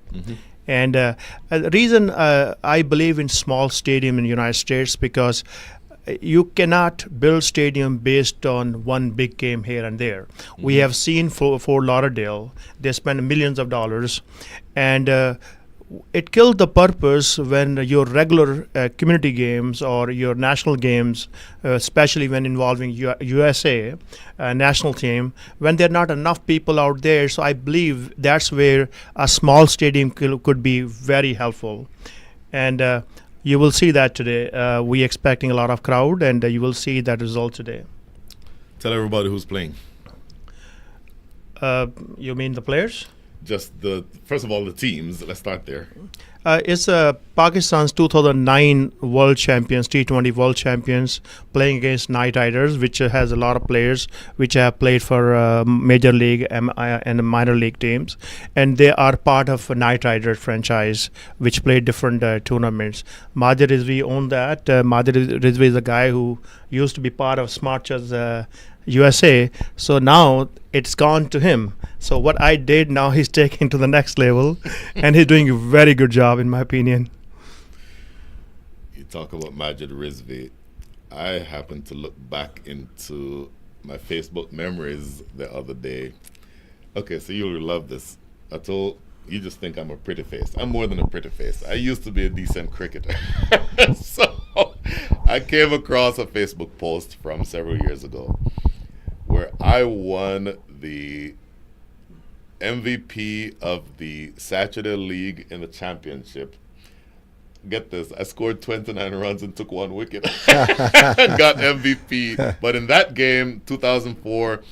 C: And the reason I believe in small stadium in the United States, because you cannot build stadium based on one big game here and there. We have seen for Fort Lauderdale, they spend millions of dollars, and it killed the purpose when your regular community games or your national games, especially when involving USA national team, when there are not enough people out there. So I believe that's where a small stadium could be very helpful. And you will see that today. We expecting a lot of crowd, and you will see that result today.
A: Tell everybody who's playing.
C: You mean the players?
A: Just first of all, the teams. Let's start there.
C: It's Pakistan's 2009 World Champions, T20 World Champions, playing against Knight Riders, which has a lot of players which have played for Major League and minor league teams. And they are part of a Knight Riders franchise, which played different tournaments. Majid Rizvi owned that. Majid Rizvi is a guy who used to be part of Smartcha's USA, so now it's gone to him. So what I did, now he's taking to the next level, and he's doing a very good job, in my opinion.
A: You talk about Majid Rizvi. I happened to look back into my Facebook memories the other day. Okay, so you'll love this. You just think I'm a pretty face. I'm more than a pretty face. I used to be a decent cricketer. So I came across a Facebook post from several years ago where I won the MVP of the Saturday League in the championship. Get this, I scored 29 runs and took 1 wicket and got MVP. But in that game, 2004,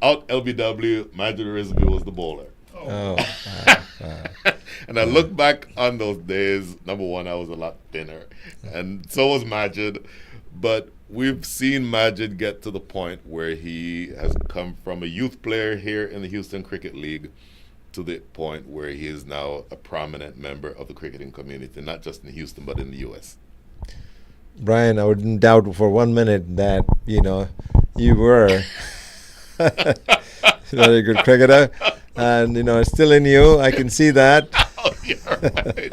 A: out LBW, Majid Rizvi was the bowler. And I look back on those days. Number one, I was a lot thinner, and so was Majid. But we've seen Majid get to the point where he has come from a youth player here in the Houston Cricket League to the point where he is now a prominent member of the cricketing community, not just in Houston, but in the U.S.
B: Brian, I wouldn't doubt for 1 minute that, you were a very good cricketer. And, it's still in you. I can see that.
A: Oh, you're right.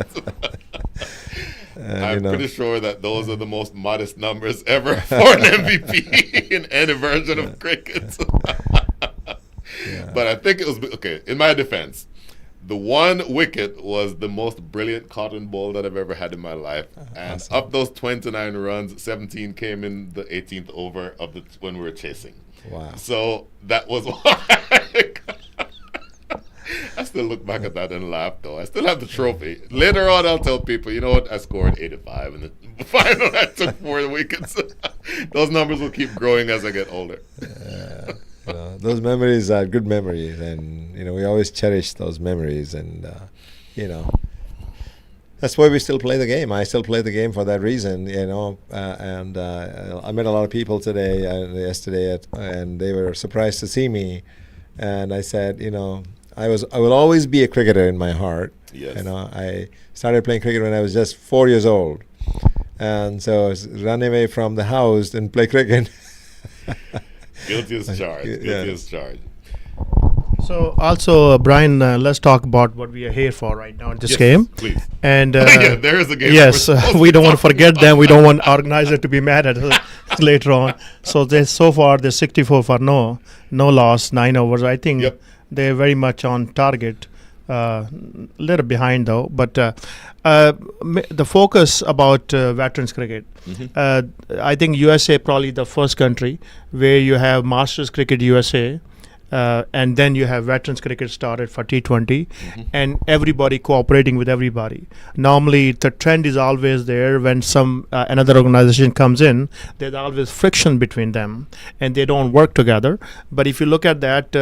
A: I'm pretty sure that those are the most modest numbers ever for an MVP in any version of cricket. But I think it was, okay, in my defense, the 1 wicket was the most brilliant cotton ball that I've ever had in my life. And
B: Awesome.
A: of those 29 runs, 17 came in the 18th over of when we were chasing.
B: Wow.
A: So that was why I still look back at that and laugh, though. I still have the trophy. Later on, I'll tell people, you know what? I scored 85, and the final I took 4 wickets. Those numbers will keep growing as I get older.
B: Those memories are good memories, and we always cherish those memories, and that's why we still play the game. I still play the game for that reason, and I met a lot of people yesterday, and they were surprised to see me, and I said, I will always be a cricketer in my heart.
A: Yes.
B: I started playing cricket when I was just 4 years old, and so I was run away from the house and play cricket.
A: Guilty as charged. Guilty as charged.
C: So also, Brian, let's talk about what we are here for right now in this
A: Yes,
C: game.
A: please.
C: And
A: There is a game.
C: yes, we don't want to forget them. We don't want organizer to be mad at us later on. So so far they're 64 for no loss, 9 overs. I think they're very much on target little behind though. But the focus about veterans cricket, I think USA probably the first country where you have Masters Cricket USA. And then you have veterans cricket started for T20, and everybody cooperating with everybody. Normally, the trend is always there when some another organization comes in. There's always friction between them, and they don't work together. But if you look at that,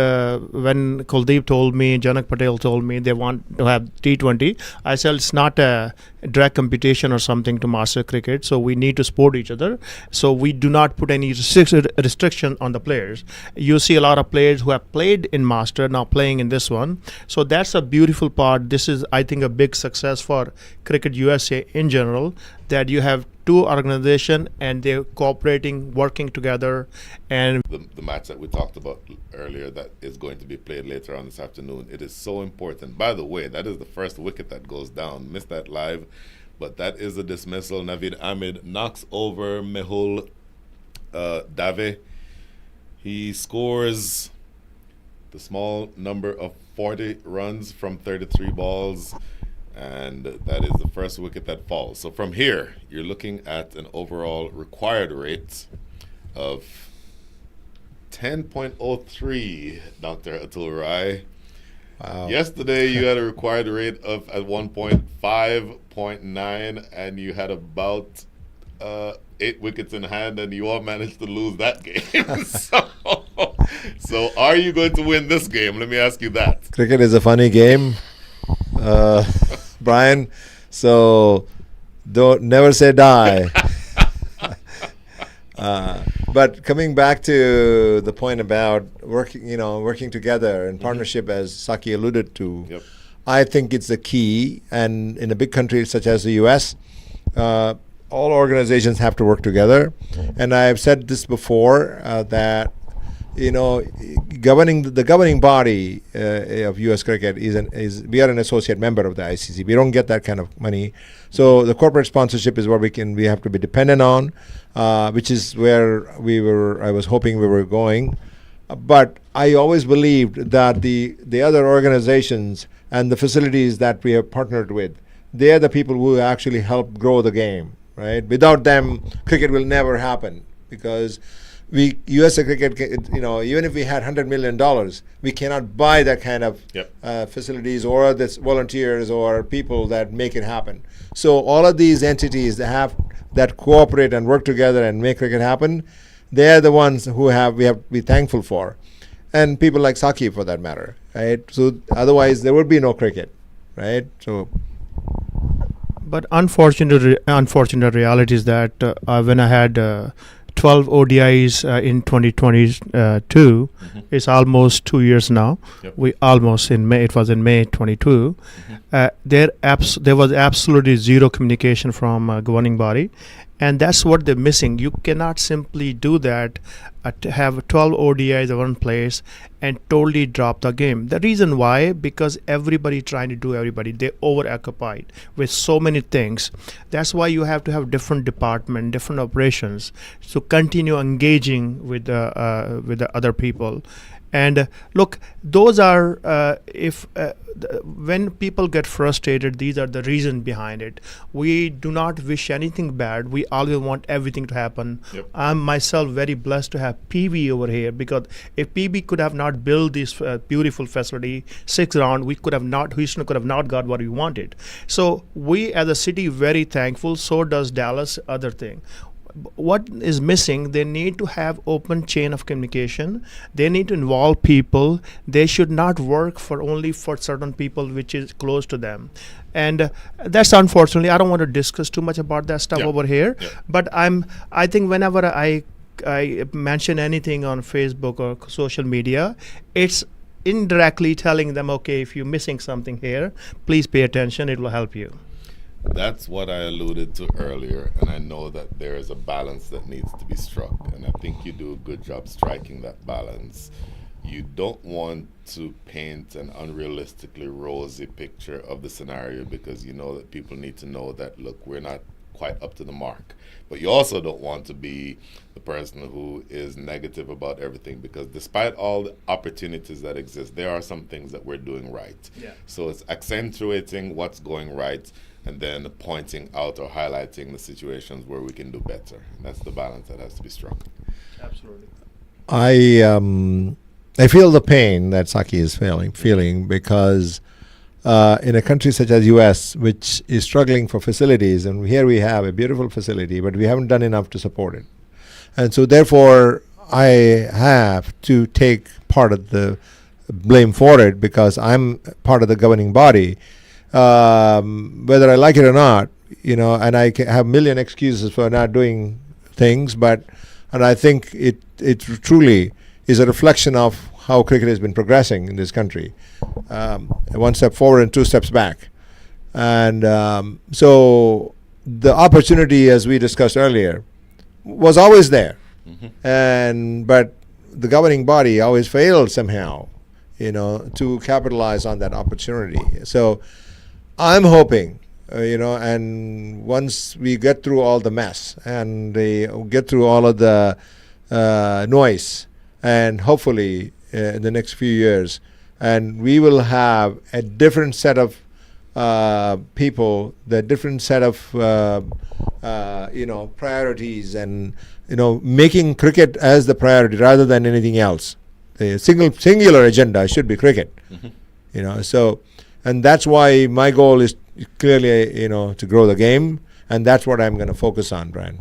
C: when Kuldeep told me, Janak Patel told me they want to have T20, I said it's not a direct competition or something to master cricket. So we need to support each other. So we do not put any restriction on the players. You see a lot of players who have played in master now playing in this one. So that's a beautiful part. This is, I think, a big success for Cricket USA in general, that you have two organizations and they're cooperating, working together. And
A: the match that we talked about earlier that is going to be played later on this afternoon, it is so important. By the way, that is the first wicket that goes down. Missed that live, but that is a dismissal. Naveed Ahmed knocks over Mehul Dave. He scores the small number of 40 runs from 33 balls, and that is the first wicket that falls. So from here, you're looking at an overall required rate of 10.03, Dr. Atul Rai.
B: Wow.
A: Yesterday, you had a required rate of at 1.5.9, and you had about 8 wickets in hand, and you all managed to lose that game. So are you going to win this game? Let me ask you that.
B: Cricket is a funny game, Brian. So don't never say die. But coming back to the point about working together in partnership, as Saki alluded to,
A: Yep.
B: I think it's the key. And in a big country such as the U.S., all organizations have to work together. And I've said this before that the governing body of U.S. cricket is we are an associate member of the ICC. We don't get that kind of money, so the corporate sponsorship is what we have to be dependent on, which is where I was hoping we were going. But I always believed that the other organizations and the facilities that we have partnered with, they are the people who actually help grow the game. Right? Without them, cricket will never happen, because USA Cricket, even if we had $100 million, we cannot buy that kind of facilities or this volunteers or people that make it happen. So all of these entities that cooperate and work together and make cricket happen, they're the ones who we have to be thankful for, and people like Saki for that matter, right? So otherwise there would be no cricket, right? So.
C: But unfortunate reality is that when I had 12 ODIs in 2022, it's almost 2 years now.
A: Yep.
C: It was in May 22. There was absolutely zero communication from governing body, and that's what they're missing. You cannot simply do that, to have 12 ODIs in one place and totally drop the game. The reason why, because everybody trying to do everybody. They over-occupied with so many things. That's why you have to have different department, different operations to continue engaging with the other people. And look, those are when people get frustrated, these are the reason behind it. We do not wish anything bad. We always want everything to happen.
A: Yep.
C: I'm myself very blessed to have PB over here, because if PB could have not built this beautiful facility 6 round, Houston could have not got what we wanted. So we as a city very thankful. So does Dallas. Other thing. What is missing, they need to have open chain of communication. They need to involve people. They should not work only for certain people which is close to them. And that's unfortunately, I don't want to discuss too much about that stuff over here. But I think whenever I mention anything on Facebook or social media, it's indirectly telling them, okay, if you're missing something here, please pay attention, it will help you.
A: That's what I alluded to earlier, and I know that there is a balance that needs to be struck, and I think you do a good job striking that balance. You don't want to paint an unrealistically rosy picture of the scenario, because you know that people need to know that, look, we're not quite up to the mark. But you also don't want to be the person who is negative about everything, because despite all the opportunities that exist, there are some things that we're doing right.
C: Yeah.
A: So it's accentuating what's going right and then pointing out or highlighting the situations where we can do better. And that's the balance that has to be struck.
C: Absolutely.
B: I feel the pain that Saki is feeling because in a country such as U.S., which is struggling for facilities, and here we have a beautiful facility, but we haven't done enough to support it. And so therefore, I have to take part of the blame for it because I'm part of the governing body. Whether I like it or not, and I have a million excuses for not doing things, and I think it truly is a reflection of how cricket has been progressing in this country. One step forward and two steps back. And so the opportunity, as we discussed earlier, was always there. But the governing body always failed somehow, to capitalize on that opportunity. So I'm hoping, and once we get through all the mess and get through all of the noise, and hopefully in the next few years, and we will have a different set of people, the different set of priorities, and making cricket as the priority rather than anything else. The singular agenda should be cricket. So, and that's why my goal is clearly to grow the game, and that's what I'm going to focus on, Brian.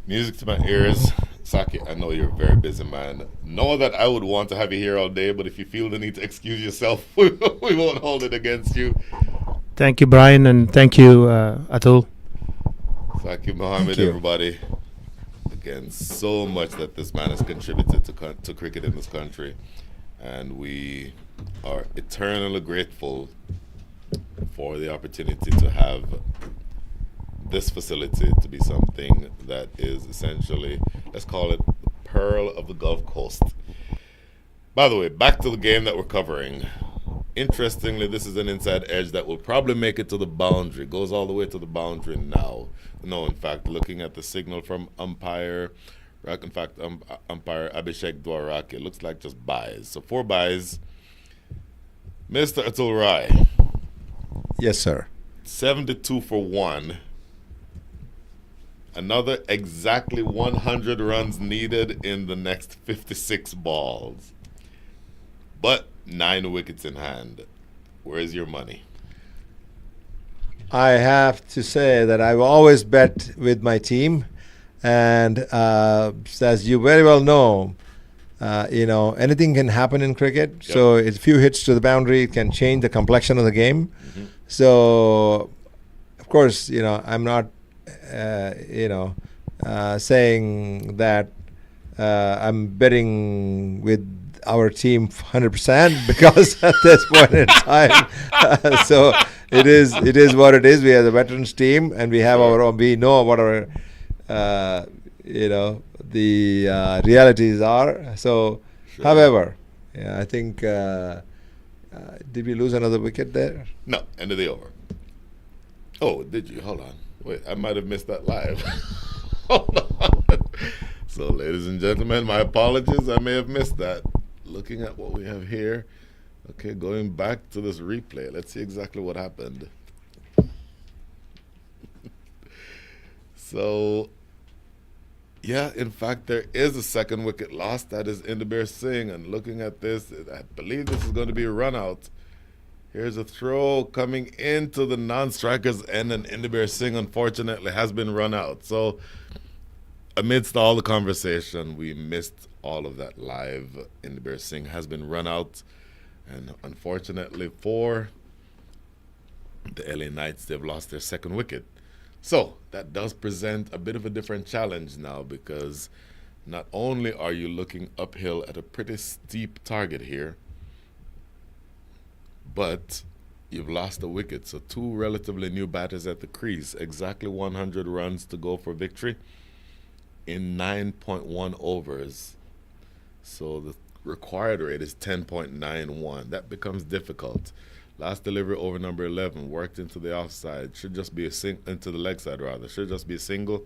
A: Music to my ears. Saki, I know you're a very busy man. Know that I would want to have you here all day, but if you feel the need to excuse yourself, we won't hold it against you.
C: Thank you, Brian, and thank you, Atul.
A: Saki Mohammed, everybody. Again, so much that this man has contributed to cricket in this country, and we are eternally grateful for the opportunity to have this facility to be something that is essentially, let's call it the pearl of the Gulf Coast. By the way, back to the game that we're covering. Interestingly, this is an inside edge that will probably make it to the boundary. Goes all the way to the boundary now. No, in fact, looking at the signal from umpire Abhishek Dwarak, it looks like just buys. So 4 buys. Mr. Atul Rai.
B: Yes, sir.
A: 72 for 1. Another exactly 100 runs needed in the next 56 balls. But 9 wickets in hand. Where's your money?
B: I have to say that I've always bet with my team. And as you very well know, anything can happen in cricket. Yep. So a few hits to the boundary, it can change the complexion of the game. So, of course, I'm not saying that I'm betting with our team 100% because at this point in time, so it is what it is. We have the veterans team, and we have our own. We know what our the realities are. So, however, I think did we lose another wicket there?
A: No, end of the over. Oh, did you? Hold on. Wait, I might have missed that live. Hold on. So, ladies and gentlemen, my apologies. I may have missed that. Looking at what we have here. Okay, going back to this replay. Let's see exactly what happened. So, yeah, in fact, there is a second wicket lost. That is Indabir Singh. And looking at this, I believe this is going to be a run out. Here's a throw coming into the non-striker's end, and Indabir Singh, unfortunately, has been run out. So, amidst all the conversation, we missed all of that live. Indabir Singh has been run out. And unfortunately for the LA Knights, they've lost their second wicket. So, that does present a bit of a different challenge now, because not only are you looking uphill at a pretty steep target here, but you've lost a wicket. So 2 relatively new batters at the crease. Exactly 100 runs to go for victory in 9.1 overs. So the required rate is 10.91. That becomes difficult. Last delivery over number 11, worked into the offside. Should just be into the leg side rather. Should just be a single.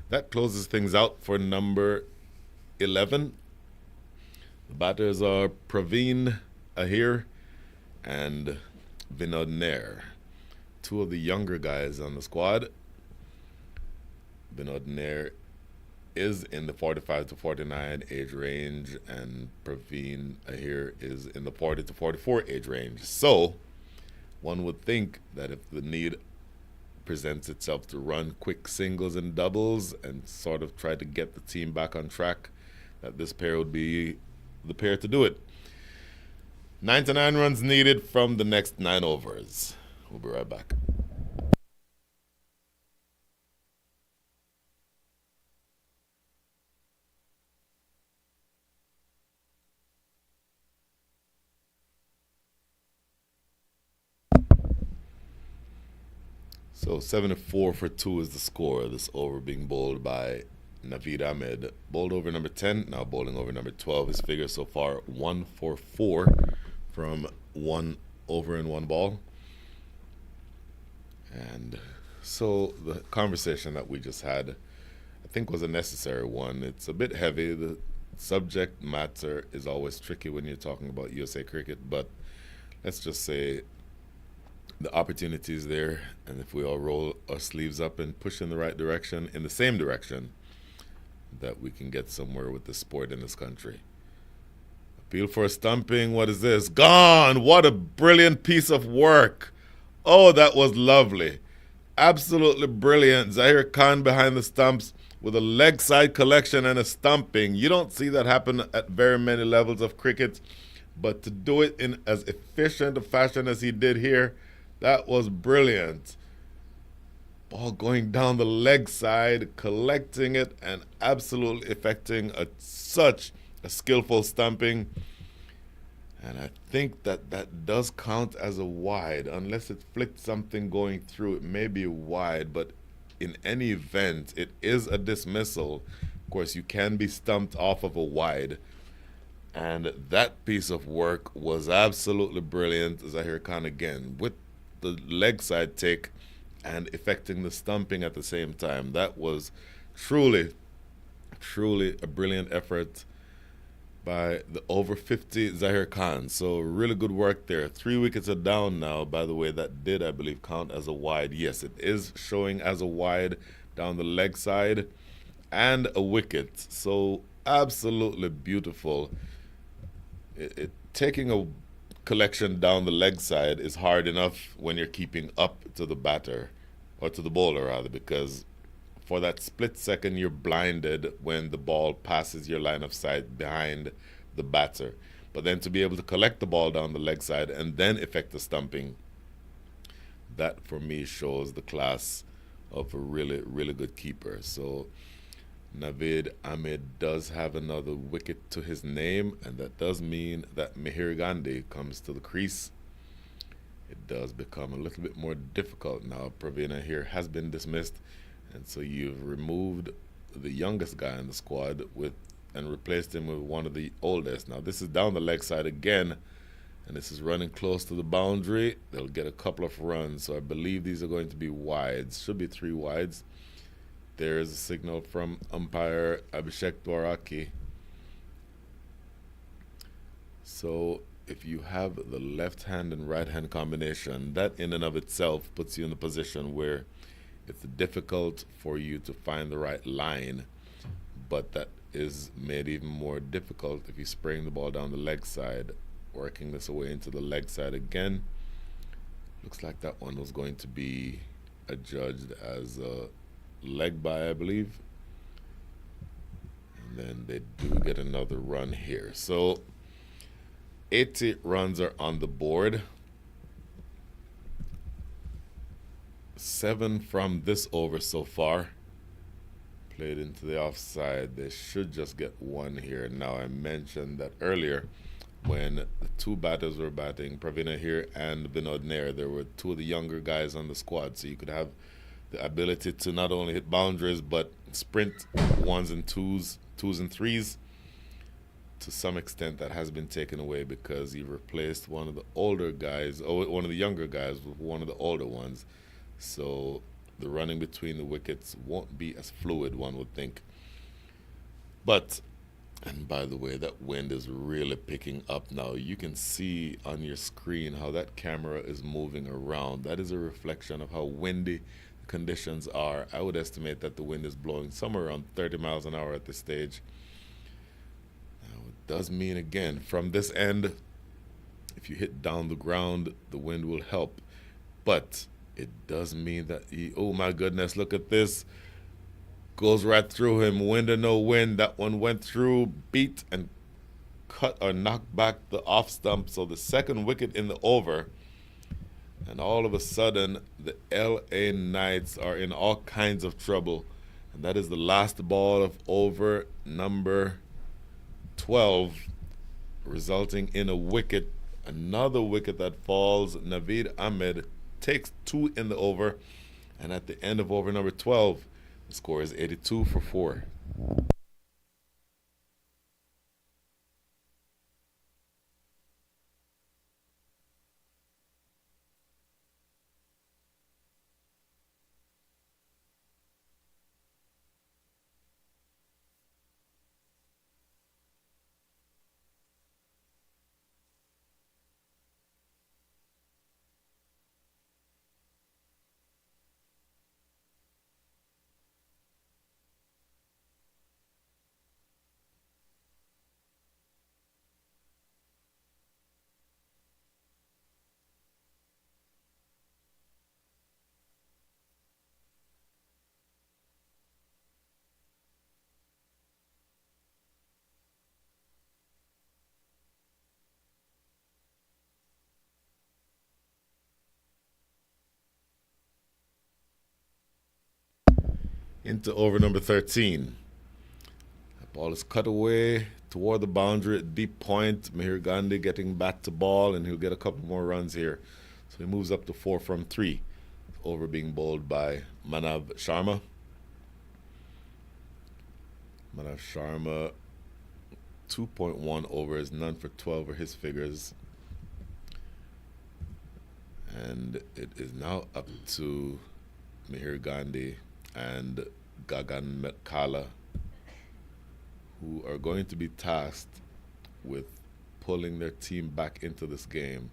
A: That closes things out for number 11. The batters are Praveen Ahir and Vinod Nair. Two of the younger guys on the squad. Vinod Nair is in the 45 to 49 age range, and Praveen Ahir is in the 40 to 44 age range. So, one would think that if the need presents itself to run quick singles and doubles and sort of try to get the team back on track, that this pair would be the pair to do it. 99 runs needed from the next 9 overs. We'll be right back. So 74 for 2 is the score. This over being bowled by Naveed Ahmed. Bowled over number 10, now bowling over number 12. His figure so far 1 for 4 from 1 over and 1 ball. And so the conversation that we just had, I think, was a necessary one. It's a bit heavy. The subject matter is always tricky when you're talking about USA cricket, but let's just say the opportunity is there, and if we all roll our sleeves up and push in the right direction, in the same direction, that we can get somewhere with the sport in this country. Appeal for a stumping. What is this? Gone! What a brilliant piece of work. Oh, that was lovely. Absolutely brilliant. Zahir Khan behind the stumps with a leg side collection and a stumping. You don't see that happen at very many levels of cricket, but to do it in as efficient a fashion as he did here, that was brilliant. Ball going down the leg side, collecting it, and absolutely effecting such a skillful stumping. And I think that does count as a wide. Unless it flicked something going through, it may be wide. But in any event, it is a dismissal. Of course, you can be stumped off of a wide. And that piece of work was absolutely brilliant. Zahir Khan again with the leg side take and effecting the stumping at the same time. That was truly, truly a brilliant effort by the over 50 Zahir Khan. So really good work there. 3 wickets are down now. By the way, that did, I believe, count as a wide. Yes, it is showing as a wide down the leg side and a wicket. So absolutely beautiful. Taking a collection down the leg side is hard enough when you're keeping up to the batter, or to the bowler rather, because for that split second you're blinded when the ball passes your line of sight behind the batter. But then to be able to collect the ball down the leg side and then effect the stumping, that for me shows the class of a really, really good keeper. So Naveed Ahmed does have another wicket to his name, and that does mean that Mihir Gandhi comes to the crease. It does become a little bit more difficult now. Praveen here has been dismissed, and so you've removed the youngest guy in the squad and replaced him with one of the oldest. Now this is down the leg side again, and this is running close to the boundary. They'll get a couple of runs, so I believe these are going to be wides. Should be 3 wides. There is a signal from umpire Abhishek Dwaraki. So if you have the left hand and right hand combination, that in and of itself puts you in the position where it's difficult for you to find the right line, but that is made even more difficult if you spring the ball down the leg side, working this away into the leg side again. Looks like that one was going to be adjudged as a leg by, I believe. And then they do get another run here. So 80 runs are on the board. 7 from this over so far. Played into the offside. They should just get 1 here. Now, I mentioned that earlier when the 2 batters were batting, Praveen here and Vinod Nair, there were 2 of the younger guys on the squad. So you could have the ability to not only hit boundaries, but sprint 1s and 2s and 3s to some extent that has been taken away because he replaced one of the older guys, or one of the younger guys, with one of the older ones. So the running between the wickets won't be as fluid, one would think. But, and by the way, that wind is really picking up now. You can see on your screen how that camera is moving around. That is a reflection of how windy the conditions are. I would estimate that the wind is blowing somewhere around 30 miles an hour at this stage. Now, it does mean, again, from this end, if you hit down the ground, the wind will help. But it does mean that oh my goodness, look at this. Goes right through him, wind or no wind. That one went through, beat and cut or knocked back the off stump. So the second wicket in the over. And all of a sudden, the LA Knights are in all kinds of trouble. And that is the last ball of over number 12, resulting in a wicket. Another wicket that falls. Naveed Ahmed takes 2 in the over. And at the end of over number 12, the score is 82 for 4. Into over number 13. That ball is cut away toward the boundary at deep point. Mahir Gandhi getting back to ball, and he'll get a couple more runs here. So he moves up to 4 from 3. Over being bowled by Manav Sharma. Manav Sharma, 2.1 overs, none for 12 are his figures. And it is now up to Mahir Gandhi and Gagan Mekala, who are going to be tasked with pulling their team back into this game.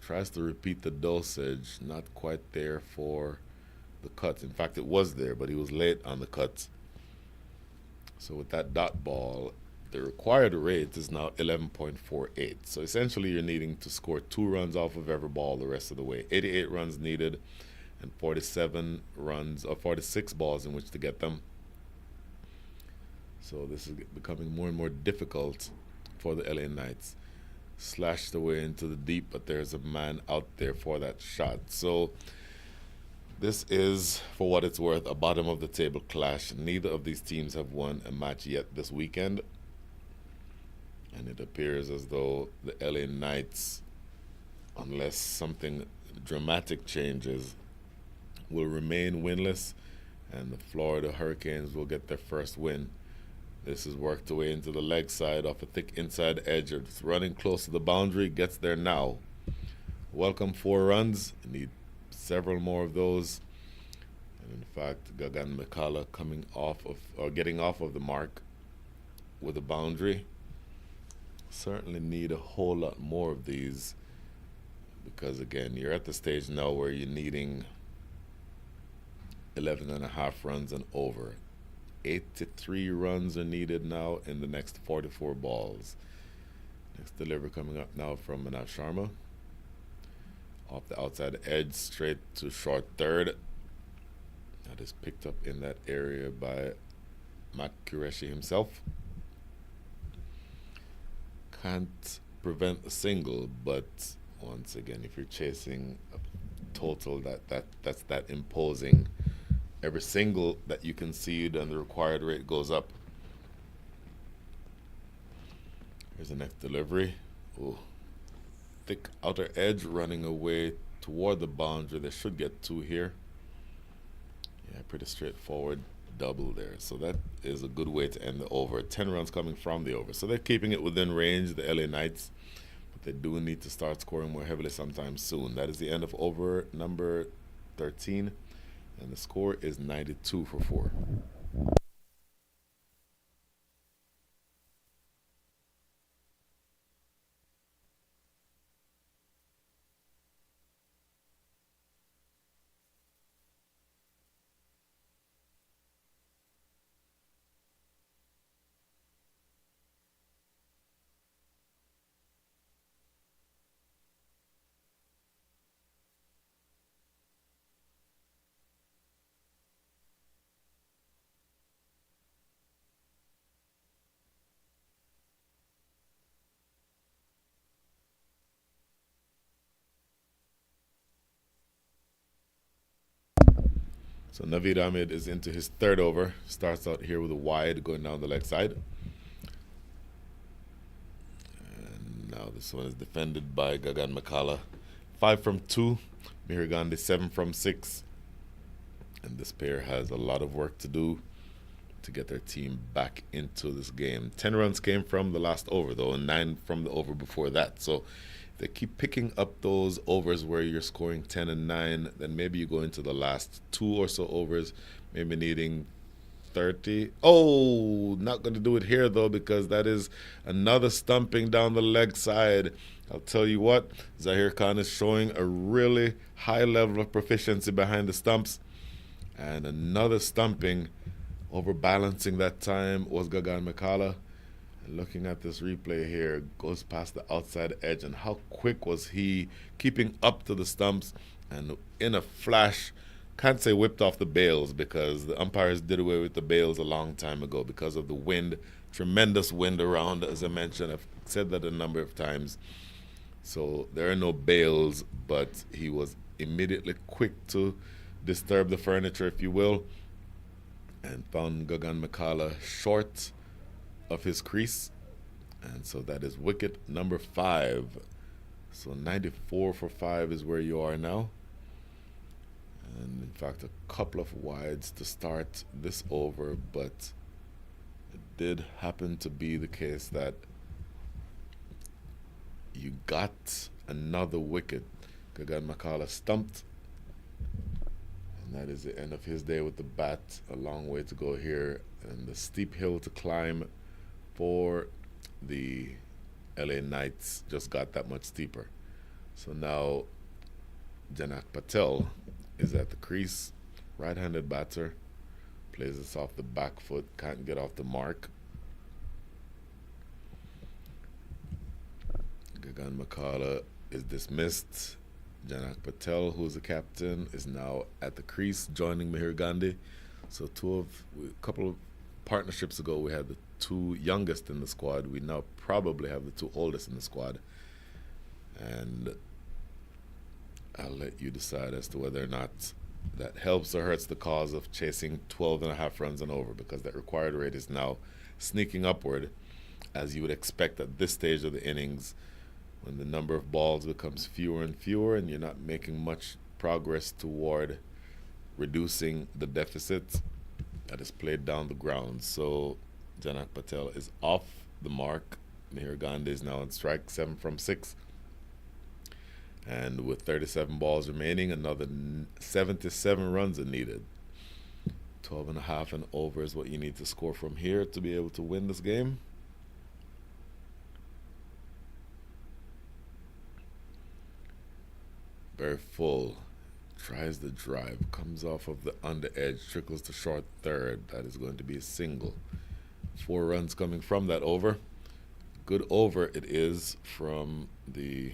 A: Tries to repeat the dosage, not quite there for the cut. In fact, it was there, but he was late on the cut. So with that dot ball, the required rate is now 11.48. So essentially you're needing to score 2 runs off of every ball the rest of the way. 88 runs needed and 47 runs or 46 balls in which to get them. So this is becoming more and more difficult for the LA Knights. Slashed away into the deep, but there's a man out there for that shot. So this is, for what it's worth, a bottom of the table clash. Neither of these teams have won a match yet this weekend. And it appears as though the LA Knights, unless something dramatic changes, will remain winless, and the Florida Hurricanes will get their first win. This is worked away into the leg side off a thick inside edge. It's running close to the boundary, gets there now. Welcome 4 runs. You need several more of those. And in fact, Gagan Mekala coming off of, or getting off of the mark with a boundary. Certainly need a whole lot more of these, because again, you're at the stage now where you're needing 11.5 runs and over. 83 runs are needed now in the next 44 balls. Next delivery coming up now from Manav Sharma. Off the outside edge, straight to short third. That is picked up in that area by Matt Qureshi himself. Can't prevent a single, but once again, if you're chasing a total that's that imposing, every single that you concede and the required rate goes up. Here's the next delivery. Ooh. Thick outer edge running away toward the boundary. They should get 2 here. Yeah, pretty straightforward. double there. So that is a good way to end the over. 10 runs coming from the over. So they're keeping it within range, the LA Knights. But they do need to start scoring more heavily sometime soon. That is the end of over number 13. And the score is 92 for 4. So Naveed Ahmed is into his third over. Starts out here with a wide going down the leg side. And now this one is defended by Gagan Makala. 5 from 2. Mihir Gandhi 7 from 6. And this pair has a lot of work to do to get their team back into this game. 10 runs came from the last over, though, and 9 from the over before that. So if they keep picking up those overs where you're scoring 10 and 9, then maybe you go into the last 2 or so overs, maybe needing 30. Oh, not going to do it here, though, because that is another stumping down the leg side. I'll tell you what, Zahir Khan is showing a really high level of proficiency behind the stumps. And another stumping, overbalancing that time, was Gagan Makala. And looking at this replay here, goes past the outside edge, and how quick was he keeping up to the stumps, and in a flash, can't say whipped off the bails, because the umpires did away with the bails a long time ago because of the wind, tremendous wind around, as I mentioned. I've said that a number of times. So there are no bails, but he was immediately quick to disturb the furniture, if you will, and found Gagan Makala short of his crease. And so that is wicket number 5. So 94 for 5 is where you are now. And in fact, a couple of wides to start this over, but it did happen to be the case that you got another wicket. Gagan Makala stumped. That is the end of his day with the bat. A long way to go here, and the steep hill to climb for the LA Knights just got that much steeper. So now Janak Patel is at the crease, right-handed batter, plays this off the back foot, can't get off the mark. Gagan Makala is dismissed. Janak Patel, who's the captain, is now at the crease, joining Mihir Gandhi. So a couple of partnerships ago, we had the 2 youngest in the squad. We now probably have the 2 oldest in the squad. And I'll let you decide as to whether or not that helps or hurts the cause of chasing 12.5 runs and over, because that required rate is now sneaking upward, as you would expect at this stage of the innings, when the number of balls becomes fewer and fewer and you're not making much progress toward reducing the deficit that is played down the ground. So Janak Patel is off the mark. Mihir Gandhi is now on strike, 7 from 6. And with 37 balls remaining, another 77 runs are needed. 12.5 and over is what you need to score from here to be able to win this game. Very full. Tries the drive. Comes off of the under edge. Trickles to short third. That is going to be a single. 4 runs coming from that over. Good over it is from the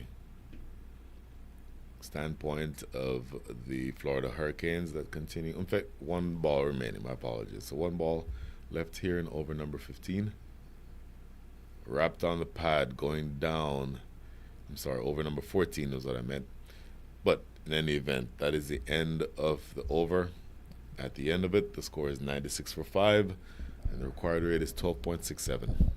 A: standpoint of the Florida Hurricanes that continue. In fact, 1 ball remaining. My apologies. So 1 ball left here in over number 15. Wrapped on the pad going down. I'm sorry, over number 14 is what I meant. But in any event, that is the end of the over. At the end of it, the score is 96 for 5, and the required rate is 12.67.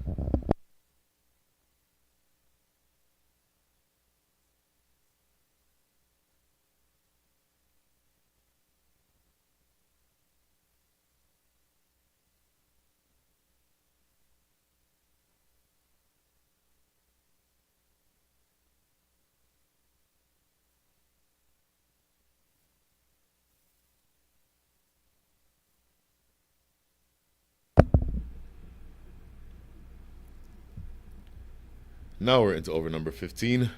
A: Now we're into over number 15.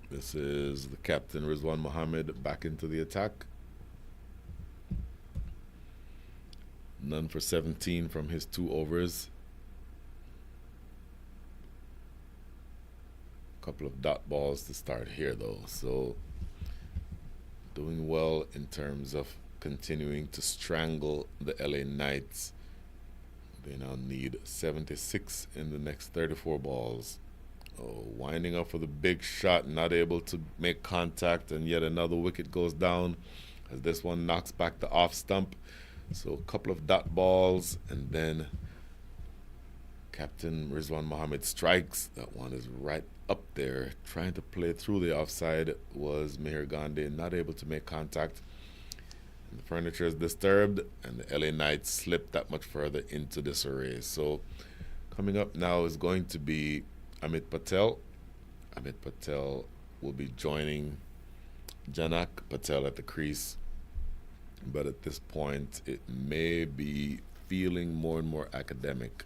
A: This is the captain Rizwan Mohammed back into the attack. None for 17 from his 2 overs. Couple of dot balls to start here though, so doing well in terms of continuing to strangle the LA Knights. They now need 76 in the next 34 balls. Oh, winding up for the big shot, not able to make contact, and yet another wicket goes down as this one knocks back the off stump. So a couple of dot balls, and then Captain Rizwan Mohammed strikes. That one is right up there. Trying to play through the offside was Meher Gandhi, not able to make contact. And the furniture is disturbed, and the LA Knights slip that much further into disarray. So coming up now is going to be Amit Patel. Amit Patel will be joining Janak Patel at the crease. But at this point, it may be feeling more and more academic.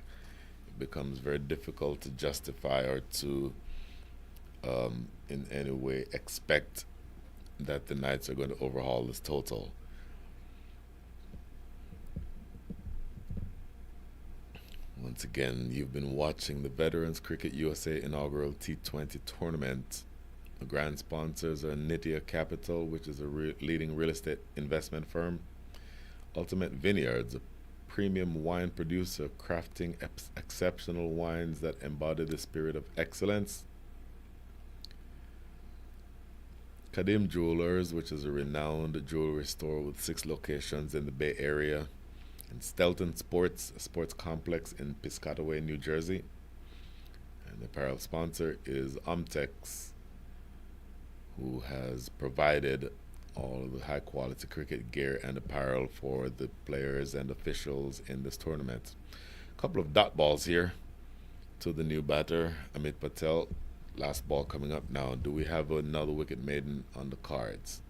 A: It becomes very difficult to justify or to in any way expect that the Knights are going to overhaul this total. Once again, you've been watching the Veterans Cricket USA inaugural T20 tournament. The grand sponsors are Nitya Capital, which is a leading real estate investment firm. Ultimate Vineyards, a premium wine producer crafting exceptional wines that embody the spirit of excellence. Kadim Jewelers, which is a renowned jewelry store with 6 locations in the Bay Area. And Stelton Sports, a sports complex in Piscataway, New Jersey. And the apparel sponsor is Omtex, who has provided all of the high quality cricket gear and apparel for the players and officials in this tournament. A couple of dot balls here to the new batter, Amit Patel. Last ball coming up now. Do we have another wicket maiden on the cards?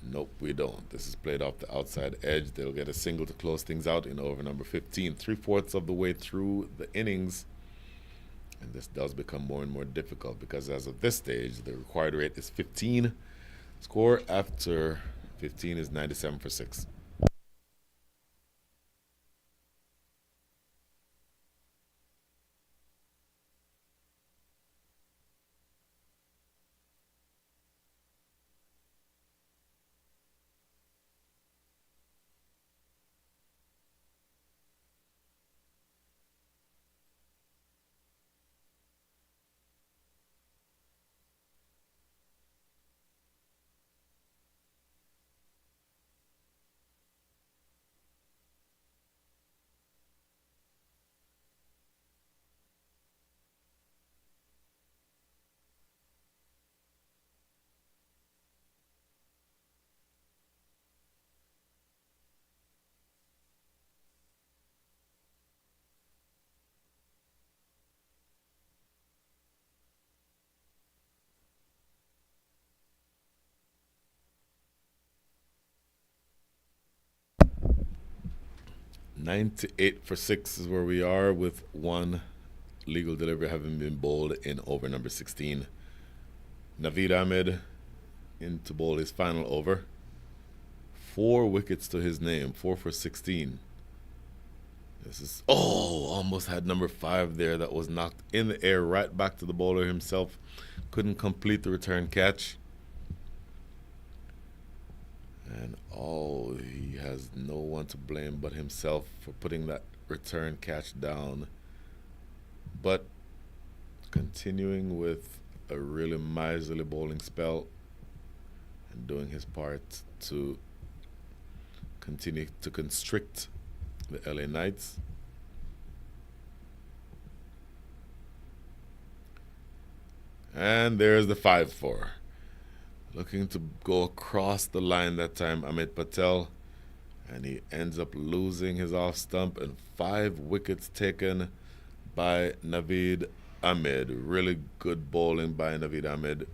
A: Nope, we don't. This is played off the outside edge. They'll get a single to close things out in over number 15. 3/4 of the way through the innings. And this does become more and more difficult because as of this stage, the required rate is 15. Score after 15 is 97 for 6. Ninety-eight for 6 is where we are, with one legal delivery having been bowled in over number 16. Naveed Ahmed in to bowl his final over. 4 wickets to his name, 4 for 16. This is, almost had number 5 there. That was knocked in the air right back to the bowler himself. Couldn't complete the return catch. And he has no one to blame but himself for putting that return catch down. But continuing with a really miserly bowling spell and doing his part to continue to constrict the LA Knights. And there's the 5-4. Looking to go across the line that time, Amit Patel. And he ends up losing his off stump, and 5 wickets taken by Naveed Ahmed. Really good bowling by Naveed Ahmed.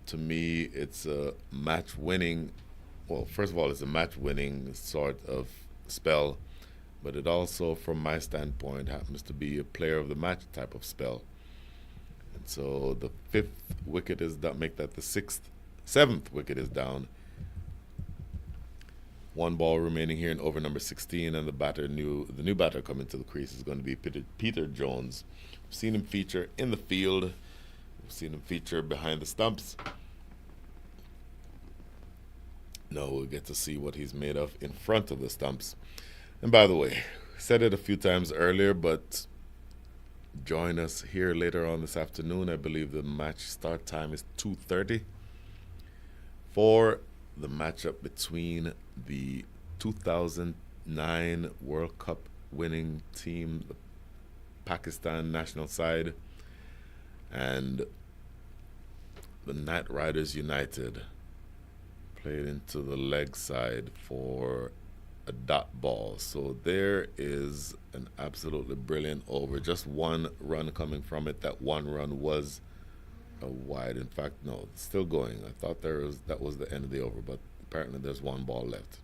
A: To me, it's a match winning. Well, first of all, it's a match winning sort of spell. but it also, from my standpoint, happens to be a player of the match type of spell. And so the fifth wicket is that make that the seventh wicket is down. One ball remaining here in over number 16, and the new batter coming to the crease is going to be Peter Jones. We've seen him feature in the field. We've seen him feature behind the stumps. Now we'll get to see what he's made of in front of the stumps. And by the way, said it a few times earlier, but join us here later on this afternoon. I believe the match start time is 2:30 for the matchup between the 2009 World Cup winning team, the Pakistan national side, and the Knight Riders United. Played into the leg side for a dot ball. So there is an absolutely brilliant over. Just one run coming from it. That one run was a wide. In fact, no, it's still going. I thought that was the end of the over, but apparently there's one ball left.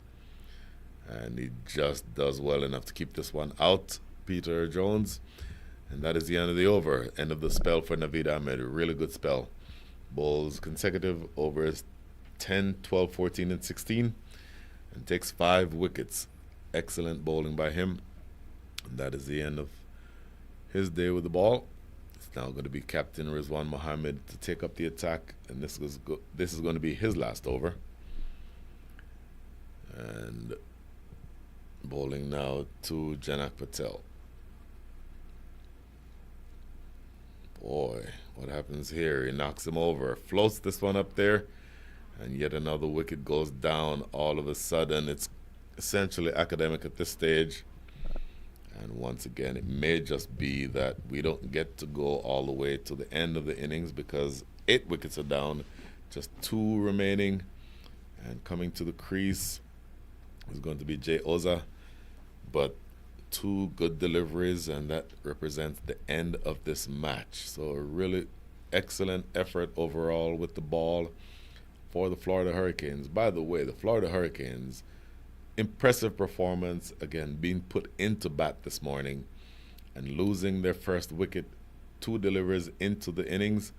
A: And he just does well enough to keep this one out, Peter Jones. And that is the end of the over. End of the spell for Naveed Ahmed. A really good spell. Bowls consecutive overs 10, 12, 14, and 16. And takes 5 wickets. Excellent bowling by him. And that is the end of his day with the ball. It's now going to be Captain Rizwan Mohammed to take up the attack. And this is going to be his last over. And bowling now to Janak Patel. Boy, what happens here? He knocks him over. Floats this one up there. And yet another wicket goes down all of a sudden. It's essentially academic at this stage. And once again, it may just be that we don't get to go all the way to the end of the innings because 8 wickets are down, just 2 remaining. And coming to the crease is going to be Jay Oza. But 2 good deliveries, and that represents the end of this match. So a really excellent effort overall with the ball for the Florida Hurricanes. By the way, the Florida Hurricanes, impressive performance, again, being put into bat this morning and losing their first wicket, 2 deliveries into the innings.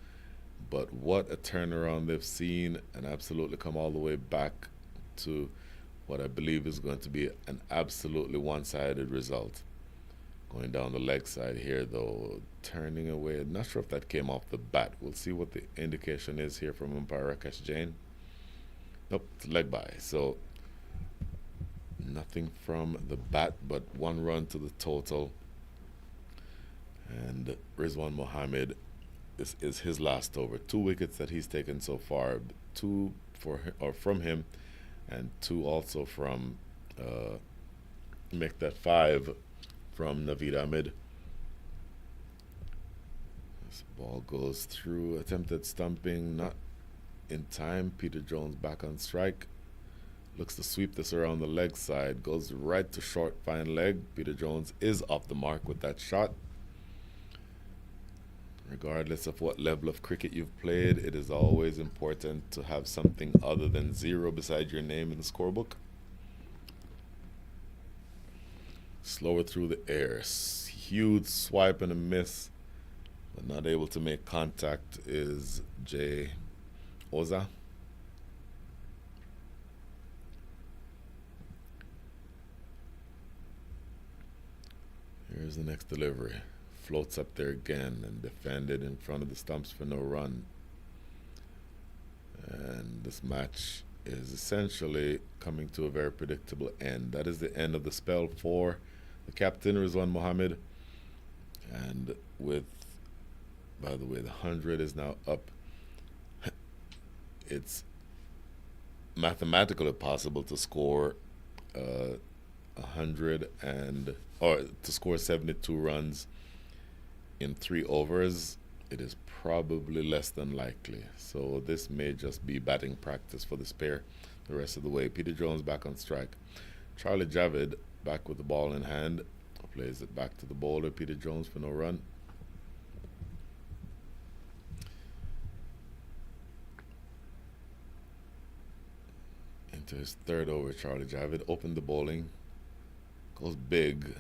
A: But what a turnaround they've seen, and absolutely come all the way back to what I believe is going to be an absolutely one-sided result. Going down the leg side here, though, turning away. Not sure if that came off the bat. We'll see what the indication is here from umpire Rakesh Jain. Nope, it's leg by. So nothing from the bat, but 1 run to the total. And Rizwan Mohammed, this is his last over. 2 wickets that he's taken so far. 2 from him, and 2 also from make that 5 from Naveed Ahmed. This ball goes through, attempted stumping, not in time. Peter Jones back on strike. Looks to sweep this around the leg side. Goes right to short, fine leg. Peter Jones is off the mark with that shot. Regardless of what level of cricket you've played, it is always important to have something other than 0 beside your name in the scorebook. Slower through the air. Huge swipe and a miss, but not able to make contact is Jay Oza. Here's the next delivery. Floats up there again and defended in front of the stumps for no run. And this match is essentially coming to a very predictable end. That is the end of the spell for the captain, Rizwan Mohammed. And with, by the way, the 100 is now up. It's mathematically possible to score 72 runs in 3 overs. It is probably less than likely. So this may just be batting practice for this pair the rest of the way. Peter Jones back on strike. Charlie Javid back with the ball in hand. Plays it back to the bowler, Peter Jones, for no run. Into his 3rd over, Charlie Javid opened the bowling. Goes big,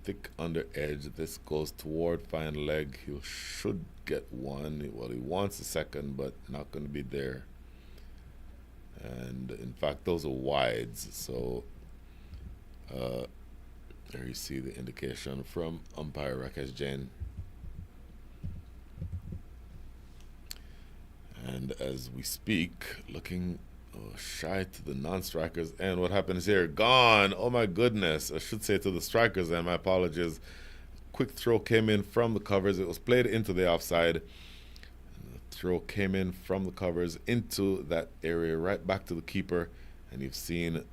A: thick under edge. This goes toward fine leg. He should get one. Well, he wants a second, but not going to be there. And in fact, those are wides. So there you see the indication from umpire Rakesh Jain. And as we speak, looking shy to the non-strikers. And what happens here? Gone. Oh my goodness. I should say to the strikers, and my apologies. Quick throw came in from the covers. It was played into the offside. And the throw came in from the covers into that area, right back to the keeper. And you've seen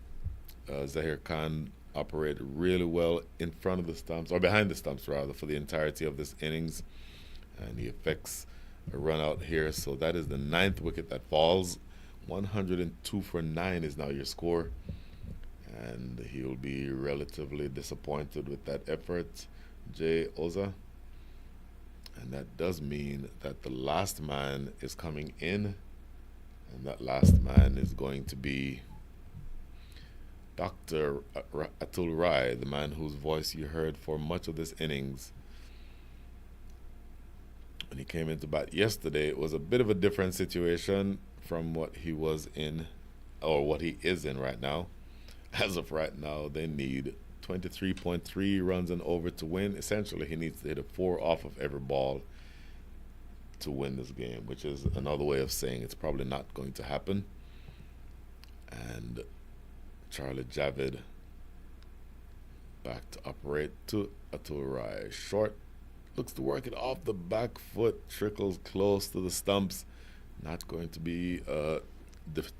A: Zahir Khan operate really well in front of the stumps, or behind the stumps rather, for the entirety of this innings. And he effects a run out here. So that is the 9th wicket that falls. 102 for 9 is now your score. And he'll be relatively disappointed with that effort, Jay Oza. And that does mean that the last man is coming in. And that last man is going to be Dr. Atul Rai, the man whose voice you heard for much of this innings. When he came into bat yesterday, it was a bit of a different situation from what he was in, or what he is in right now. As of right now, they need 23.3 runs and over to win. Essentially, he needs to hit a 4 off of every ball to win this game, which is another way of saying it's probably not going to happen. And Charlie Javid back to operate to Atul Rai. Short, looks to work it off the back foot, trickles close to the stumps. Not going to be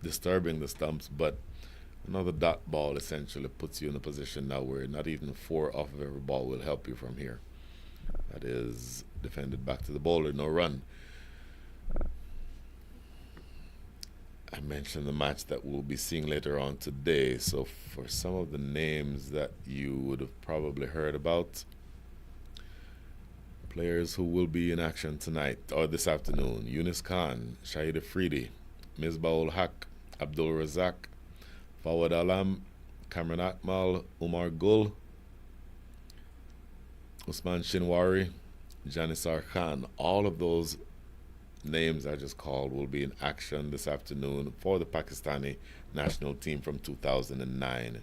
A: disturbing the stumps, but another dot ball essentially puts you in a position now where not even 4 off of every ball will help you from here. That is defended back to the bowler, no run. I mentioned the match that we'll be seeing later on today. So for some of the names that you would have probably heard about, players who will be in action tonight or this afternoon: Yunus Khan, Shahid Afridi, Misbah ul Haq, Abdul Razak, Fawad Alam, Kamran Akmal, Umar Gul, Usman Shinwari, Janisar Khan. All of those names I just called will be in action this afternoon for the Pakistani national team from 2009.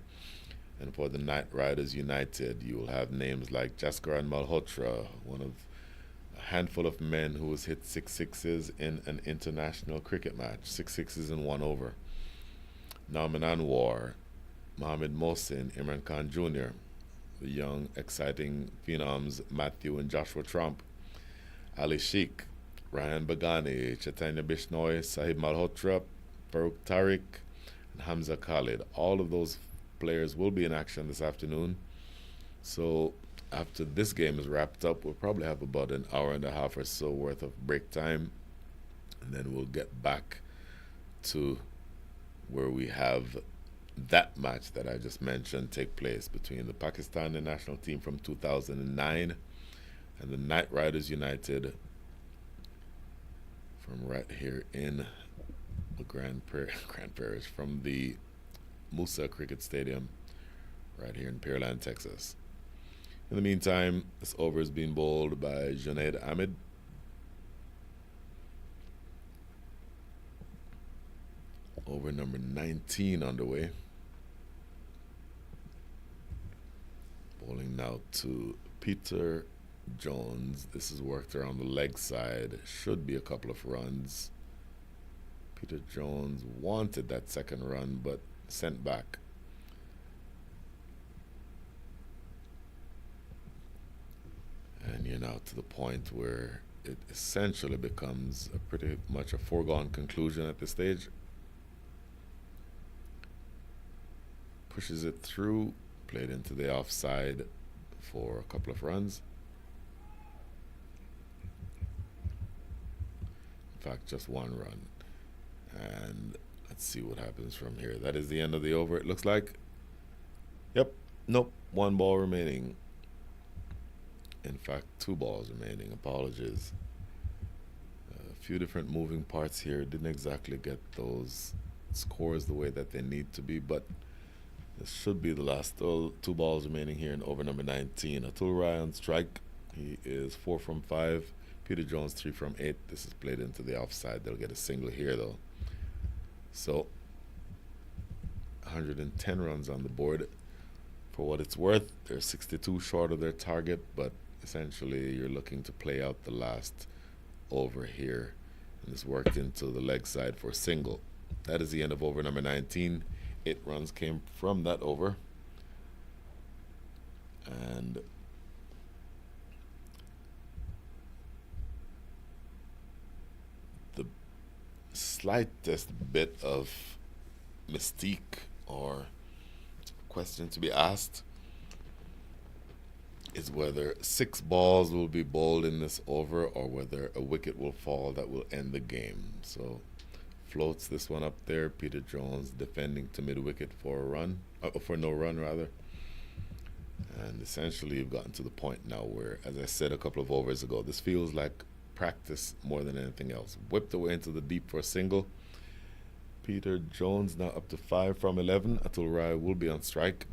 A: And for the Knight Riders United, you will have names like Jaskaran Malhotra, one of a handful of men who has hit 6 sixes in an international cricket match, 6 sixes in 1 over. Nauman Anwar, Mohamed Mohsin, Imran Khan Jr., the young, exciting phenoms Matthew and Joshua Trump, Ali Sheikh, Ryan Bagani, Chaitanya Bishnoi, Sahib Malhotra, Farooq Tariq, and Hamza Khalid. All of those players will be in action this afternoon. So after this game is wrapped up, we'll probably have about an hour and a half or so worth of break time. And then we'll get back to where we have that match that I just mentioned take place between the Pakistani national team from 2009 and the Knight Riders United from right here in the Grand Parish, from the Moosa Cricket Stadium right here in Pearland, Texas. In the meantime, this over is being bowled by Junaid Ahmed. Over number 19 underway. Bowling now to Peter Jones. This is worked around the leg side. Should be a couple of runs. Peter Jones wanted that second run, but sent back. And you're now to the point where it essentially becomes a pretty much a foregone conclusion at this stage. Pushes it through, played into the offside for a couple of runs. In fact, just 1 run. And let's see what happens from here. That is the end of the over, it looks like. Yep. Nope. 1 ball remaining. In fact, 2 balls remaining. Apologies. A few different moving parts here. Didn't exactly get those scores the way that they need to be, but This should be the last. Still 2 balls remaining here in over number 19. Atul Rai on strike. He is 4 from 5. Peter Jones 3 from 8. This is played into the offside. They'll get a single here though. So 110 runs on the board. For what it's worth, they're 62 short of their target, but essentially you're looking to play out the last over here. And this worked into the leg side for a single. That is the end of over number 19. 8 runs came from that over. And the slightest bit of mystique or question to be asked is whether 6 balls will be bowled in this over or whether a wicket will fall that will end the game. So floats this one up there. Peter Jones defending to mid-wicket for a run, for no run rather. And essentially you've gotten to the point now where, as I said a couple of overs ago, this feels like practice more than anything else. Whipped away into the deep for a single. Peter Jones now up to 5 from 11. Atul Rai will be on strike.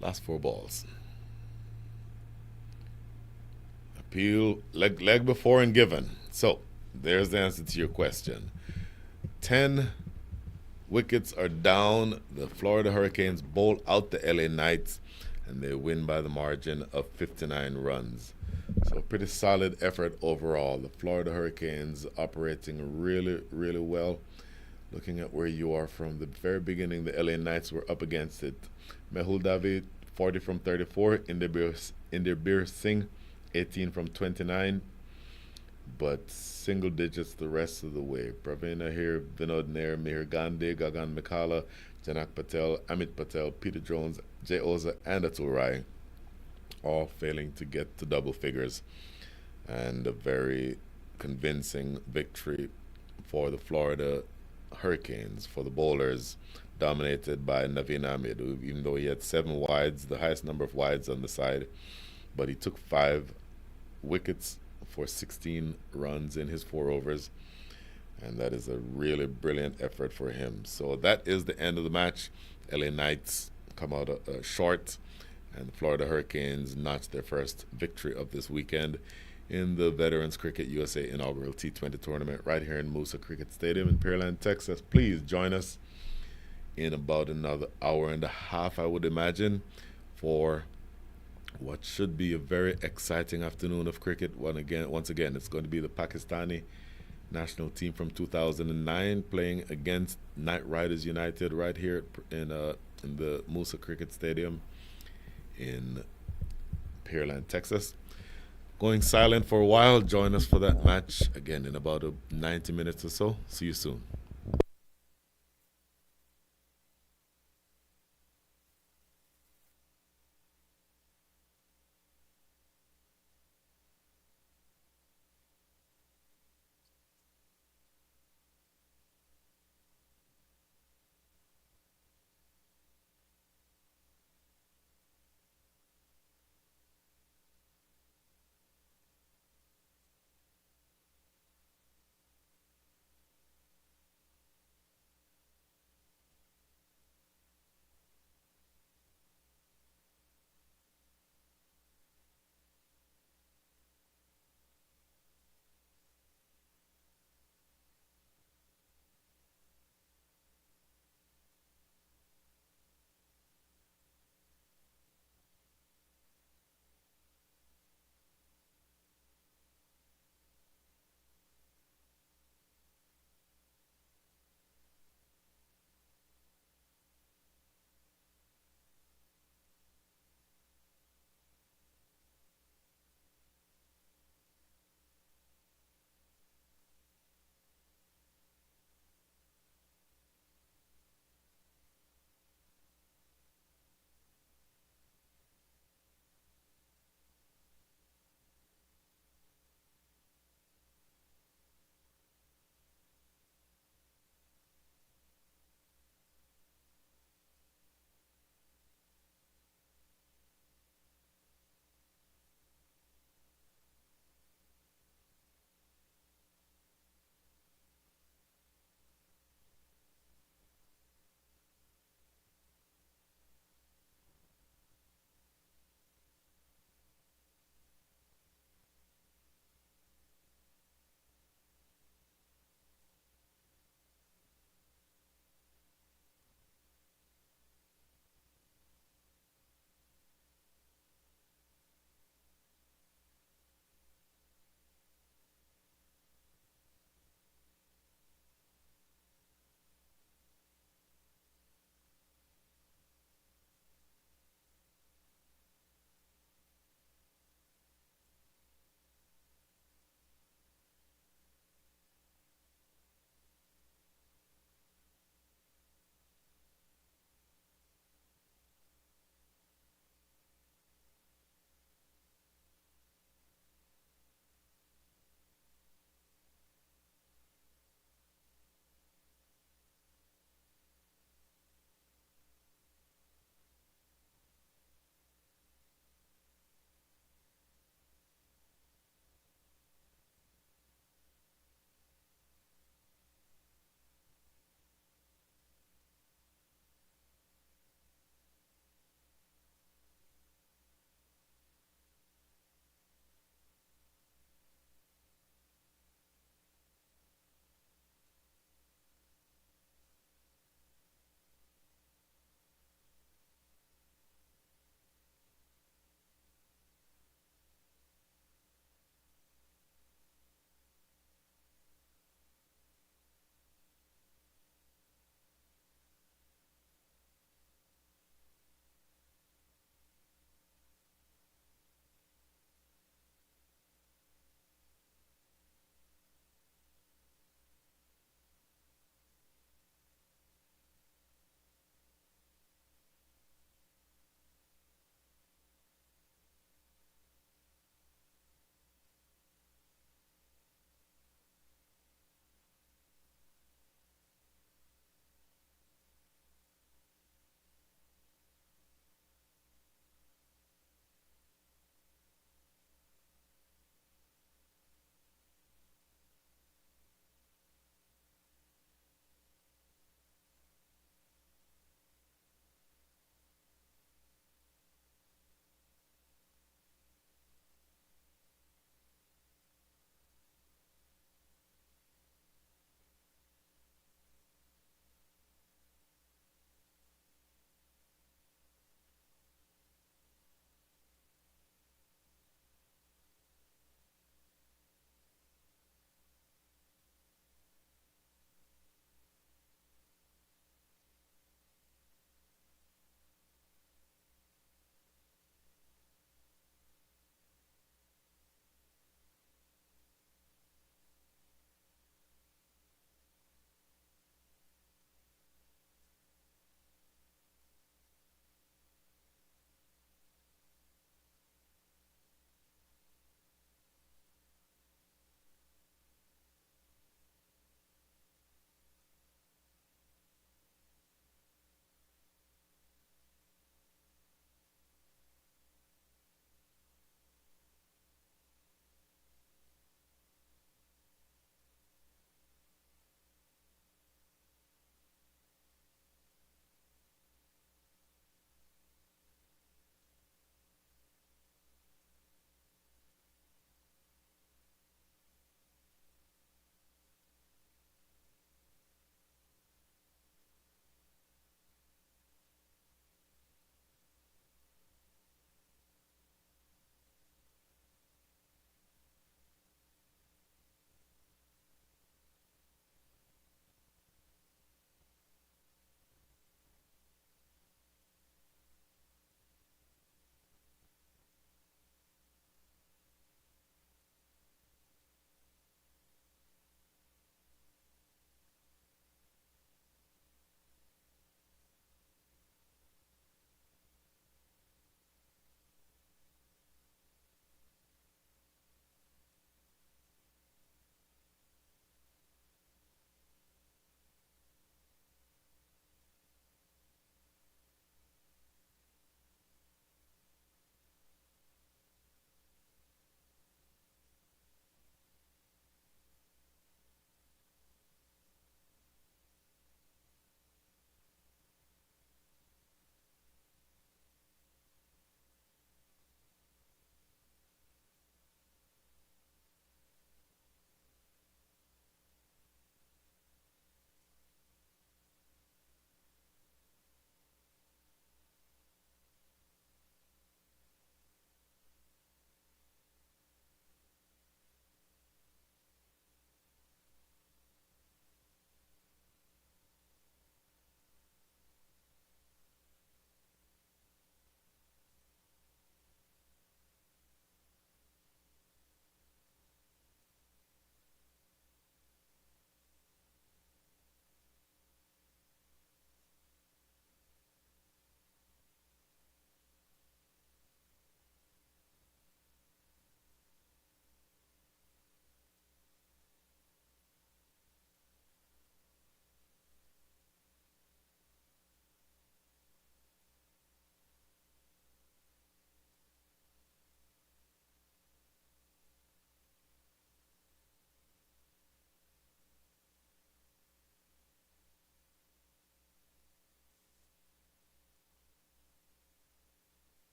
A: Last 4 balls. Appeal, leg before and given. So, there's the answer to your question. 10 wickets are down. The Florida Hurricanes bowl out the LA Knights, and they win by the margin of 59 runs. So a pretty solid effort overall. The Florida Hurricanes operating really, really well. Looking at where you are from the very beginning, the LA Knights were up against it. Mehul David, 40 from 34. Inderbir Singh, 18 from 29. But single digits the rest of the way. Praveen Ahir, Vinod Nair, Mihir Gandhi, Gagan Mikala, Janak Patel, Amit Patel, Peter Jones, Jay Oza, and Atul Rai, all failing to get to double figures. And a very convincing victory for the Florida Hurricanes, for the bowlers, dominated by Naveen Ahmed, who, even though he had 7 wides, the highest number of wides on the side, but he took 5 wickets for 16 runs in his 4 overs, and that is a really brilliant effort for him. So that is the end of the match. LA Knights come out short, and the Florida Hurricanes notched their first victory of this weekend in the Veterans Cricket USA inaugural T20 tournament right here in Moosa Cricket Stadium in Pearland, Texas. Please join us in about another hour and a half, I would imagine, for what should be a very exciting afternoon of cricket. Once again, it's going to be the Pakistani national team from 2009 playing against Knight Riders United right here in the Moosa Cricket Stadium in Pearland, Texas. Going silent for a while. Join us for that match again in about 90 minutes or so. See you soon.